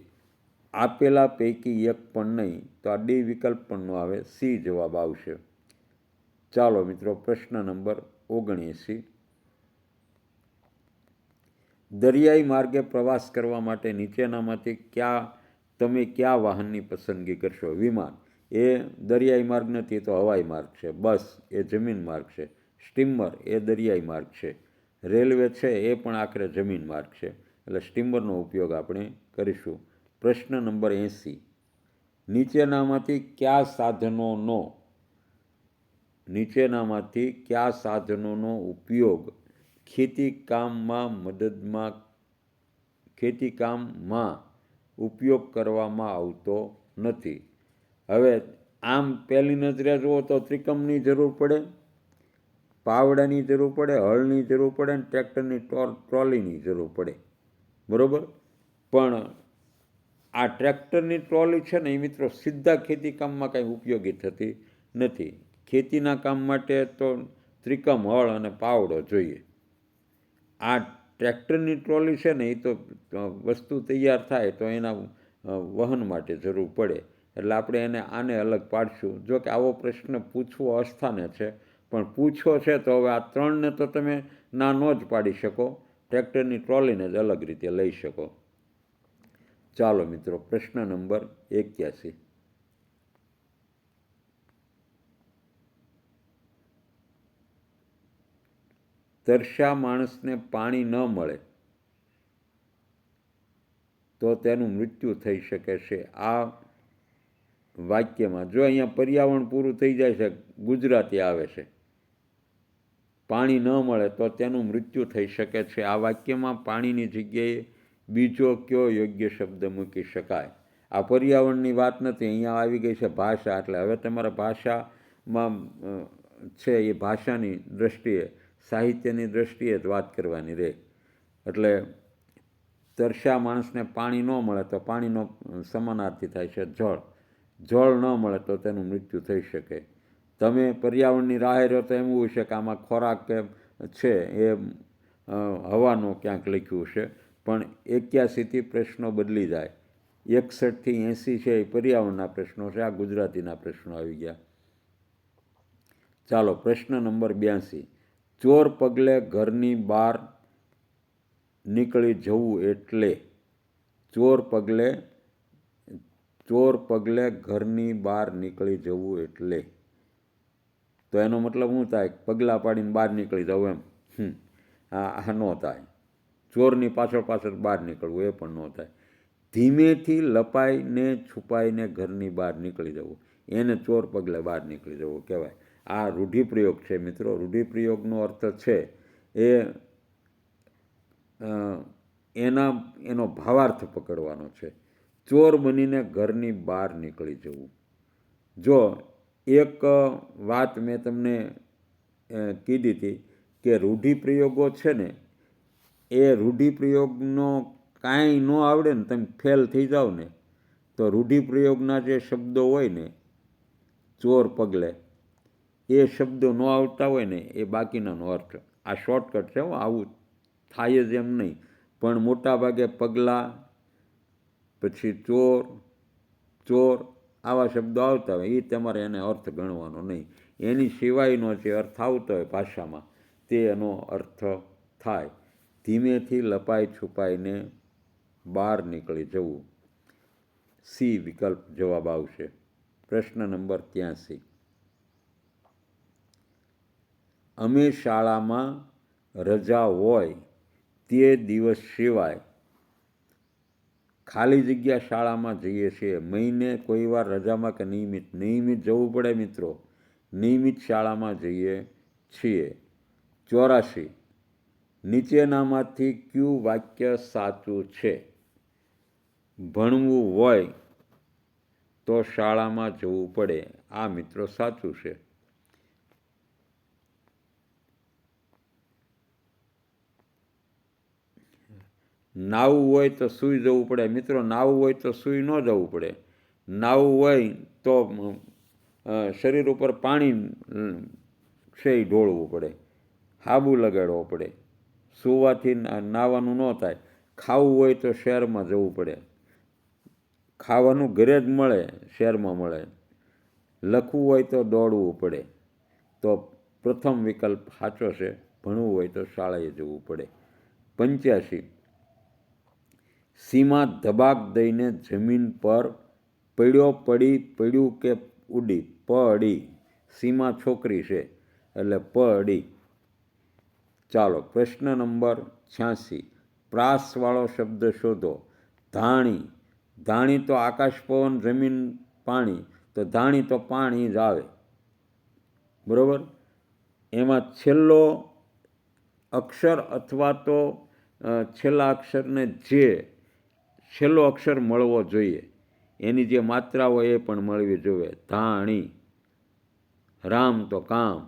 આપેલા પૈકી એક પણ નહીં, તો આ ડી વિકલ્પ પણ ન આવે, સી જવાબ આવશે. ચાલો મિત્રો, પ્રશ્ન નંબર 79. દરિયાઈ માર્ગે પ્રવાસ કરવા માટે નીચેનામાંથી તમે કયા વાહનની પસંદગી કરશો? વિમાન એ દરિયાઈ માર્ગ નથી, તો હવાઈ માર્ગ છે. બસ એ જમીન માર્ગ છે. સ્ટીમર એ દરિયાઈ માર્ગ છે. રેલવે છે એ પણ આખરે જમીન માર્ગ છે, એટલે સ્ટીમરનો ઉપયોગ આપણે કરીશું. પ્રશ્ન નંબર 80. નીચેનામાંથી કયા સાધનોનો ઉપયોગ ખેતીકામમાં ઉપયોગ કરવામાં આવતો નથી? હવે આમ પહેલી નજરે જુઓ તો ત્રિકમની જરૂર પડે, પાવડાની જરૂર પડે, હળની જરૂર પડે અને ટ્રેક્ટરની ટ્રોલીની જરૂર પડે, બરાબર? પણ આ ટ્રેક્ટરની ટ્રોલી છે ને એ મિત્રો સીધા ખેતીકામમાં કાંઈ ઉપયોગી થતી નથી. ખેતીના કામ માટે તો ત્રિકમ, હળ અને પાવડો જોઈએ. આ ટ્રેક્ટરની ટ્રોલી છે ને એ તો વસ્તુ તૈયાર થાય તો એના વહન માટે જરૂર પડે, એટલે આપણે આને અલગ પાડશું. જો કે આવો પ્રશ્ન પૂછવો અસ્થાને છે, પણ પૂછો છે તો હવે આ ત્રણને તો તમે ના ન જ પાડી શકો, ટ્રેક્ટરની ટ્રોલીને જ અલગ રીતે લઈ શકો. ચાલો મિત્રો, પ્રશ્ન નંબર 81. તરસ્યા માણસને પાણી ન મળે તો તેનું મૃત્યુ થઈ શકે છે. આ વાક્યમાં જો અહીંયા પર્યાવરણ પૂરું થઈ જાય છે, ગુજરાતી આવે છે, પાણી ન મળે તો તેનું મૃત્યુ થઈ શકે છે. આ વાક્યમાં પાણીની જગ્યાએ બીજો કયો યોગ્ય શબ્દ મૂકી શકાય? આ પર્યાવરણની વાત નથી, અહીંયા આવી ગઈ છે ભાષા, એટલે હવે તમારે ભાષામાં છે એ ભાષાની દૃષ્ટિએ, સાહિત્યની દૃષ્ટિએ જ વાત કરવાની રહે. એટલે તરસ્યા માણસને પાણી ન મળે તો પાણીનો સમાનાર્થી થાય છે જળ. જળ ન મળે તો તેનું મૃત્યુ થઈ શકે. તમે પર્યાવરણની રાહે રહો તો એમ હોય છે કે આમાં ખોરાક છે એ હવાનો ક્યાંક લખ્યું છે, પણ 81થી પ્રશ્નો બદલી જાય. 61થી 80 છે એ પર્યાવરણના પ્રશ્નો છે, આ ગુજરાતીના પ્રશ્નો આવી ગયા. ચાલો, પ્રશ્ન નંબર 82. ચોર પગલે ઘરની બહાર નીકળી જવું એટલે? ચોર પગલે ઘરની બહાર નીકળી જવું એટલે? તો એનો મતલબ શું થાય? પગલાં પાડીને બહાર નીકળી જવું એમ? આ ન થાય. ચોરની પાછળ બહાર નીકળવું એ પણ ન થાય. ધીમેથી લપાઈને છુપાઈને ઘરની બહાર નીકળી જવું, એને ચોર પગલે બહાર નીકળી જવું કહેવાય. આ રૂઢિપ્રયોગ છે મિત્રો. રૂઢિપ્રયોગનો અર્થ છે એનો ભાવાર્થ પકડવાનો છે. ચોર બનીને ઘરની બહાર નીકળી જવું. જો એક વાત મેં તમને કીધી હતી કે રૂઢિપ્રયોગો છે ને એ રૂઢિપ્રયોગનો કાંઈ ન આવડે ને તમે ફેલ થઈ જાઓ ને તો રૂઢિપ્રયોગના જે શબ્દો હોય ને ચોર પગલે એ શબ્દો ન આવતા હોય ને એ બાકીનાનો અર્થ. આ શોર્ટકટ છે, આવું થાય જ એમ નહીં, પણ મોટાભાગે પગલાં પછી ચોર ચોર આવા શબ્દો આવતા હોય એ તમારે એને અર્થ ગણવાનો નહીં. એની સિવાયનો જે અર્થ આવતો હોય ભાષામાં તે એનો અર્થ થાય. ધીમેથી લપાઈ છુપાઈને બહાર નીકળી જવું. સી વિકલ્પ જવાબ આવશે. પ્રશ્ન નંબર 83. અમે શાળામાં રજા હોય તે દિવસ સિવાય ખાલી જગ્યા શાળામાં જઈએ છીએ. મહિને કોઈ વાર રજામાં કે નિયમિત જવું પડે મિત્રો. નિયમિત શાળામાં જઈએ છીએ. 84. નીચેનામાંથી કયું વાક્ય સાચું છે? ભણવું હોય તો શાળામાં જવું પડે. આ મિત્રો સાચું છે. નાવું હોય તો સૂઈ જવું પડે. મિત્રો નાવું હોય તો સૂઈ ન જવું પડે. નાવું હોય તો શરીર ઉપર પાણી છે એ ઢોળવું પડે, હાબુ લગાડવો પડે. સૂવાથી નાવાનું ન થાય. ખાવું હોય તો શહેરમાં જવું પડે. ખાવાનું ઘરે જ મળે, શહેરમાં મળે. લખવું હોય તો દોડવું પડે. તો પ્રથમ વિકલ્પ સાચો છે. ભણવું હોય તો શાળાએ જવું પડે. 85. સીમા ધબાક દઈને જમીન પર પડ્યું કે ઉડી? પડી. સીમા છોકરી છે એટલે પડી. ચાલો પ્રશ્ન નંબર 86. પ્રાસવાળો શબ્દ શોધો. ધાણી. ધાણી તો આકાશ, પવન, જમીન, પાણી. તો ધાણી તો પાણી જ આવે, બરાબર. એમાં છેલ્લો અક્ષર અથવા તો છેલ્લા અક્ષરને જે છેલ્લો અક્ષર મળવો જોઈએ, એની જે માત્રા હોય એ પણ મળવી જોઈએ. ધાણી. રામ તો કામ.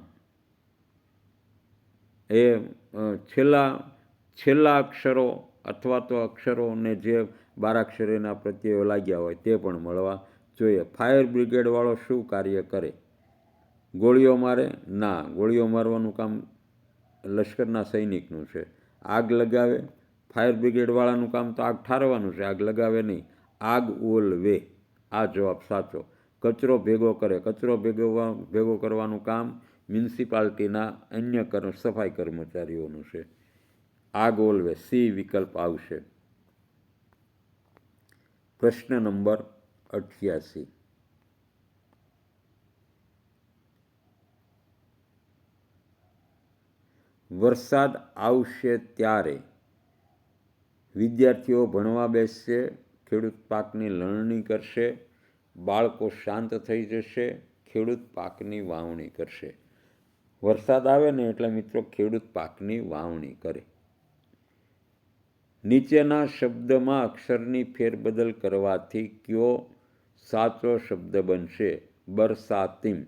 એ છેલ્લા અક્ષરો અથવા તો અક્ષરોને જે બારાક્ષરીના પ્રત્યયો લાગ્યા હોય તે પણ મળવા જોઈએ. ફાયર બ્રિગેડવાળો શું કાર્ય કરે? ગોળીઓ મારે? ના, ગોળીઓ મારવાનું કામ લશ્કરના સૈનિકનું છે. આગ લગાવે? ફાયર બ્રિગેડવાળાનું કામ તો આગ ઠારવાનું છે, આગ લગાવે નહીં. આગ ઓલવે. આ જવાબ સાચો. કચરો ભેગો કરે? કચરો ભેગો કરવાનું કામ મ્યુનિસિપાલિટીના અન્ય સફાઈ કર્મચારીઓનું છે. આગ ઓલવે. સી વિકલ્પ આવશે. પ્રશ્ન નંબર 88. વરસાદ આવશે ત્યારે વિદ્યાર્થીઓ ભણવા બેસશે, ખેડૂત પાકની લણણી કરશે, બાળકો શાંત થઈ જશે, ખેડૂત પાકની વાવણી કરશે. વરસાદ આવે ને એટલે મિત્રો ખેડૂત પાકની વાવણી કરે. નીચેના શબ્દમાં અક્ષરની ફેરબદલ કરવાથી કયો સાચો શબ્દ બનશે? બરસાતીમ.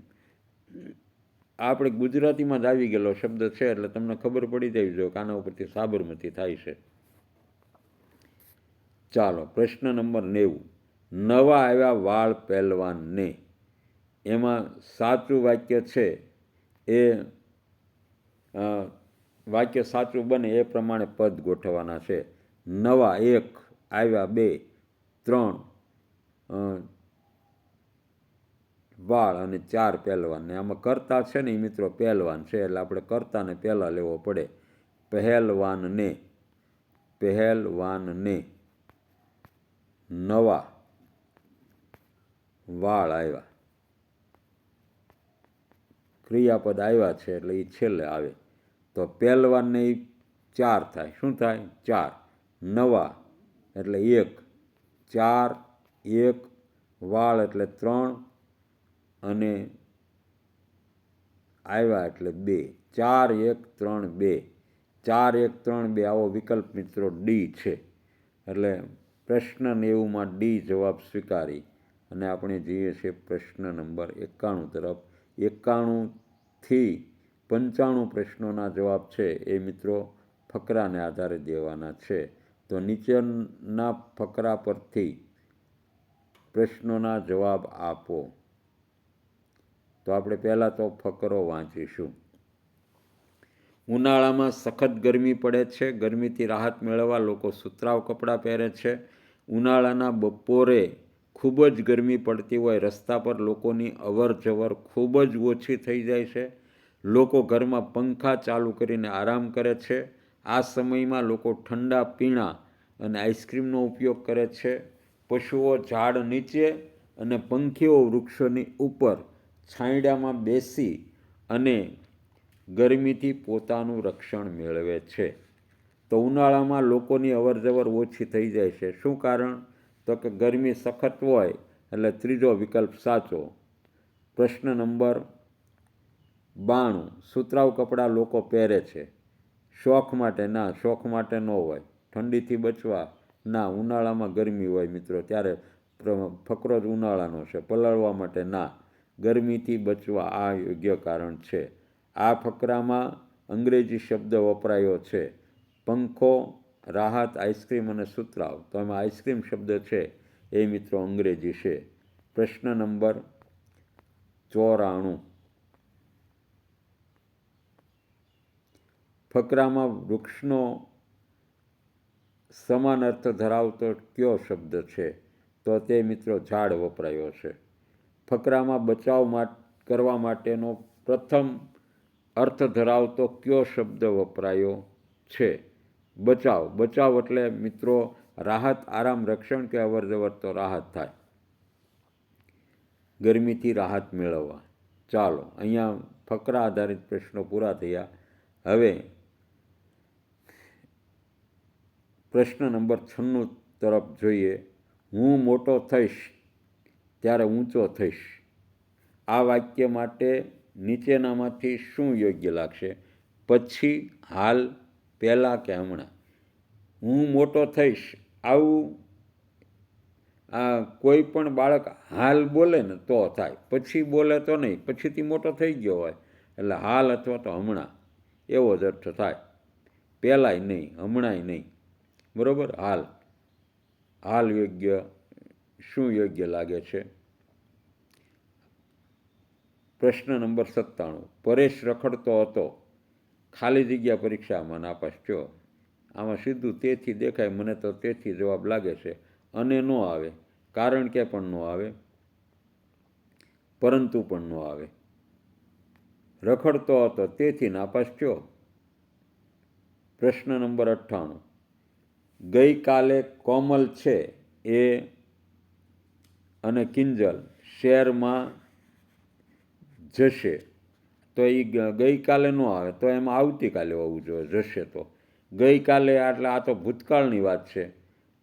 આપણે ગુજરાતીમાં જ આવી ગયેલો શબ્દ છે એટલે તમને ખબર પડી જવી જોઈએ કે આના ઉપરથી સાબરમતી થાય છે. ચાલો પ્રશ્ન નંબર 90. નવા આવ્યા વાળ પહેલવાનને. એમાં સાચું વાક્ય છે એ વાક્ય સાચું બને એ પ્રમાણે પદ ગોઠવવાના છે. નવા 1, આવ્યા 2, 3 વાળ અને 4 પહેલવાન. ને આમાં કરતા છે ને એ મિત્રો પહેલવાન છે એટલે આપણે કરતાને પહેલાં લેવો પડે. પહેલવાનને. પહેલવાનને નવા વાળ આવ્યા. ક્રિયાપદ આવ્યા છે એટલે એ છેલ્લે આવે. તો પહેલવાનને એ 4 થાય. શું થાય? 4. નવા એટલે 1, 4, 1 વાળ એટલે 3 અને આવ્યા એટલે 2. 4, 1, 3, 2. 4, 1, 3, 2 આવો વિકલ્પ મિત્રો ડી છે. એટલે પ્રશ્ન 90માં ડી જવાબ સ્વીકારી અને આપણે જઈએ છીએ પ્રશ્ન નંબર 91 તરફ. 91થી 95 પ્રશ્નોના જવાબ છે એ મિત્રો ફકરાને આધારે દેવાના છે. તો નીચેના ફકરા પરથી પ્રશ્નોના જવાબ આપો. તો આપણે પહેલાં તો ફકરો વાંચીશું. ઉનાળામાં સખત ગરમી પડે છે. ગરમીથી રાહત મેળવવા લોકો સુતરાઉ કપડાં પહેરે છે. ઉનાળાના બપોરે ખૂબ જ ગરમી પડતી હોય, રસ્તા પર લોકોની અવર જવર ખૂબ જ ઓછી થઈ જાય છે. લોકો ઘરમાં પંખા ચાલુ કરીને આરામ કરે છે. આ સમયમાં લોકો ઠંડા પીણા અને આઈસ્ક્રીમનો ઉપયોગ કરે છે. પશુઓ ઝાડ નીચે અને પંખીઓ વૃક્ષોની ઉપર છાંયડામાં બેસી અને ગરમીથી પોતાનું રક્ષણ મેળવે છે. તો ઉનાળામાં લોકોની અવરજવર ઓછી થઈ જાય છે. શું કારણ? તો કે ગરમી સખત હોય, એટલે ત્રીજો વિકલ્પ સાચો. પ્રશ્ન નંબર 92. સુતરાઉ કપડાં લોકો પહેરે છે. શોખ માટે? ના, શોખ માટે ન હોય. ઠંડીથી બચવા? ના, ઉનાળામાં ગરમી હોય મિત્રો, ત્યારે ફકરો જ ઉનાળાનો છે. પલળવા માટે? ના, ગરમીથી બચવા આ યોગ્ય કારણ છે. આ ફકરામાં અંગ્રેજી શબ્દ વપરાયો છે: પંખો, રાહત, આઈસ્ક્રીમ અને સુતરાઉ. તો એમાં આઈસ્ક્રીમ શબ્દ છે એ મિત્રો અંગ્રેજી છે. પ્રશ્ન નંબર 94. ફકરામાં વૃક્ષનો સમાન અર્થ ધરાવતો કયો શબ્દ છે? તો તે મિત્રો ઝાડ વપરાયો છે. ફકરામાં બચાવ કરવા માટેનો પ્રથમ અર્થ ધરાવતો કયો શબ્દ વપરાયો છે? બચાવ. બચાવ એટલે મિત્રો રાહત, આરામ, રક્ષણ કે અવરજવર, તો રાહત થાય, ગરમીથી રાહત મેળવવા. ચાલો, અહીંયા ફકરા આધારિત પ્રશ્નો પૂરા થયા. હવે પ્રશ્ન નંબર 96 તરફ જોઈએ. હું મોટો થઈશ ત્યારે ઊંચો થઈશ. આ વાક્ય માટે નીચેનામાંથી શું યોગ્ય લાગશે? પછી, હાલ, પહેલાં કે હમણાં? હું મોટો થઈશ, આવું કોઈ પણ બાળક હાલ બોલે ને તો થાય, પછી બોલે તો નહીં. પછીથી મોટો થઈ ગયો હોય એટલે હાલ અથવા તો હમણાં એવો જ અર્થ થાય. પહેલાંય નહીં, હમણાંય નહીં. બરાબર? હાલ. હાલ યોગ્ય. શું યોગ્ય લાગે છે? પ્રશ્ન નંબર 97. પરેશ રખડતો હતો. ખાલી જગ્યા પરીક્ષામાં નાપાસ થયો. આમાં સીધું તેથી દેખાય, મને તો તેથી જવાબ લાગે છે. અને ન આવે, કારણ કે પણ ન આવે, પરંતુ પણ ન આવે. રખડતો હતો તેથી નાપાસ થયો. પ્રશ્ન નંબર 98. ગઈકાલે કોમલ છે એ અને કિંજલ શહેરમાં જશે. તો એ ગઈકાલે ન આવે, તો એમાં આવતીકાલે હોવું જોઈએ જશે. તો ગઈકાલે એટલે આ તો ભૂતકાળની વાત છે.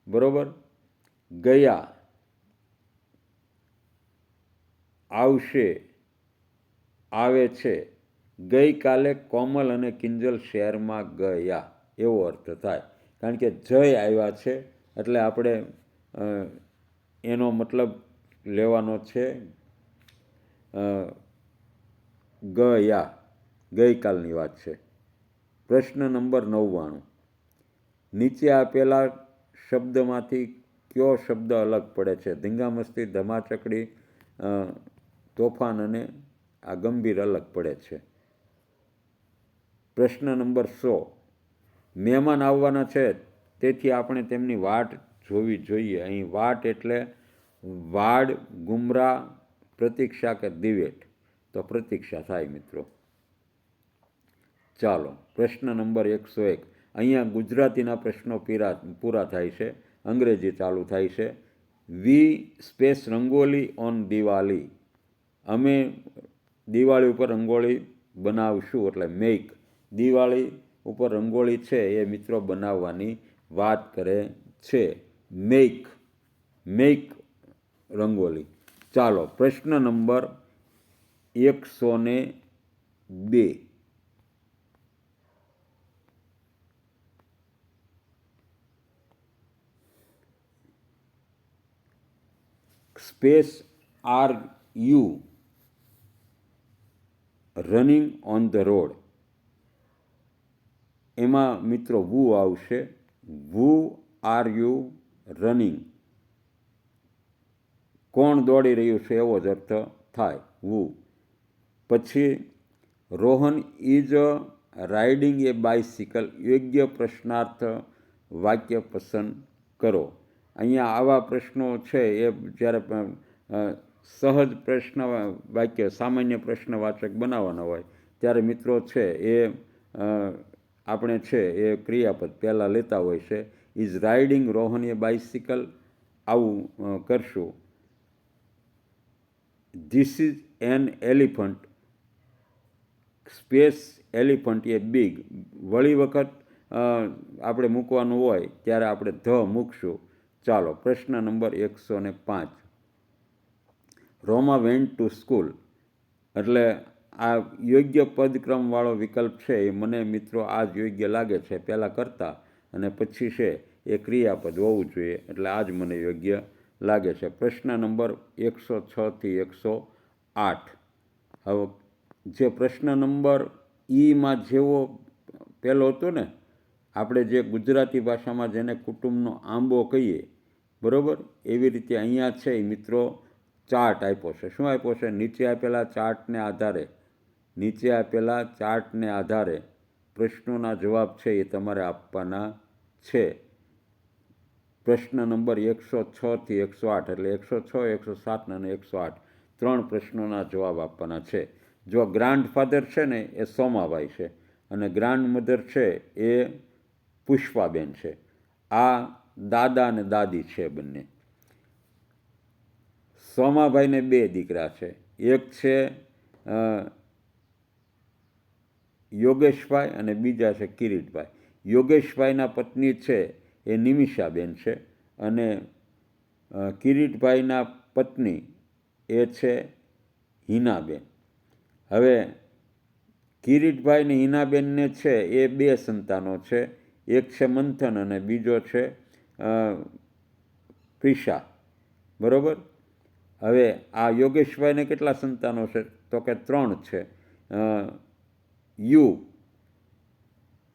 બરાબર? ગયા, આવશે, આવે છે. ગઈકાલે કોમલ અને કિંજલ શહેરમાં ગયા એવો અર્થ થાય. કારણ કે જય આવ્યા છે એટલે આપણે એનો મતલબ લેવાનો છે ગયા, ગઈકાલની વાત છે. પ્રશ્ન નંબર 99. નીચે આપેલા શબ્દમાંથી કયો શબ્દ અલગ પડે છે? ધીંગામસ્તી, ધમાચકડી, તોફાન અને આ ગંભીર અલગ પડે છે. પ્રશ્ન નંબર 100. મહેમાન આવવાના છે તેથી આપણે તેમની વાટ જોવી જોઈએ. અહીં વાટ એટલે વાડ, ગુમરા, પ્રતીક્ષા કે દિવેટ? તો પ્રતીક્ષા થાય મિત્રો. ચાલો, પ્રશ્ન નંબર 101. અહીંયા ગુજરાતીના પ્રશ્નો પૂરા થાય છે, અંગ્રેજી ચાલુ થાય છે. વી સ્પેસ રંગોલી ઓન દિવાળી. અમે દિવાળી ઉપર રંગોળી બનાવશું, એટલે મેક. દિવાળી ઉપર રંગોળી છે એ મિત્રો બનાવવાની વાત કરે છે. મેક રંગોલી. ચાલો, પ્રશ્ન number 102. Space are you running on the road, એમાં મિત્રો વુ આવશે. વુ આર યુ રનિંગ, કોણ દોડી રહ્યું છે એવો જ અર્થ થાય વુ. પછી Rohan is riding A bicycle, યોગ્ય પ્રશ્નાર્થ વાક્ય પસંદ કરો. અહીંયા આવા પ્રશ્નો છે એ જ્યારે સહજ પ્રશ્ન વાક્ય સામાન્ય પ્રશ્નવાચક બનાવવાના હોય ત્યારે મિત્રો છે એ આપણે છે એ ક્રિયાપદ પહેલાં લેતા હોય છે. Is riding Rohan A bicycle, આવું કરશું. This is an elephant, space elephant A big, વળી વખત આપણે મૂકવાનું હોય ત્યારે આપણે ધ મૂકશું. ચાલો પ્રશ્ન નંબર 105. રોમા વેન્ટ ટુ સ્કૂલ, એટલે આ યોગ્ય પદક્રમવાળો વિકલ્પ છે એ મને મિત્રો આ જ યોગ્ય લાગે છે, પહેલાં કરતાં અને પછી છે એ ક્રિયાપદ હોવું જોઈએ, એટલે આ જ મને યોગ્ય લાગે છે. પ્રશ્ન નંબર 106 થી 108. હવે જે પ્રશ્ન નંબર ઈમાં જેવો પહેલો હતો ને, આપણે જે ગુજરાતી ભાષામાં જેને કુટુંબનો આંબો કહીએ, બરાબર, એવી રીતે અહીંયા છે એ મિત્રો ચાર્ટ આપ્યો છે. શું આપ્યો છે? નીચે આપેલા ચાર્ટને આધારે પ્રશ્નોના જવાબ છે એ તમારે આપવાના છે. પ્રશ્ન નંબર 106 થી 108, એટલે 106, 107 અને 108 3 પ્રશ્નોના જવાબ આપવાના છે. જો ગ્રાન્ડફાધર છે ને એ સોમાભાઈ છે અને ગ્રાન્ડમધર છે એ પુષ્પાબેન છે. આ દાદા અને દાદી છે બંને. સોમાભાઈને 2 દીકરા છે. એક છે યોગેશભાઈ અને બીજા છે કિરીટભાઈ. યોગેશભાઈના પત્ની છે એ નિમિષાબેન છે અને કિરીટભાઈના પત્ની એ છે હિનાબેન. હવે કિરીટભાઈ ને હિનાબેનને છે એ 2 સંતાનો છે. એક છે મંથન અને બીજો છે પ્રિશા, બરાબર. હવે આ યોગેશભાઈને કેટલા સંતાનો છે? તો કે 3 છે.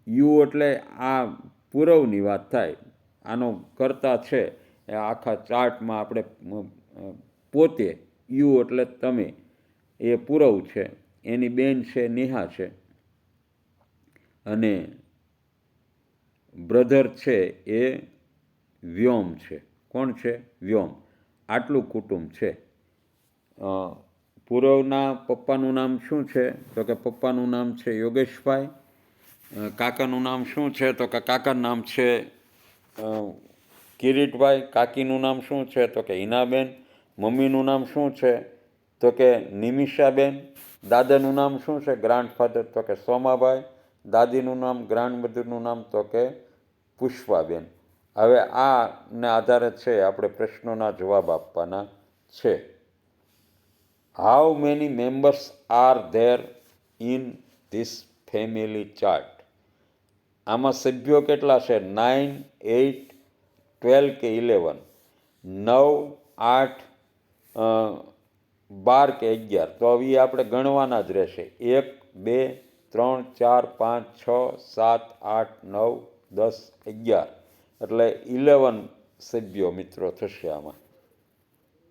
યુ એટલે આ પૂરવની વાત થાય. આનો કરતા છે એ આખા ચાર્ટમાં આપણે પોતે, યુ એટલે તમે, એ પૂરવ છે. એની બેન છે નેહા છે અને બ્રધર છે એ વ્યોમ છે. કોણ છે? વ્યોમ. આટલું કુટુંબ છે. પૂરવના પપ્પાનું નામ શું છે? તો કે પપ્પાનું નામ છે યોગેશભાઈ. કાકાનું નામ શું છે? તો કે કાકાનું નામ છે કિરીટભાઈ. કાકીનું નામ શું છે? તો કે હિનાબેન. મમ્મીનું નામ શું છે? તો કે નિમિષાબેન. દાદાનું નામ શું છે ગ્રાન્ડફાધર? તો કે સોમાભાઈ. દાદીનું નામ ગ્રાન્ડમધરનું નામ તો કે પુષ્પાબેન. હવે આને આધારે છે આપણે પ્રશ્નોના જવાબ આપવાના છે. How many members are there in this family chart? આમાં સભ્યો કેટલા છે? 9, 8, 12 કે 11? 9, 8, 12 કે 11? તો હવે આપણે ગણવાના જ રહેશે. 1, 2, 3, 4, 5, 6, 7, 8, 9, 10, 11, એટલે 11 સભ્યો મિત્રો થશે આમાં.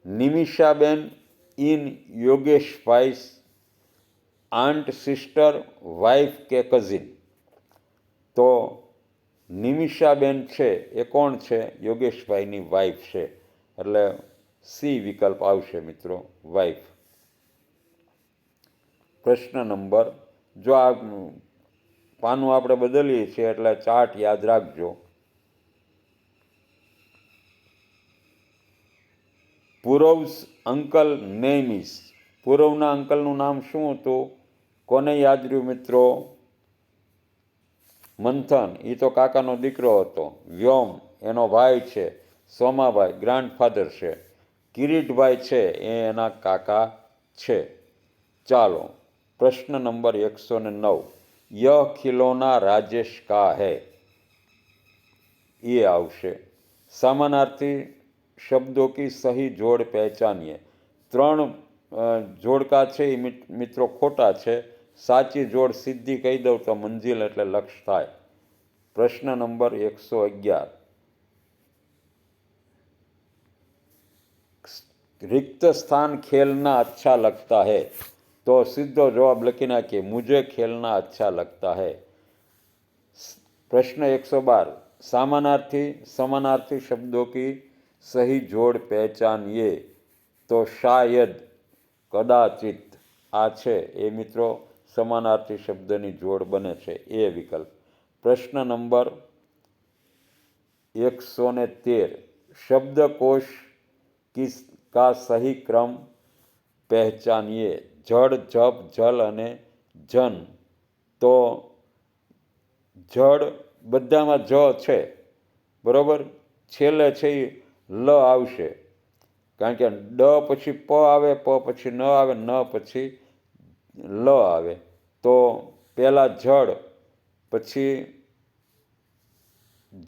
નિમિષાબેન ઇન યોગેશભાઈ આંટ, સિસ્ટર, વાઇફ કે કઝિન? તો નિમિષાબેન છે એ કોણ છે? યોગેશભાઈની વાઇફ છે, એટલે સી વિકલ્પ આવશે મિત્રો, વાઇફ. પ્રશ્ન નંબર, જો આ પાનું આપણે બદલીએ છીએ એટલે ચાર્ટ યાદ રાખજો. પૂરવ્સ અંકલ નેમ ઇઝ, પૂરવના અંકલનું નામ શું હતું? કોને યાદ રહ્યું મિત્રો? મંથન, એ તો કાકાનો દીકરો હતો. વ્યોમ એનો ભાઈ છે. સોમાભાઈ ગ્રાન્ડફાધર છે. કિરીટભાઈ છે એ એના કાકા છે. ચાલો પ્રશ્ન નંબર 109. યહ ખિલોના રાજેશ કા હૈ? એ આવશે. સમાનાર્થી શબ્દો કી સહી જોડ પહેચાનિए. 3 જોડકા છે એ મિત્રો ખોટા છે સાચી જોડ સીધી કહી દઉં તો મંજિલ એટલે લક્ષ્ય થાય. પ્રશ્ન નંબર 111. रिक्त स्थान खेलना अच्छा लगता है, तो सीधो जवाब लखी नाखिए मुझे खेलना अच्छा लगता है. प्रश्न 112. समानार्थी समानार्थी शब्दों की सही जोड़ पहचानिए, तो शायद कदाचित आ छे ए मित्रों समानार्थी शब्दनी जोड़ बने छे ए विकल्प. प्रश्न नंबर 113. शब्दकोश का सही क्रम पहचानिए. जड़ जप जल अने जन, तो जड़ बधामां ज छे बराबर, छेल्ले छे ल आवशे कारण के ड पछी प आवे, प पछी न आवे, न पछी ल आवे, तो पहला जड़ पछी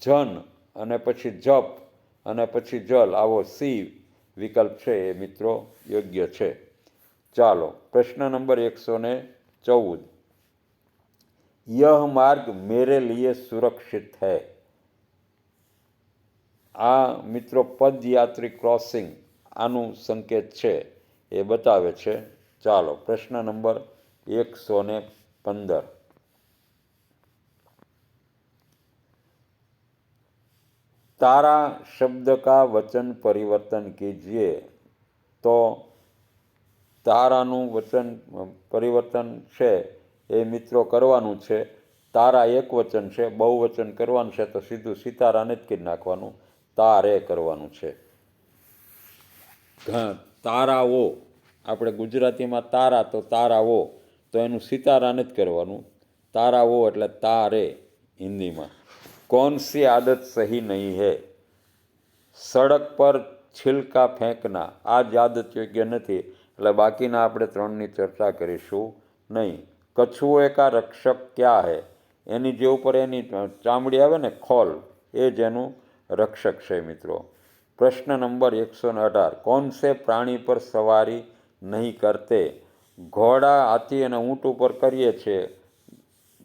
जन अने पछी जप अने पछी जल, आवो सी विकल्प है ए मित्रों योग्य है. चालो प्रश्न नंबर 114. यह मार्ग मेरे लिए सुरक्षित है. आ मित्रों पदयात्री क्रॉसिंग आनु संकेत है ए बतावे छे. चालो प्रश्न नंबर 115. तारा शब्द का वचन परिवर्तन कीजिए. तो तारानु वचन परिवर्तन है ए मित्रों करवानुं छे. तारा एक वचन है, बहुवचन करवानुं छे तो सीधું सीताराने ज कीधी नाखवानुं, तारे करवानुं छे. ताराओ આપણે ગુજરાતીમાં તારા તો તારાઓ, તો એનું सीताराने ज करवानुं, ताराओ એટલે तारे हिंदीमां. कौन सी आदत सही नहीं है? सड़क पर छिलका फेंकना आ ज आदत योग्य नहीं, એટલે બાકીના આપણે ત્રણની ચર્ચા કરીશું નહીં. કછુએ કા રક્ષક क्या है? એની જે ઉપર એની ચામડી આવે ને ખોલ, એ જ એનું રક્ષક છે મિત્રો. प्रश्न नंबर 118. कौन से प्राणी पर सवारी नहीं करते? घोड़ा हाथी અને ઊંટ ઉપર કરીએ છીએ,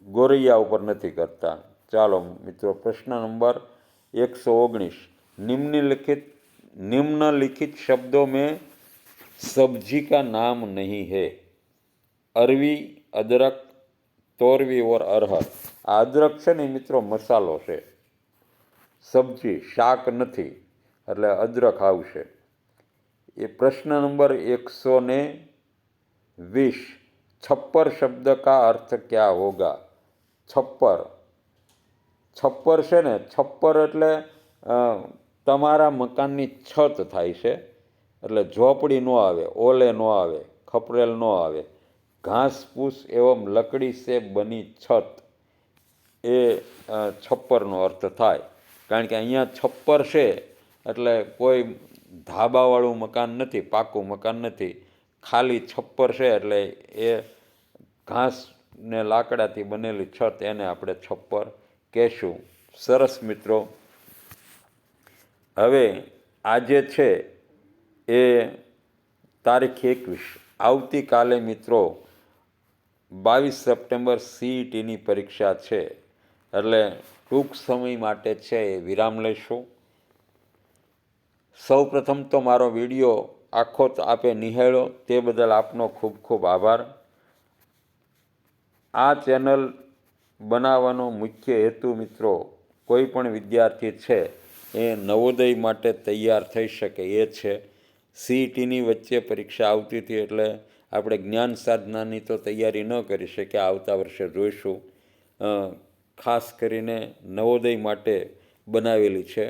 ગોરૈયા ઉપર નથી કરતા. ચાલો મિત્રો प्रश्न नंबर 119. निम्नलिखित शब्दों में सब्जी का नाम नहीं है. अरवी, अदरक, तोरवी और अरहर. आ अदरक है ने मित्रों मसालो है, सब्जी शाक नहीं એટલે અદરક આવશે. એ પ્રશ્ન નંબર 120. छप्पर शब्द का अर्थ क्या होगा? छप्पर छप्पर છે ને, છપ્પર એટલે તમારા મકાનની છત થાય છે, એટલે ઝોપડી ન આવે, ઓલે ન આવે, ખપરેલ ન આવે. ઘાસ ફૂસ એવમ લકડી સે બની છત એ છપ્પરનો અર્થ થાય. કારણ કે અહીંયા છપ્પર છે એટલે કોઈ ધાબાવાળું મકાન નથી, પાકું મકાન નથી, ખાલી છપ્પર છે એટલે એ ઘાસ ને લાકડાથી બનેલી છત, એને આપણે છપ્પર કહેશું. સરસ મિત્રો. હવે આજે છે એ તારીખ 21. આવતીકાલે મિત્રો 22 સપ્ટેમ્બર CETની પરીક્ષા છે, એટલે ટૂંક સમય માટે છે એ વિરામ લઈશું. સૌ પ્રથમ તો મારો વિડીયો આખો આપે નિહાળ્યો તે બદલ આપનો ખૂબ ખૂબ આભાર. આ ચેનલ બનાવવાનો મુખ્ય હેતુ મિત્રો કોઈ પણ વિદ્યાર્થી છે એ નવોદય માટે તૈયાર થઈ શકે એ છે. CETની વચ્ચે પરીક્ષા આવતી હતી એટલે આપણે જ્ઞાન સાધનાની તો તૈયારી ન કરી શક્યા, આવતા વર્ષે જોઈશું. ખાસ કરીને નવોદય માટે બનાવેલી છે.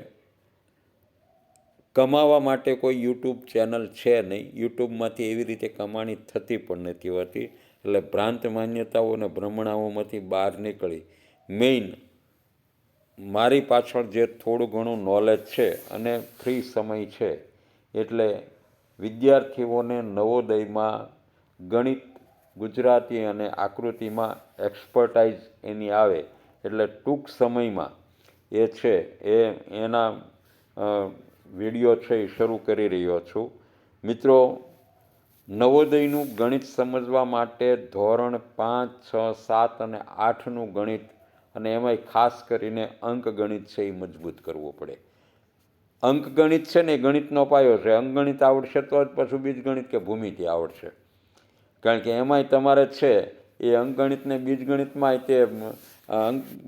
કમાવા માટે કોઈ યુટ્યુબ ચેનલ છે નહીં, યુટ્યુબમાંથી એવી રીતે કમાણી થતી પણ નથી હોતી, એટલે ભ્રાંત માન્યતાઓ અને ભ્રમણાઓમાંથી બહાર નીકળી મેઇન મારી પાછળ જે થોડું ઘણું નોલેજ છે અને ફ્રી સમય છે, એટલે વિદ્યાર્થીઓને નવોદયમાં ગણિત, ગુજરાતી અને આકૃતિમાં એક્સપર્ટાઇઝ એની આવે એટલે ટૂંક સમયમાં એ છે એના વિડીયો છે એ શરૂ કરી રહ્યો છું. મિત્રો નવોદયનું ગણિત સમજવા માટે ધોરણ 5, 6, 7 અને 8નું ગણિત અને એમાંય ખાસ કરીને અંકગણિત છે એ મજબૂત કરવું પડે. અંકગણિત છે ને એ ગણિતનો પાયો છે. અંકગણિત આવડશે તો જ પાછું બીજગણિત કે ભૂમિતિ આવડશે. કારણ કે એમાંય તમારે છે એ અંકગણિતને બીજગણિતમાં તે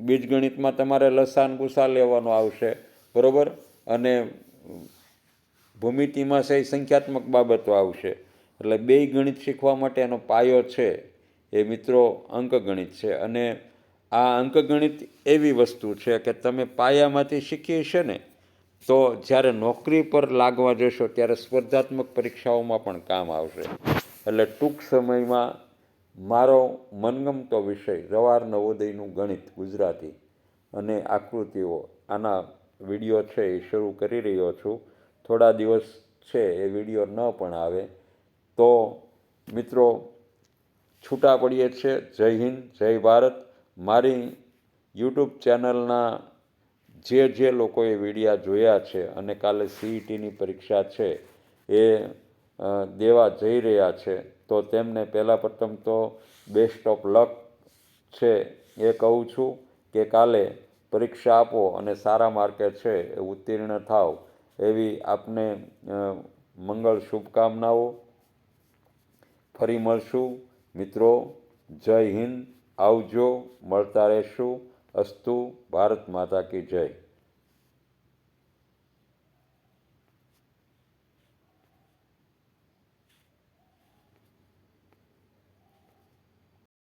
બીજગણિતમાં તમારે લસાન ગુસા લેવાનો આવશે, બરાબર, અને ભૂમિતિમાં છે એ સંખ્યાત્મક બાબતો આવશે. એટલે બેય ગણિત શીખવા માટે એનો પાયો છે એ મિત્રો અંકગણિત છે. અને આ અંકગણિત એવી વસ્તુ છે કે તમે પાયામાંથી શીખી હશે ને તો જ્યારે નોકરી પર લાગવા જશો ત્યારે સ્પર્ધાત્મક પરીક્ષાઓમાં પણ કામ આવશે. એટલે ટૂંક સમયમાં મારો મનગમતો વિષય રવાર નવોદયનું ગણિત ગુજરાતી અને આકૃતિઓ, આના વિડીયો છે એ શરૂ કરી રહ્યો છું. થોડા દિવસ છે એ વિડીયો ન પણ આવે તો મિત્રો છૂટા પડીએ છીએ. જય હિન્દ, જય ભારત. મારી યુટ્યુબ ચેનલના જે લોકોએ વિડીયા જોયા છે અને કાલે CETની પરીક્ષા છે એ દેવા જઈ રહ્યા છે તો તેમને પહેલાં પ્રથમ તો બેસ્ટ ઓફ લક છે એ કહું છું કે કાલે પરીક્ષા આપો અને સારા માર્કે છે એ ઉત્તીર્ણ થાવ એવી આપને મંગળ શુભકામનાઓ. ફરી મળશું મિત્રો. જય હિન્દ, આવજો, મળતા રહેશું. અસ્તુ. ભારત માતા કી જય.